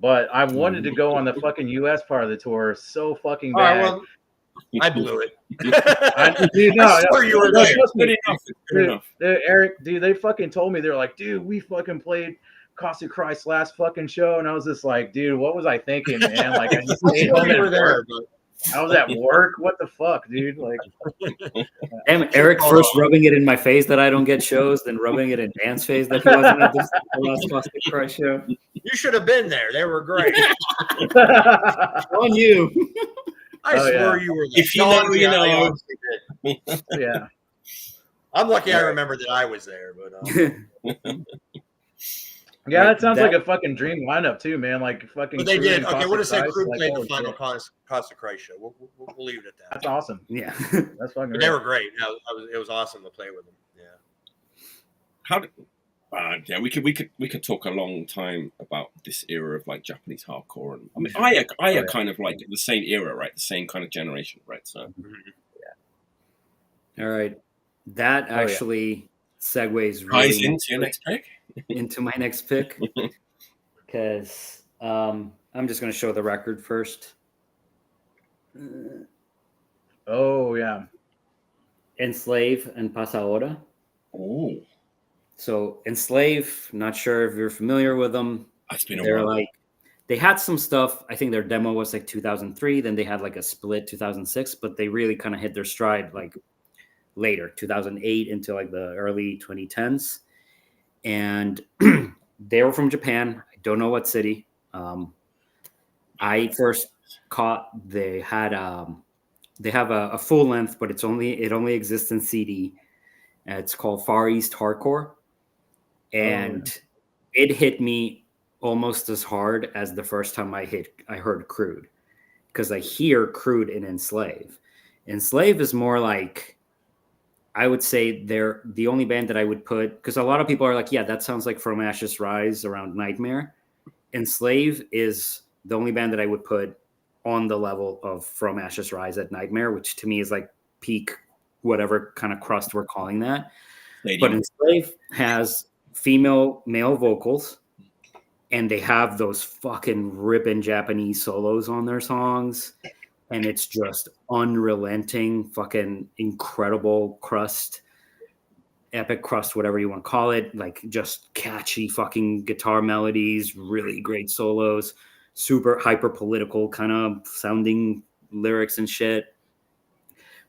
but I wanted to go on the fucking US part of the tour so fucking bad. Well, I blew it. I swear you were there. Good enough. Eric, dude, they fucking told me, they're like, dude, we fucking played Caustic Christ's last fucking show, and I was just like, dude, what was I thinking, man? Like, I just stayed home and there, but I was at work. What the fuck, dude? Like, damn, Eric first rubbing it in my face that I don't get shows, then rubbing it in Dan's face that he wasn't at the last Caustic Christ show. You should have been there. They were great. On you. I swear you were there. If you know, you know. Yeah. I'm lucky I remember that I was there, but yeah, that sounds like a fucking dream lineup too, man. Like fucking. But they did. Okay, what if Crude played the final Caustic Christ show? We'll leave it at that. That's awesome. Yeah, that's fucking. They were great. It was awesome to play with them. Yeah. We could talk a long time about this era of like Japanese hardcore, and I mean, I kind of like the same era, right? The same kind of generation, right? So, All right, that actually segues really into your next pick. Into my next pick, because I'm just going to show the record first. Oh yeah. Enslave and Pasahora. Oh, So Enslave, not sure if you're familiar with them. that's been a They're while. like, they had some stuff. I think their demo was like 2003. Then they had like a split 2006, but they really kind of hit their stride like later, 2008 into like the early 2010s. And they were from Japan. I don't know what city. I first caught they have a full length, but it only exists in CD. It's called Far East Hardcore, and it hit me almost as hard as the first time I heard Crude, because I hear Crude in Enslave. Enslave is more like, I would say they're the only band that I would put, because a lot of people are like, yeah, that sounds like From Ashes Rise around Nightmare. Enslave is the only band that I would put on the level of From Ashes Rise at Nightmare, which to me is like peak whatever kind of crust we're calling that. But Enslave has female male vocals, and they have those fucking ripping Japanese solos on their songs, and it's just unrelenting, fucking incredible crust, epic crust, whatever you want to call it, like just catchy fucking guitar melodies, really great solos, super hyper political kind of sounding lyrics and shit.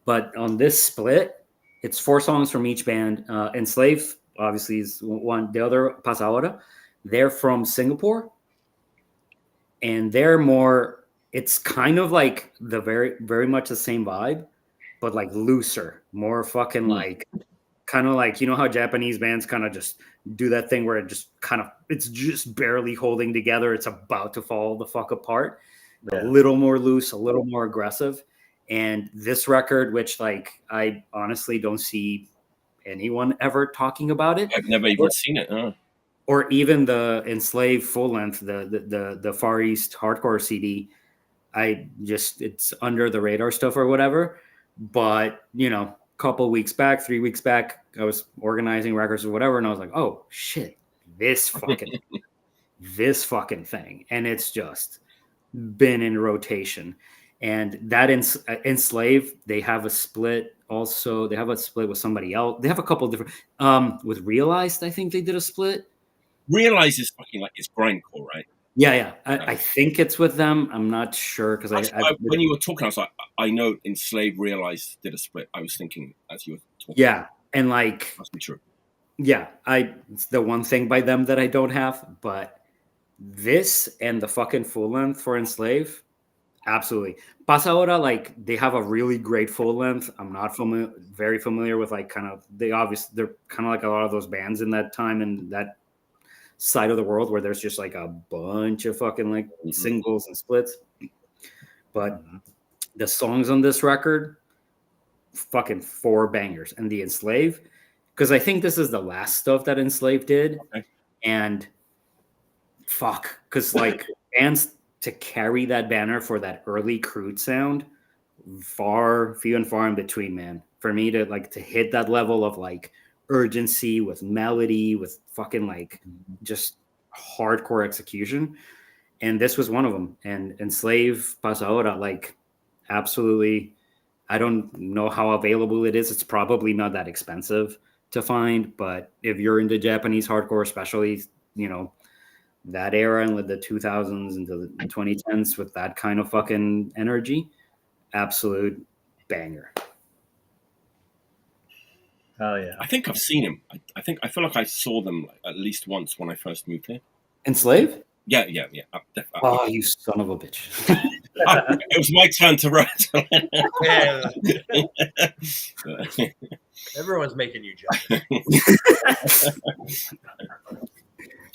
But on this split, it's 4 songs from each band. Enslave, obviously, is one. The other, Pasahora, they're from Singapore, and they're more, it's kind of like the very much the same vibe, but like looser, more fucking like, kind of like, you know how Japanese bands kind of just do that thing where it just kind of, it's just barely holding together, it's about to fall the fuck apart. A little more loose, a little more aggressive. And this record, which like I honestly don't see anyone ever talking about it. I've never even seen it. Or even the Enslaved full length, the Far East Hardcore CD. It's under the radar stuff or whatever. But you know, couple weeks back, 3 weeks back, I was organizing records or whatever, and I was like, oh shit, this fucking thing. And it's just been in rotation. And that Enslave, they have a split also. They have a split with somebody else. They have a couple different with Realized, I think they did a split. Realize is fucking like, it's grindcore, right? Yeah. I think it's with them. I'm not sure, because when you were talking, I was like, I know Enslave Realized did a split. I was thinking as you were talking. Yeah, and like, must be true. Yeah, it's the one thing by them that I don't have, but this and the fucking full length for Enslave, absolutely. Pasahora, like, they have a really great full length. I'm not very familiar with like kind of they're kind of like a lot of those bands in that time and that side of the world where there's just like a bunch of fucking like singles and splits. But the songs on this record, fucking 4 bangers. And the Enslave, because I think this is the last stuff that Enslave did. Okay. And fuck, because like bands to carry that banner for that early Crude sound, few and far in between, man. For me to like to hit that level of like urgency with melody, with fucking like just hardcore execution. And this was one of them. And Enslave Pasahora, like, absolutely. I don't know how available it is. It's probably not that expensive to find, but if you're into Japanese hardcore, especially, you know, that era and with the 2000s into the 2010s with that kind of fucking energy, absolute banger. Oh yeah. I think I've seen him. I feel like I saw them at least once when I first moved here. Enslave? Yeah. Oh, you son of a bitch. It was my turn to write. Everyone's making you jealous.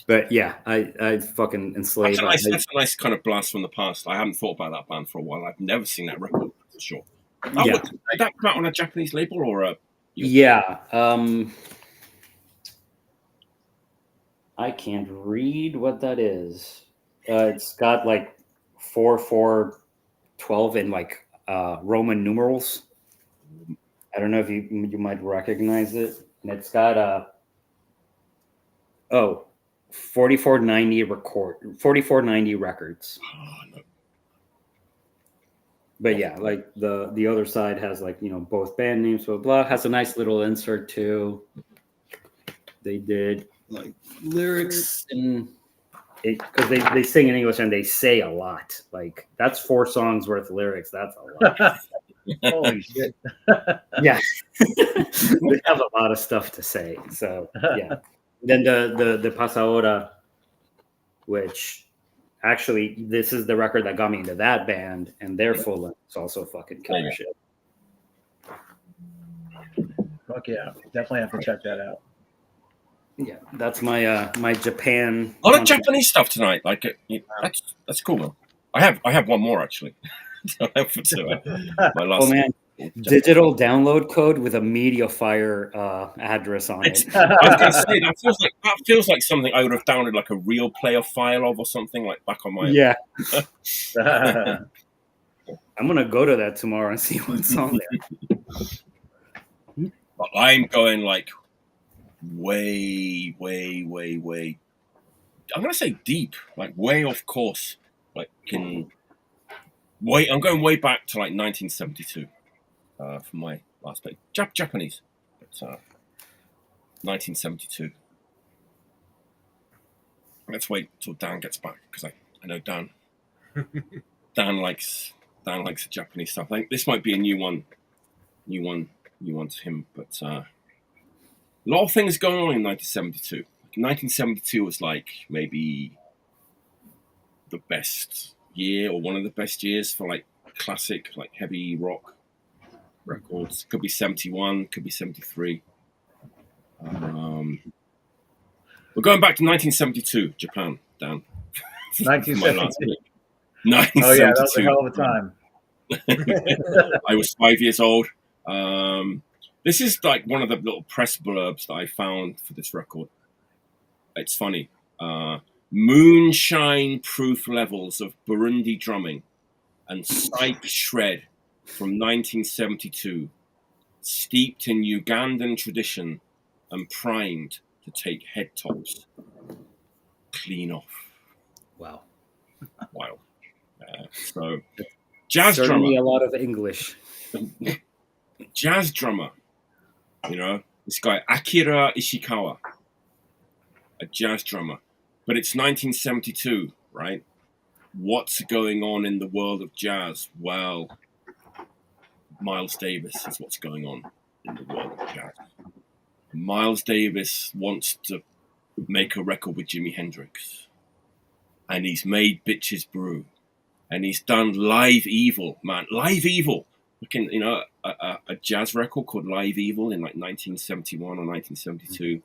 But yeah, I fucking Enslave. That's a nice kind of blast from the past. I haven't thought about that band for a while. I've never seen that record for sure. Did that come out on a Japanese label or a? Yeah. I can't read what that is. It's got like 4412 in like Roman numerals. I don't know if you might recognize it. And it's got 4490 records. Oh, no. But yeah, like the other side has like, you know, both band names, blah, blah, has a nice little insert too. They did like lyrics and because they sing in English and they say a lot. Like that's 4 songs worth of lyrics. That's a lot. Holy shit. Yeah. They have a lot of stuff to say. So yeah. Then the Pasaora, which actually this is the record that got me into that band, and their full length is also fucking killer shit. Fuck yeah. Definitely have to check that out. Yeah, that's my my Japan. A lot of Japanese stuff tonight. Like that's cool. Man. I have one more actually. My last. Oh man, digital download code with a MediaFire address on it. I was going to say that feels like something I would have downloaded like a real player file of or something like back on my. Yeah. I'm gonna go to that tomorrow and see what's on there. But I'm going like way. I'm gonna say deep, like way off course, like I'm going way back to like 1972 for my last pick. Japanese, but 1972. Let's wait till Dan gets back because I know Dan. Dan likes the Japanese stuff. I think this might be a new one to him, but a lot of things going on in 1972. 1972 was like maybe the best year or one of the best years for like classic, like heavy rock records. Could be 71, could be 73. We're going back to 1972, Japan, Dan. 1972. Oh yeah, that was a hell of a time. I was 5 years old. This is like one of the little press blurbs that I found for this record. It's funny. Moonshine-proof levels of Burundi drumming and psych shred from 1972, steeped in Ugandan tradition and primed to take head tops. Clean off. Wow. So, jazz Certainly drummer. a lot of English. Jazz drummer. You know, this guy, Akira Ishikawa. A jazz drummer. But it's 1972, right? What's going on in the world of jazz? Well, Miles Davis is what's going on in the world of jazz. Miles Davis wants to make a record with Jimi Hendrix. And he's made Bitches Brew. And he's done Live Evil, man. Live Evil. Looking, you know, a jazz record called Live Evil in like 1971 or 1972.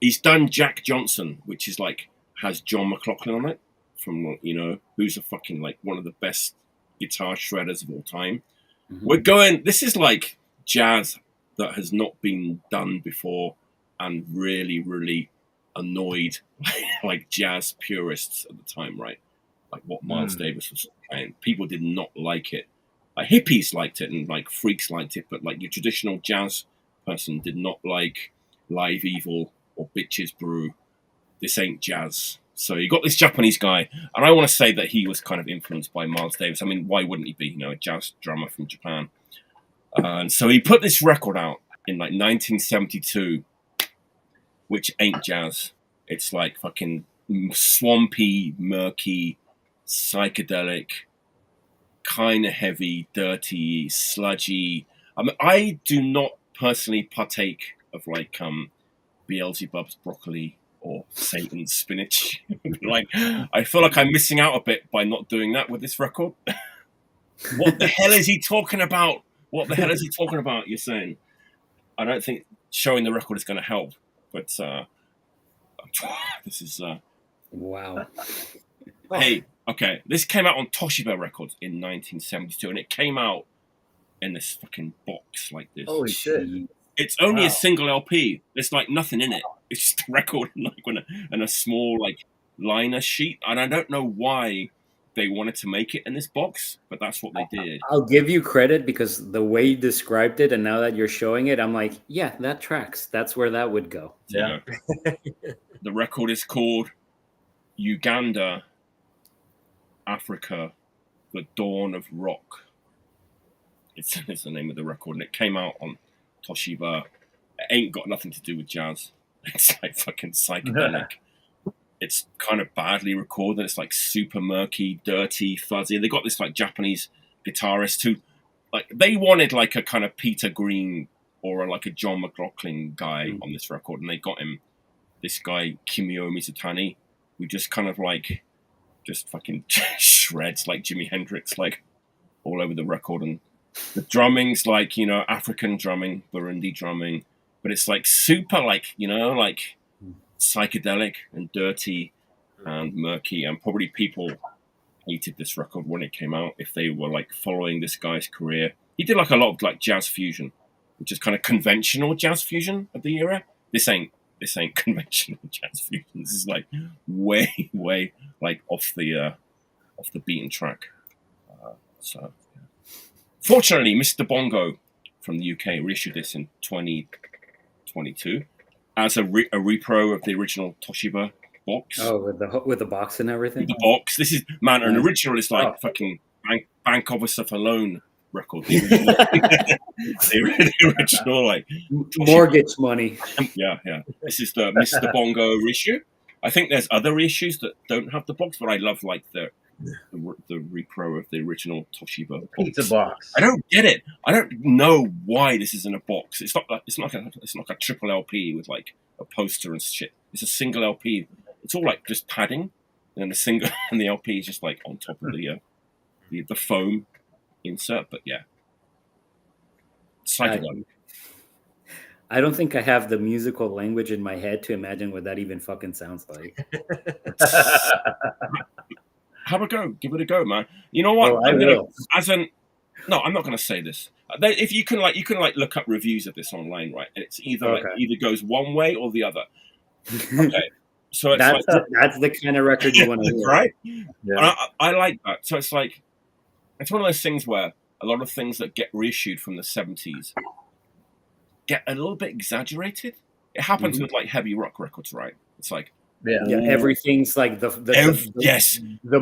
He's done Jack Johnson, which is like, has John McLaughlin on it, from, you know, who's a fucking like one of the best guitar shredders of all time. Mm-hmm. This is like jazz that has not been done before and really, really annoyed like jazz purists at the time, right? Like what Miles Davis was playing. People did not like it. Like hippies liked it and like freaks liked it, but like your traditional jazz person did not like Live Evil or Bitches Brew. This ain't jazz. So you got this Japanese guy, and I want to say that he was kind of influenced by Miles Davis. I mean, why wouldn't he be? You know, a jazz drummer from Japan. And so he put this record out in like 1972, which ain't jazz. It's like fucking swampy, murky, psychedelic, kind of heavy, dirty, sludgy. I mean, I do not personally partake of like Beelzebub's broccoli or Satan's spinach. Like, I feel like I'm missing out a bit by not doing that with this record. What the hell is he talking about? What the hell is he talking about? You're saying? I don't think showing the record is going to help, but this is wow. Hey, okay, this came out on Toshiba Records in 1972, and it came out in this fucking box like this. Holy shit. It's only a single LP. There's like nothing in it. It's just a record and a small like liner sheet. And I don't know why they wanted to make it in this box, but that's what they did. I'll give you credit because the way you described it, and now that you're showing it, I'm like, yeah, that tracks. That's where that would go. Yeah. The record is called Uganda, Africa, The Dawn of Rock. It's the name of the record, and it came out on Toshiba. It ain't got nothing to do with jazz. It's like fucking psychedelic. It's kind of badly recorded. It's like super murky, dirty, fuzzy. They got this like Japanese guitarist who, like, they wanted like a kind of Peter Green or like a John McLaughlin guy on this record, and they got him, this guy Kimio Mizutani, who just kind of like just fucking shreds like Jimi Hendrix, like all over the record. And the drumming's like, you know, African drumming, Burundi drumming, but it's like super like, you know, like psychedelic and dirty and murky. And probably people hated this record when it came out if they were like following this guy's career. He did like a lot of like jazz fusion, which is kind of conventional jazz fusion of the era. This ain't conventional jazz fusion. This is like way like off the beaten track. So fortunately, Mr.Bongo from the UK reissued this in 2022 as a repro of the original Toshiba box. Oh, with the box and everything. With the box. This is, man, an original is like fucking Bank of Stuff Alone record. The original like mortgage money. Yeah. This is the Mr. Bongo reissue. I think there's other reissues that don't have the box, but I love like the repro of the original Toshiba box. Pizza box. I don't get it. I don't know why this is in a box. It's not a triple LP with like a poster and shit. It's a single LP. It's all like just padding, and then the single and the LP is just like on top of the foam insert. But yeah, psychedelic. I don't think I have the musical language in my head to imagine what that even fucking sounds like. Have a go. Give it a go, man. You know what? Oh, I'm not going to say this. If you can look up reviews of this online, right? And it's either either goes one way or the other. Okay, so it's that's the kind of record you want to hear, right? Yeah. I like that. So it's like it's one of those things where a lot of things that get reissued from the 70s get a little bit exaggerated. It happens with like heavy rock records, right? It's like everything's like the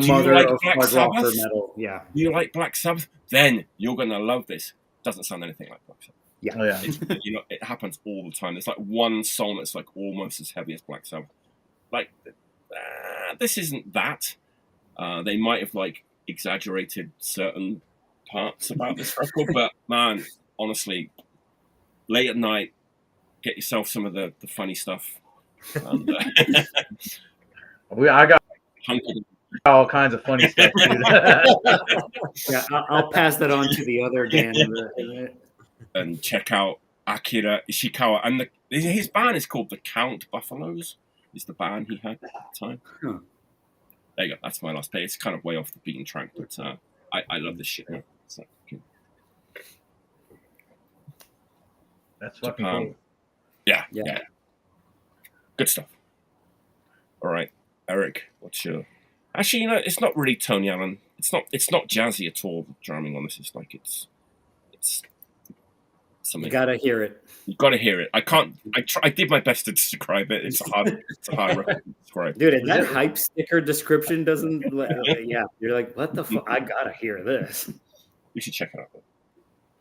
mother like of Black hard rock or Sabbath? metal. Yeah. Do you like Black Sabbath? Then you're gonna love this. Doesn't sound anything like Black Sabbath. Yeah. Oh, yeah. You know, it happens all the time. There's like one song that's like almost as heavy as Black Sabbath. Like, this isn't that. They might have like exaggerated certain parts about this record, but man, honestly, late at night, get yourself some of the funny stuff. And, I got all kinds of funny stuff, dude. Yeah, I'll pass that on to the other Dan. And check out Akira Ishikawa, and his band is called the Count Buffaloes. Is the band he had at the time. Huh. There you go. That's my last play. It's kind of way off the beaten track, but I love this shit. Man. It's like, That's fucking Japan. cool. Yeah. Good stuff. All right, Eric, what's your? Actually, you know, it's not really Tony Allen. It's not jazzy at all. The drumming on this is like it's something. You gotta hear it. You gotta hear it. I did my best to describe it. It's a hard record to describe. Dude, and that hype sticker description doesn't. Yeah, you're like, what the fuck? I gotta hear this. You should check it out.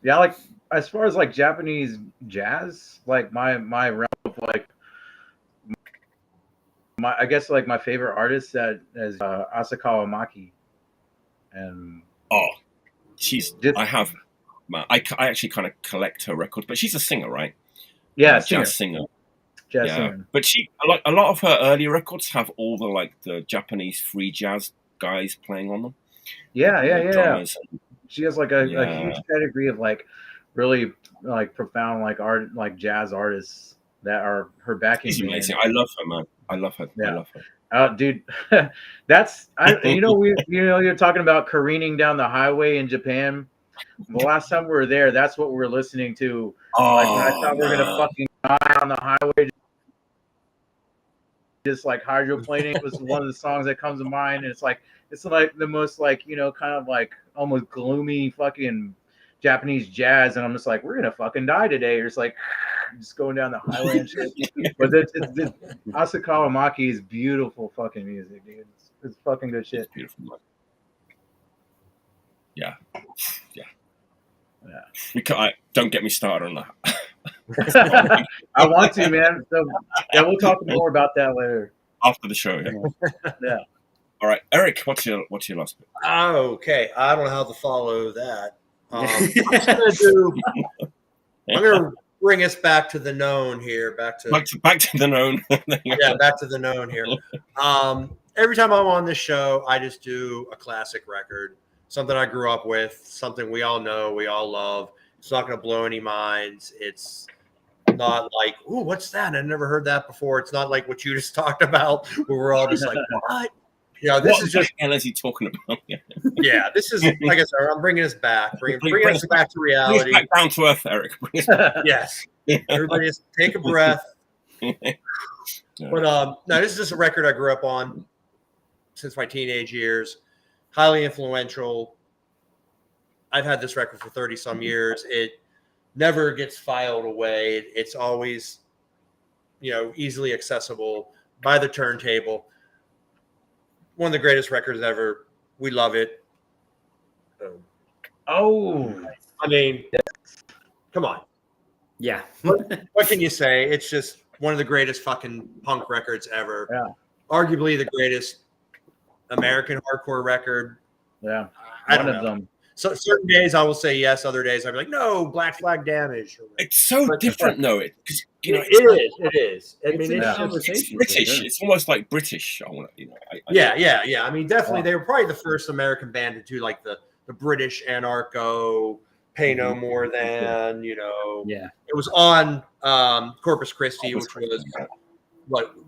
Yeah, like as far as like Japanese jazz, like my realm of like I guess like my favorite artist that is Asakawa Maki, and I actually kind of collect her records, but she's a singer, right? Yeah, jazz singer. Jazz singer. But she a lot of her early records have all the Japanese free jazz guys playing on them. Yeah. She has like a huge pedigree of like really like profound like art, like jazz artists that are her backing. She's amazing. I love her, man. I love her. Yeah. I love her. Dude, you're talking about careening down the highway in Japan. The last time we were there, that's what we were listening to. Like when I thought we were gonna fucking die on the highway, just like hydroplaning was one of the songs that comes to mind, and it's like the most like kind of like almost gloomy fucking Japanese jazz, and I'm just like, we're gonna fucking die today. Or it's like just going down the highway and shit. But Asakawa Maki is beautiful fucking music, dude. It's fucking good shit. It's beautiful. Yeah. Don't get me started on that. I want to, man. So, yeah, we'll talk more about that later. After the show, Yeah. All right, Eric, what's your last bit? Okay, I don't know how to follow that. I'm gonna bring us back to the known here. Back to the known. Yeah, back to the known here. Every time I'm on this show, I just do a classic record, something I grew up with, something we all know, we all love. It's not going to blow any minds. It's not like, ooh, what's that? I never heard that before. It's not like what you just talked about, where we're all just like, what? This is just. What is he talking about? Yeah, this is, like I said, I'm bringing us back. Bringing us back to reality. Back down to earth, Eric. Yes. Everybody just take a breath. But no, this is just a record I grew up on since my teenage years. Highly influential. I've had this record for 30 some years. It never gets filed away. It's always, easily accessible by the turntable. One of the greatest records ever. We love it. I mean, come on. Yeah. What can you say? It's just one of the greatest fucking punk records ever. Yeah. Arguably the greatest American hardcore record. Yeah. I don't know. So certain days I will say yes, other days I'll be like, no, Black Flag Damage. It's so different, though. It is. I mean, it's British. It's almost like British. Yeah. I mean, definitely, they were probably the first American band to do like the British anarcho, pay no more than, Yeah. It was on Corpus Christi, which was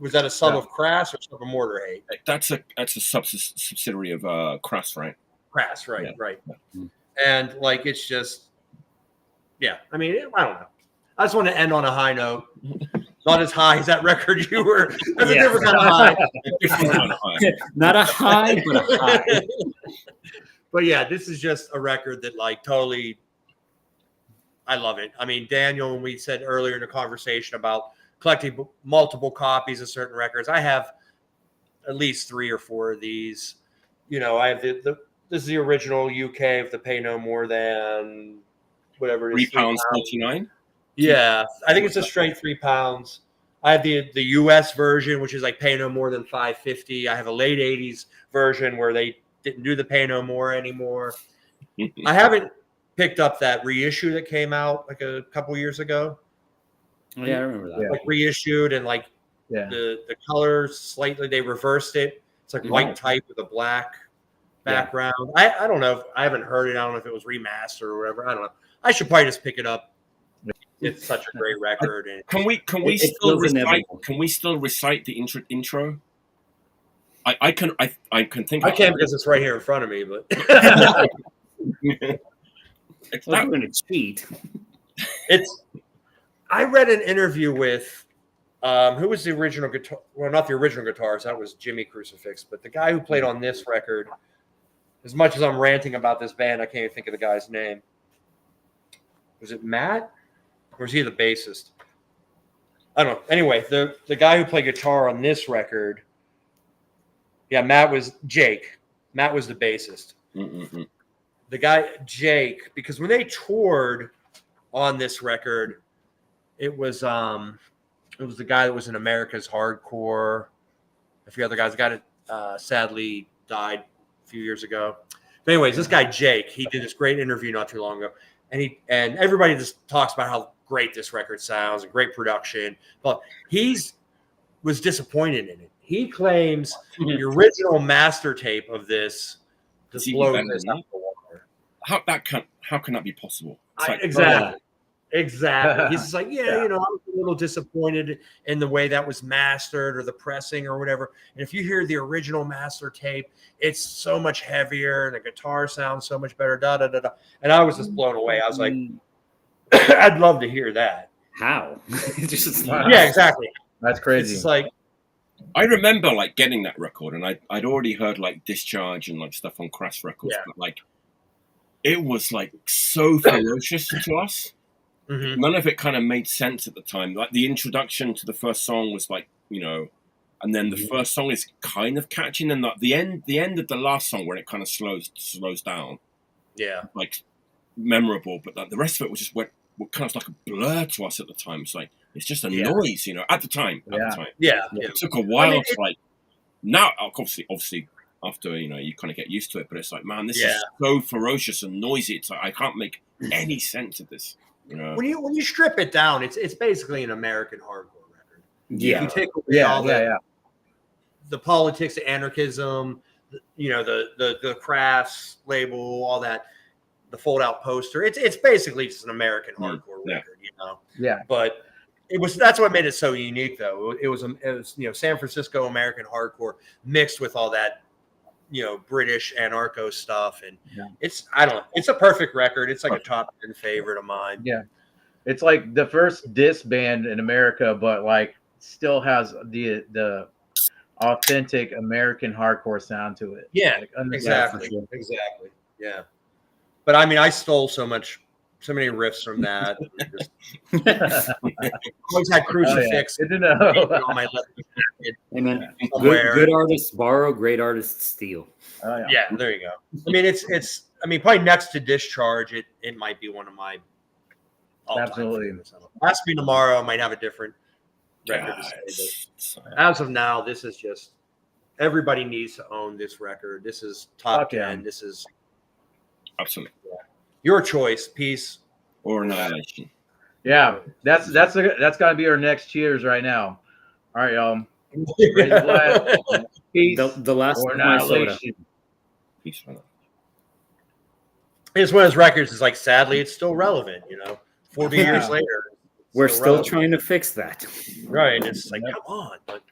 was that a sub of Crass or sub of Mortar Hate? That's a subsidiary of Crass, right? Crass, right, Yeah. right. And like, it's just, I mean, I don't know. I just want to end on a high note. Not as high as that record you were. That's a different kind of high. Not a high, but a high. But yeah, this is just a record that like totally, I love it. I mean, Daniel, when we said earlier in the conversation about collecting multiple copies of certain records, I have at least 3 or 4 of these. I have this is the original UK of the Pay No More Than whatever it is. £3.49. Yeah, I think it's a straight £3. I have the US version, which is like Pay No More Than $5.50. I have a late 80s version where they didn't do the Pay No More anymore. I haven't picked up that reissue that came out like a couple years ago. Oh, yeah, I remember that. Like reissued and like the colors slightly, they reversed it. It's like white type with a black background. I don't know. I haven't heard it. I don't know if it was remastered or whatever. I don't know. I should probably just pick it up. It's such a great record. And can we still recite the intro? I can think. I can't because it's right here in front of me. But I'm going to cheat. I read an interview with who was the original guitar? Well, not the original guitarist. That was Jimmy Crucifix. But the guy who played on this record. As much as I'm ranting about this band, I can't even think of the guy's name. Was it Matt? Or was he the bassist? I don't know. Anyway, the guy who played guitar on this record, Matt was Jake. Matt was the bassist. Mm-mm-mm. The guy, Jake, because when they toured on this record, it was the guy that was in America's Hardcore. A few other guys. The guy that sadly died a few years ago. But anyways, this guy Jake, he did this great interview not too long ago, and everybody just talks about how great this record sounds and great production. But was disappointed in it. He claims the original master tape of this just blows this out the water. How can that be possible? Exactly. He's just like, I was a little disappointed in the way that was mastered or the pressing or whatever. And if you hear the original master tape, it's so much heavier and the guitar sounds so much better. Da da da da. And I was just blown away. I was like, I'd love to hear that. How? Yeah, exactly. That's crazy. It's like, I remember like getting that record, and I'd already heard like Discharge and like stuff on Crass Records, but like it was like so ferocious to us. Mm-hmm. None of it kind of made sense at the time. Like the introduction to the first song was like, and then the first song is kind of catchy, and then the end of the last song where it kind of slows down. Yeah, like memorable, but the rest of it was just what kind of like a blur to us at the time. It's like it's just a noise, you know. At the time, it took a while to like. Now, obviously, after you kind of get used to it, but it's like, man, this is so ferocious and noisy. It's like I can't make any sense of this. You know, when you strip it down, it's basically an American hardcore record. Yeah, you take away all the politics, the anarchism, the crafts label, all that, the fold out poster. It's basically just an American hardcore record, you know. Yeah, but that's what made it so unique, though. It was San Francisco American hardcore mixed with all that British anarcho stuff, and it's a perfect record. It's like a top 10 favorite of mine. Yeah, it's like the first diss band in America, but like still has the authentic American hardcore sound to it. Yeah, like, exactly. Yeah, but I mean, I stole so many riffs from that. Always had Crucifix. Good to know. On my left and then good artists borrow, great artists steal. Yeah, there you go. I mean, it's probably next to Discharge, it might be one of my absolutely. Last Me Tomorrow might have a different record to say, but as of now, this is just everybody needs to own this record. This is top 10. This is absolutely your choice. Peace or Annihilation. Yeah, that's got to be our next cheers right now. All right, y'all. Peace. The last or of my soda. Peace. It's one of those records. It's like, sadly, it's still relevant. 40 years later, we're still trying to fix that. Right? It's like, come on. But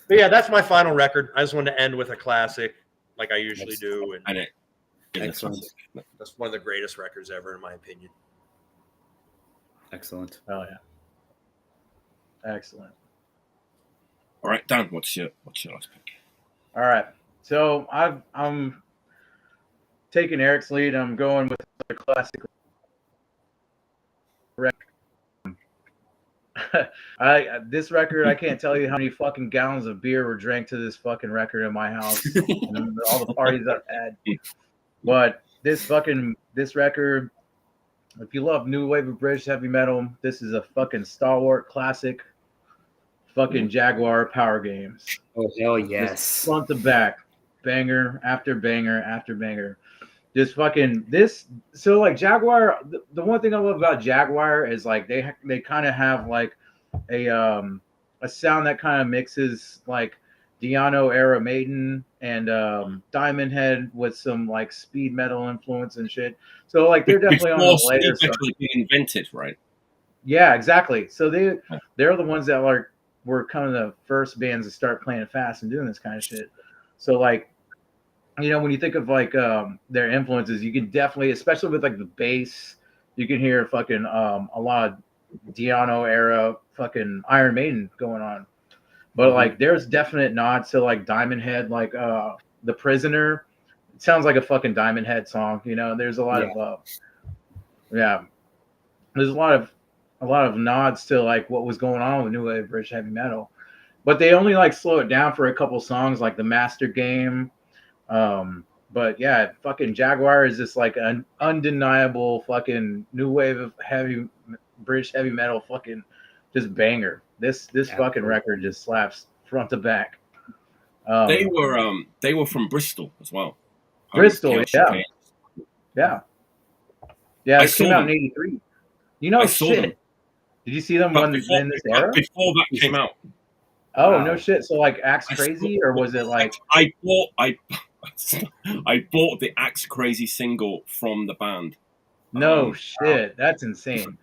yeah, that's my final record. I just wanted to end with a classic, like I usually do, and excellent. That's one of the greatest records ever, in my opinion. Excellent. Oh yeah. Excellent. All right, Dan, what's your last pick? All right. So I'm taking Eric's lead. I'm going with a classic record. This record, I can't tell you how many fucking gallons of beer were drank to this fucking record in my house and all the parties I've had. But this record, if you love new wave of British heavy metal, this is a fucking stalwart classic. Fucking Jaguar Power Games. Oh hell yes! Just front to back, banger after banger after banger. Just fucking this. So like Jaguar, the one thing I love about Jaguar is like they kind of have like a sound that kind of mixes like Diano era Maiden and Diamond Head with some like speed metal influence and shit. So like they're definitely on the later stuff. Being invented, right? Yeah, exactly. So they're the ones that were kind of the first bands to start playing fast and doing this kind of shit. So like, when you think of like their influences, you can definitely, especially with like the bass, you can hear fucking a lot of Diano era fucking Iron Maiden going on. But like there's definite nods to like Diamond Head, like The Prisoner. It sounds like a fucking Diamond Head song, There's a lot of there's a lot of nods to like what was going on with new wave British heavy metal, but they only like slow it down for a couple songs like The Master Game. But yeah, fucking Jaguar is just like an undeniable fucking new wave of British heavy metal fucking just banger. This fucking record just slaps front to back. They were from Bristol as well. Bristol, yeah. It came out in '83. Shit. Did you see them in this era? Before that came out. Oh, wow. No shit. So like Axe Crazy, or was it like I bought the Axe Crazy single from the band. No shit. That's insane.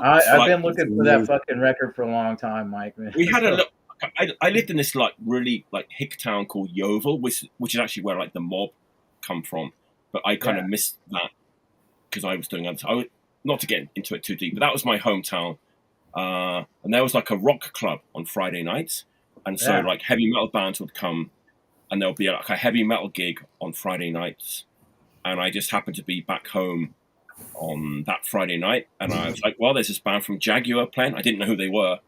I've been looking for that fucking record for a long time, Mike. Man. We had a look. I lived in this like really like hick town called Yeovil, which is actually where like the Mob come from. But I kind of missed that because I was doing other. Not to get into it too deep, but that was my hometown. And there was like a rock club on Friday nights. And so like heavy metal bands would come and there'll be like a heavy metal gig on Friday nights. And I just happened to be back home on that Friday night. And I was like, well, there's this band from Jaguar playing. I didn't know who they were.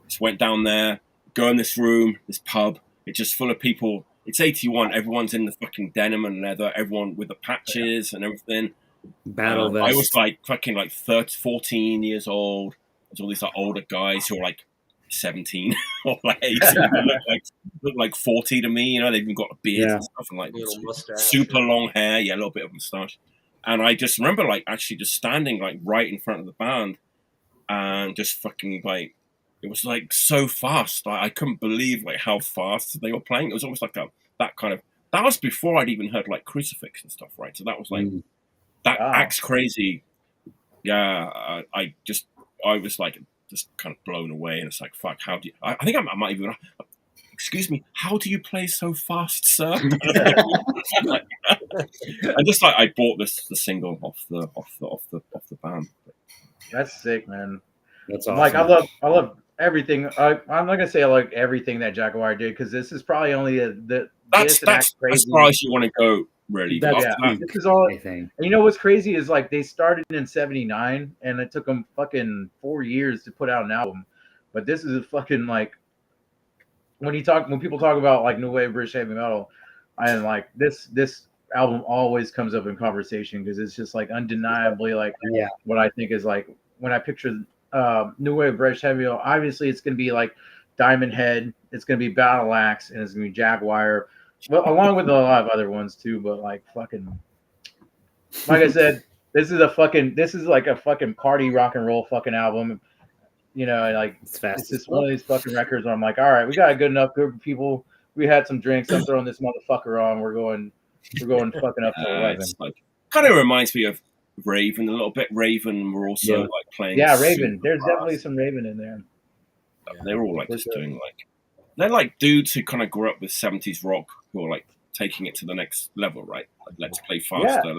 Just went down there, go in this room, this pub. It's just full of people. It's 81. Everyone's in the fucking denim and leather. Everyone with the patches and everything. Battle vest. I was like fucking like 14 years old. There's all these like older guys who are like 17 or like 18, look like 40 to me. You know, they've even got beards and stuff, and like super long hair. Yeah, a little bit of mustache. And I just remember like actually just standing like right in front of the band and just fucking like, it was like so fast. I couldn't believe like how fast they were playing. It was almost like that was before I'd even heard like Crucifix and stuff, right? So that was like that acts crazy. Yeah, I was like just kind of blown away, and it's like, fuck, how do you? I think I might even. Excuse me, how do you play so fast, sir? And just like I bought the single off the band. That's sick, man. That's awesome. Like I love everything. I'm not gonna say I like everything that Jaguar did, because this is probably only that's as far as you want to go, really. This is all. And you know what's crazy is like they started in '79, and it took them fucking 4 years to put out an album. But this is a fucking like when people talk about like new wave British heavy metal, and like this album always comes up in conversation, because it's just like undeniably like what I think is like when I picture new wave British heavy metal. Obviously, it's gonna be like Diamond Head, it's gonna be Battle Axe, and it's gonna be Jaguar. Well, along with a lot of other ones too, but like fucking, like I said, this is like a fucking party rock and roll fucking album, you know. And like it's just one of these fucking records where I'm like, all right, we got a good enough group of people. We had some drinks. I'm throwing this motherfucker on. We're going fucking up to 11. Like, kind of reminds me of Raven a little bit. Raven were also like playing. Yeah, Raven. There's definitely some Raven in there. They were all like just doing like. They're like dudes who kind of grew up with 70s rock, who are like taking it to the next level, right? Like, let's play faster.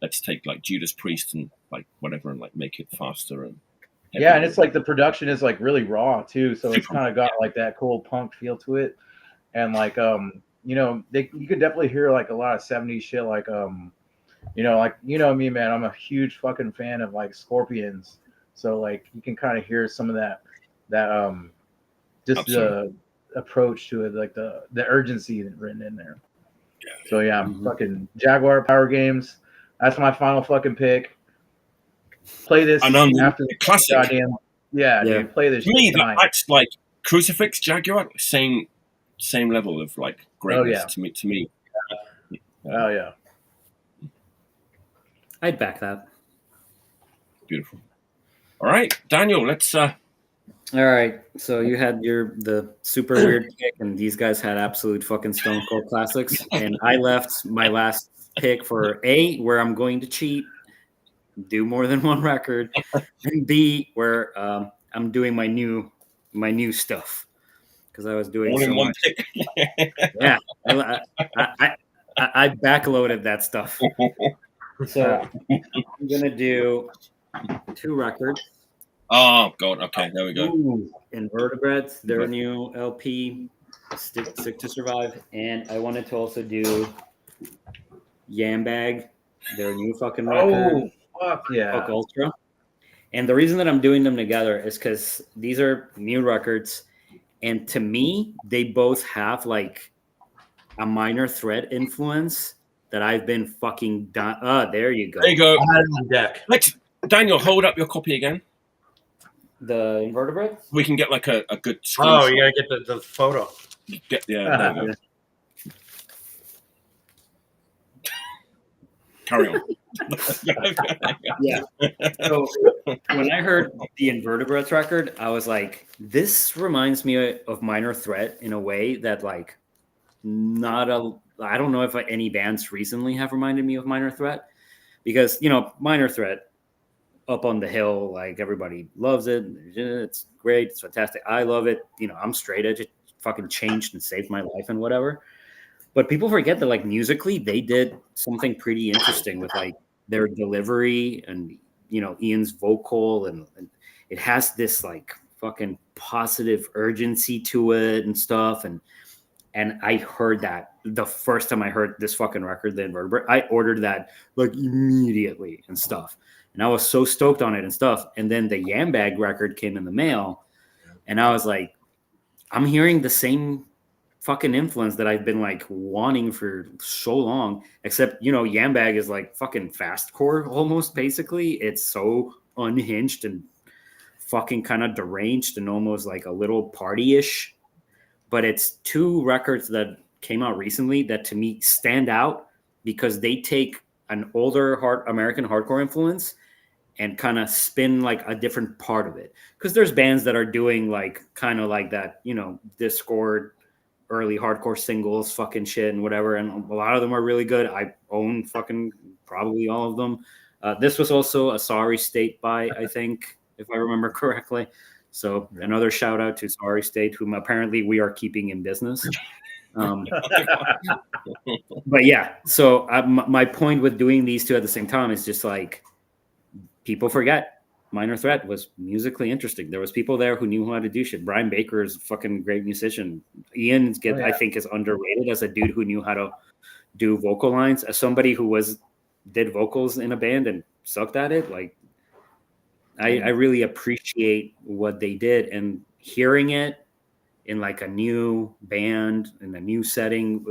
Let's take like Judas Priest and like whatever and like make it faster and and it's like the production is like really raw too, so it's kind of got like that cool punk feel to it, and like you know, you could definitely hear like a lot of 70s shit, like you know, like, you know me, man, I'm a huge fucking fan of like Scorpions, so like you can kind of hear some of that just Absolutely. The approach to it, like the urgency written in there. So fucking Jaguar Power Games. That's my final fucking pick. Play this after the classic. Goddamn, dude, play this. To me, that's like Crucifix, Jaguar, same level of like greatness to me. Oh yeah. I'd back that. Beautiful. All right, Daniel, let's All right, so you had the super weird pick, and these guys had absolute fucking Stone Cold classics, and I left my last pick for A, where I'm going to cheat, do more than one record, and B, where I'm doing my new stuff, because I was doing more than one pick. Yeah, I backloaded that stuff. So I'm gonna do 2 records. Oh God! Okay, there we go. Invertebrates, their new LP, Sick to Survive, and I wanted to also do Yambag, their new fucking record. Oh fuck yeah! Fuck Ultra. And the reason that I'm doing them together is because these are new records, and to me, they both have like a Minor Threat influence that I've been fucking done. There you go. There you go. On deck. Daniel, hold up your copy again. The Invertebrates? We can get like a good screen. Oh, you gotta get the photo. There you go. Carry on. Yeah. So when I heard the Invertebrates record, I was like, this reminds me of Minor Threat in a way that like I don't know if any bands recently have reminded me of Minor Threat, because, you know, Minor Threat, Up on the Hill, like everybody loves it. It's great. It's fantastic. I love it. You know, I'm straight edge. It fucking changed and saved my life and whatever. But people forget that like musically, they did something pretty interesting with like their delivery and, you know, Ian's vocal, and it has this like fucking positive urgency to it and stuff. And I heard that the first time I heard this fucking record, the Invertebrate, I ordered that like immediately and stuff. And I was so stoked on it and stuff. And then the Yambag record came in the mail. And I was like, I'm hearing the same fucking influence that I've been like wanting for so long. Except, you know, Yambag is like fucking fastcore almost, basically. It's so unhinged and fucking kind of deranged and almost like a little party-ish. But it's two records that came out recently that to me stand out because they take an older American hardcore influence and kind of spin like a different part of it. Because there's bands that are doing like kind of like that, you know, Discord, early hardcore singles, fucking shit and whatever. And a lot of them are really good. I own fucking probably all of them. This was also a Sorry State buy, I think, if I remember correctly. So another shout out to Sorry State, whom apparently we are keeping in business. But yeah, so my point with doing these two at the same time is just like, people forget Minor Threat was musically interesting. There was people there who knew how to do shit. Brian Baker is a fucking great musician. Ian I think is underrated as a dude who knew how to do vocal lines. As somebody who did vocals in a band and sucked at it, like I really appreciate what they did, and hearing it in like a new band in a new setting.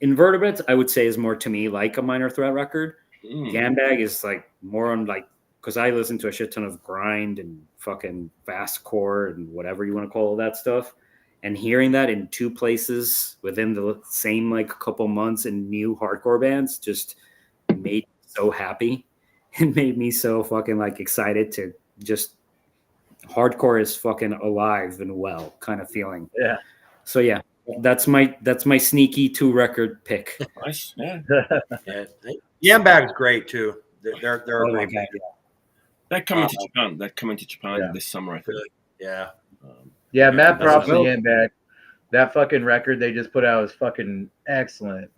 Invertebrates, I would say, is more to me like a Minor Threat record. Gambag is like more on like, because I listen to a shit ton of grind and fucking fastcore and whatever you want to call that stuff. And hearing that in two places within the same like couple months in new hardcore bands just made me so happy. It made me so fucking like excited to just hardcore is fucking alive and well kind of feeling. Yeah. So yeah, that's my sneaky 2-record pick. Nice. Yeah. Yambag's great too. They're Oh my great. God, yeah. They're coming to Japan. They're coming to Japan this summer, I think. Yeah. Yeah, mad props to well. Yambag. That fucking record they just put out is fucking excellent.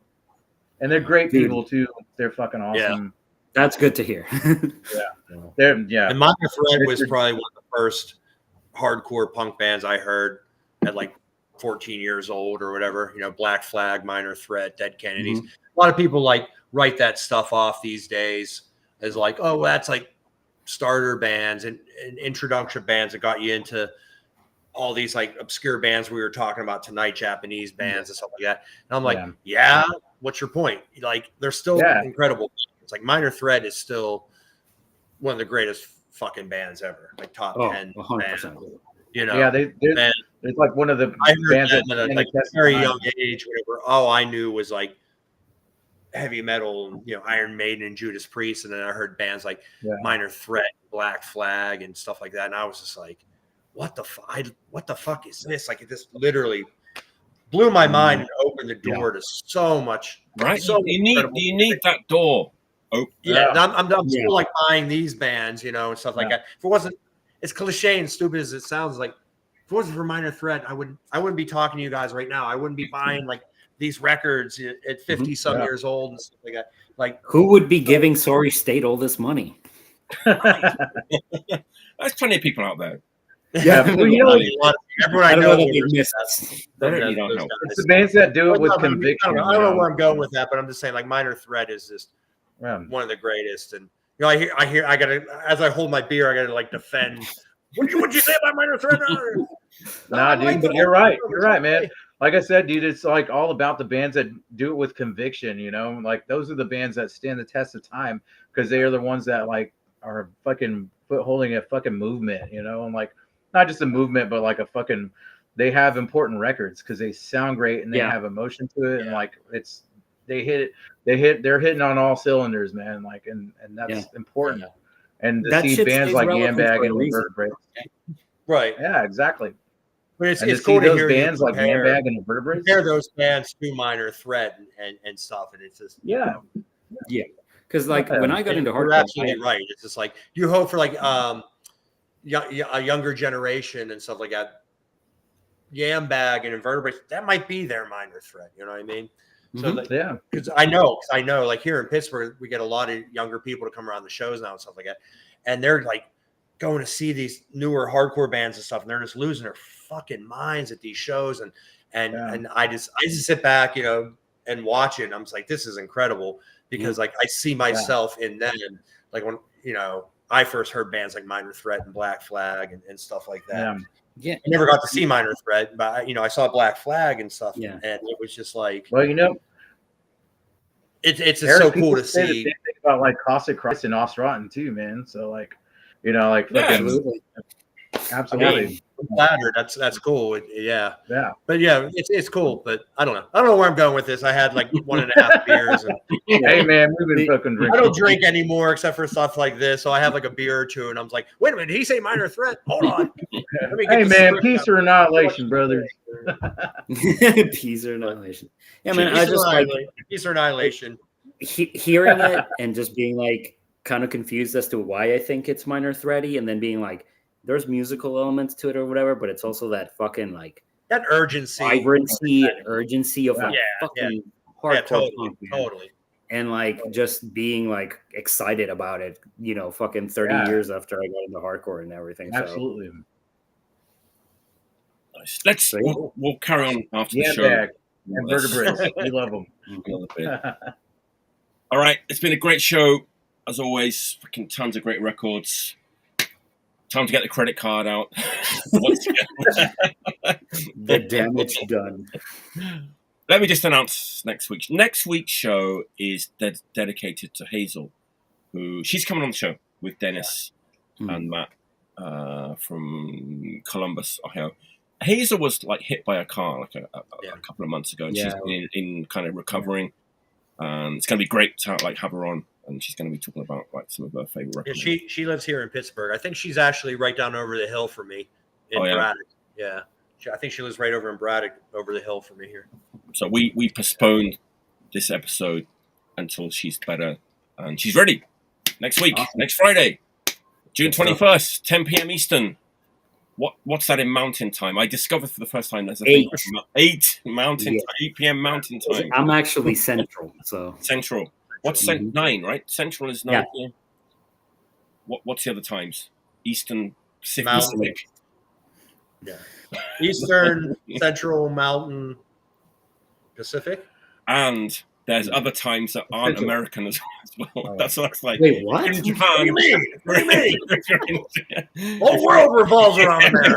And they're great people too. They're fucking awesome. That's good to hear. Yeah. And Minor Threat was probably one of the first hardcore punk bands I heard at like 14 years old or whatever. You know, Black Flag, Minor Threat, Dead Kennedys. A lot of people like write that stuff off these days as like, oh, well, that's like starter bands and introduction bands that got you into all these like obscure bands we were talking about tonight, Japanese bands and stuff like that. And I'm like, yeah, what's your point? Like, they're still incredible. It's like Minor Threat is still one of the greatest fucking bands ever, like top 10 bands. You know, it's like one of the bands that at like a very young age, whatever. All I knew was like heavy metal, you know, Iron Maiden and Judas Priest, and then I heard bands like Minor Threat, Black Flag, and stuff like that, and I was just like, what the fuck is this? Like, it just literally blew my mind and opened the door to so much. Right? So you need that door. I'm still like buying these bands, you know, and stuff like that. If it wasn't, as cliche and stupid as it sounds, like if it wasn't for Minor Threat, I wouldn't be talking to you guys right now. I wouldn't be buying like these records at 50 some years old and stuff like that. Like, who would be giving Sorry State all this money? There's plenty of people out there. Yeah, but you know, everyone I know miss us. They don't need our help. It's the bands that do it with conviction. I don't know where I'm going with that, but I'm just saying, like, Minor Threat is just one of the greatest. And you know, I gotta, as I hold my beer, I gotta like defend. What'd you say about Minor Threat? Nah, dude, but you're right. You're right, man. Like I said, dude, it's like all about the bands that do it with conviction. You know, like those are the bands that stand the test of time because they are the ones that like are fucking holding a fucking movement. You know, and like not just a movement, but like a fucking. They have important records because they sound great and they have emotion to it, and like they're hitting on all cylinders, man. Like, and that's important. Yeah. And to see bands like Yambag and Invertebrates. Right. Yeah, exactly. But it's cool to hear bands like Yambag and Invertebrates. Compare those bands to Minor Threat and stuff, and it's just yeah. Because like when I got into hardcore, you're absolutely right. It's just like you hope for like a younger generation and stuff like that. Yambag and Invertebrates, that might be their Minor Threat. You know what I mean? So because I know, like here in Pittsburgh, we get a lot of younger people to come around the shows now and stuff like that, and they're like going to see these newer hardcore bands and stuff, and they're just losing their fucking minds at these shows, and I just sit back, you know, and watch it. And I'm just like, this is incredible because like I see myself in them, like when you know I first heard bands like Minor Threat and Black Flag and stuff like that. Yeah, I never got to see Minor Threat, but I saw Black Flag and stuff, Yeah. and it was just like, Well, it's just so cool to say the see. same thing about like Caustic Christ and Aus-Rotten too, man. So like, like Yeah. fucking, absolutely. I'm flattered. That's cool. Yeah. Yeah. But yeah, it's cool. But I don't know where I'm going with this. I had like 1.5 beers, and Hey man, we've been fucking I drinking. don't drink anymore except for stuff like this. So I have like a beer or two, and I'm like, wait a minute, did he say Minor Threat? Hold on. Let me get Hey the man, script peace out. or annihilation, brothers. Peace or annihilation. Yeah, man. I Peace or just like annihilation. Peace or annihilation. hearing it and just being like kind of confused as to why I think it's Minor Thready, and then being like, there's musical elements to it or whatever, but it's also that fucking like That urgency, vibrancy and urgency of like fucking hardcore punk, man. Totally. And like just being like excited about it, fucking 30 years after I got into hardcore and everything. Absolutely. Nice. We'll carry on after the show. Bag and vertebrates. We love them. All right, it's been a great show as always. Fucking tons of great records. Time to get the credit card out. The damage done. Let me just announce next week. Next week's show is dedicated to Hazel, who she's coming on the show with Dennis and Matt from Columbus, Ohio. Hazel was like hit by a car like a couple of months ago, and she's been in kind of recovering. It's going to be great to have her on, and she's going to be talking about like some of her favorite records. Yeah, she lives here in Pittsburgh. I think she's actually right down over the hill from me in Braddock. Yeah, I think she lives right over in Braddock, over the hill from me here. So we postponed this episode until she's better and she's ready next week, next Friday, June 21st, 10 p.m. Eastern. What's that in Mountain Time? I discovered for the first time there's 8 Mountain 8 p.m. Mountain Time. I'm actually Central, so Central. What's 9, right? Central is 9 p.m. What's the other times? Eastern, Pacific. Yeah. Eastern, Central, Mountain, Pacific. And there's other times that aren't American as well. That's what it's like. Wait, what? In Japan. What do you mean? The whole world revolves around America.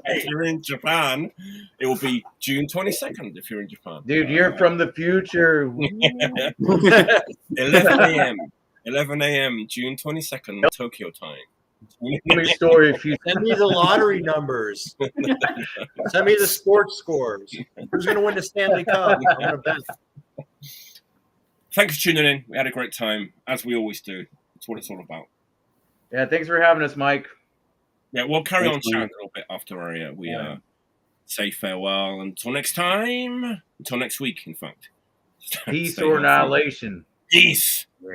If you're in Japan, it will be June 22nd if you're in Japan. Dude, you're from the future. 11 a.m. June 22nd, Tokyo time. Story if you Send me the lottery numbers. Send me the sports scores. Who's going to win the Stanley Cup? I'm going to bet. Thanks for tuning in. We had a great time, as we always do. That's what it's all about. Yeah, thanks for having us, Mike. Yeah, we'll carry on chatting a little bit after we say farewell. Until next time. Until next week, in fact. Peace or annihilation. Peace. Yeah.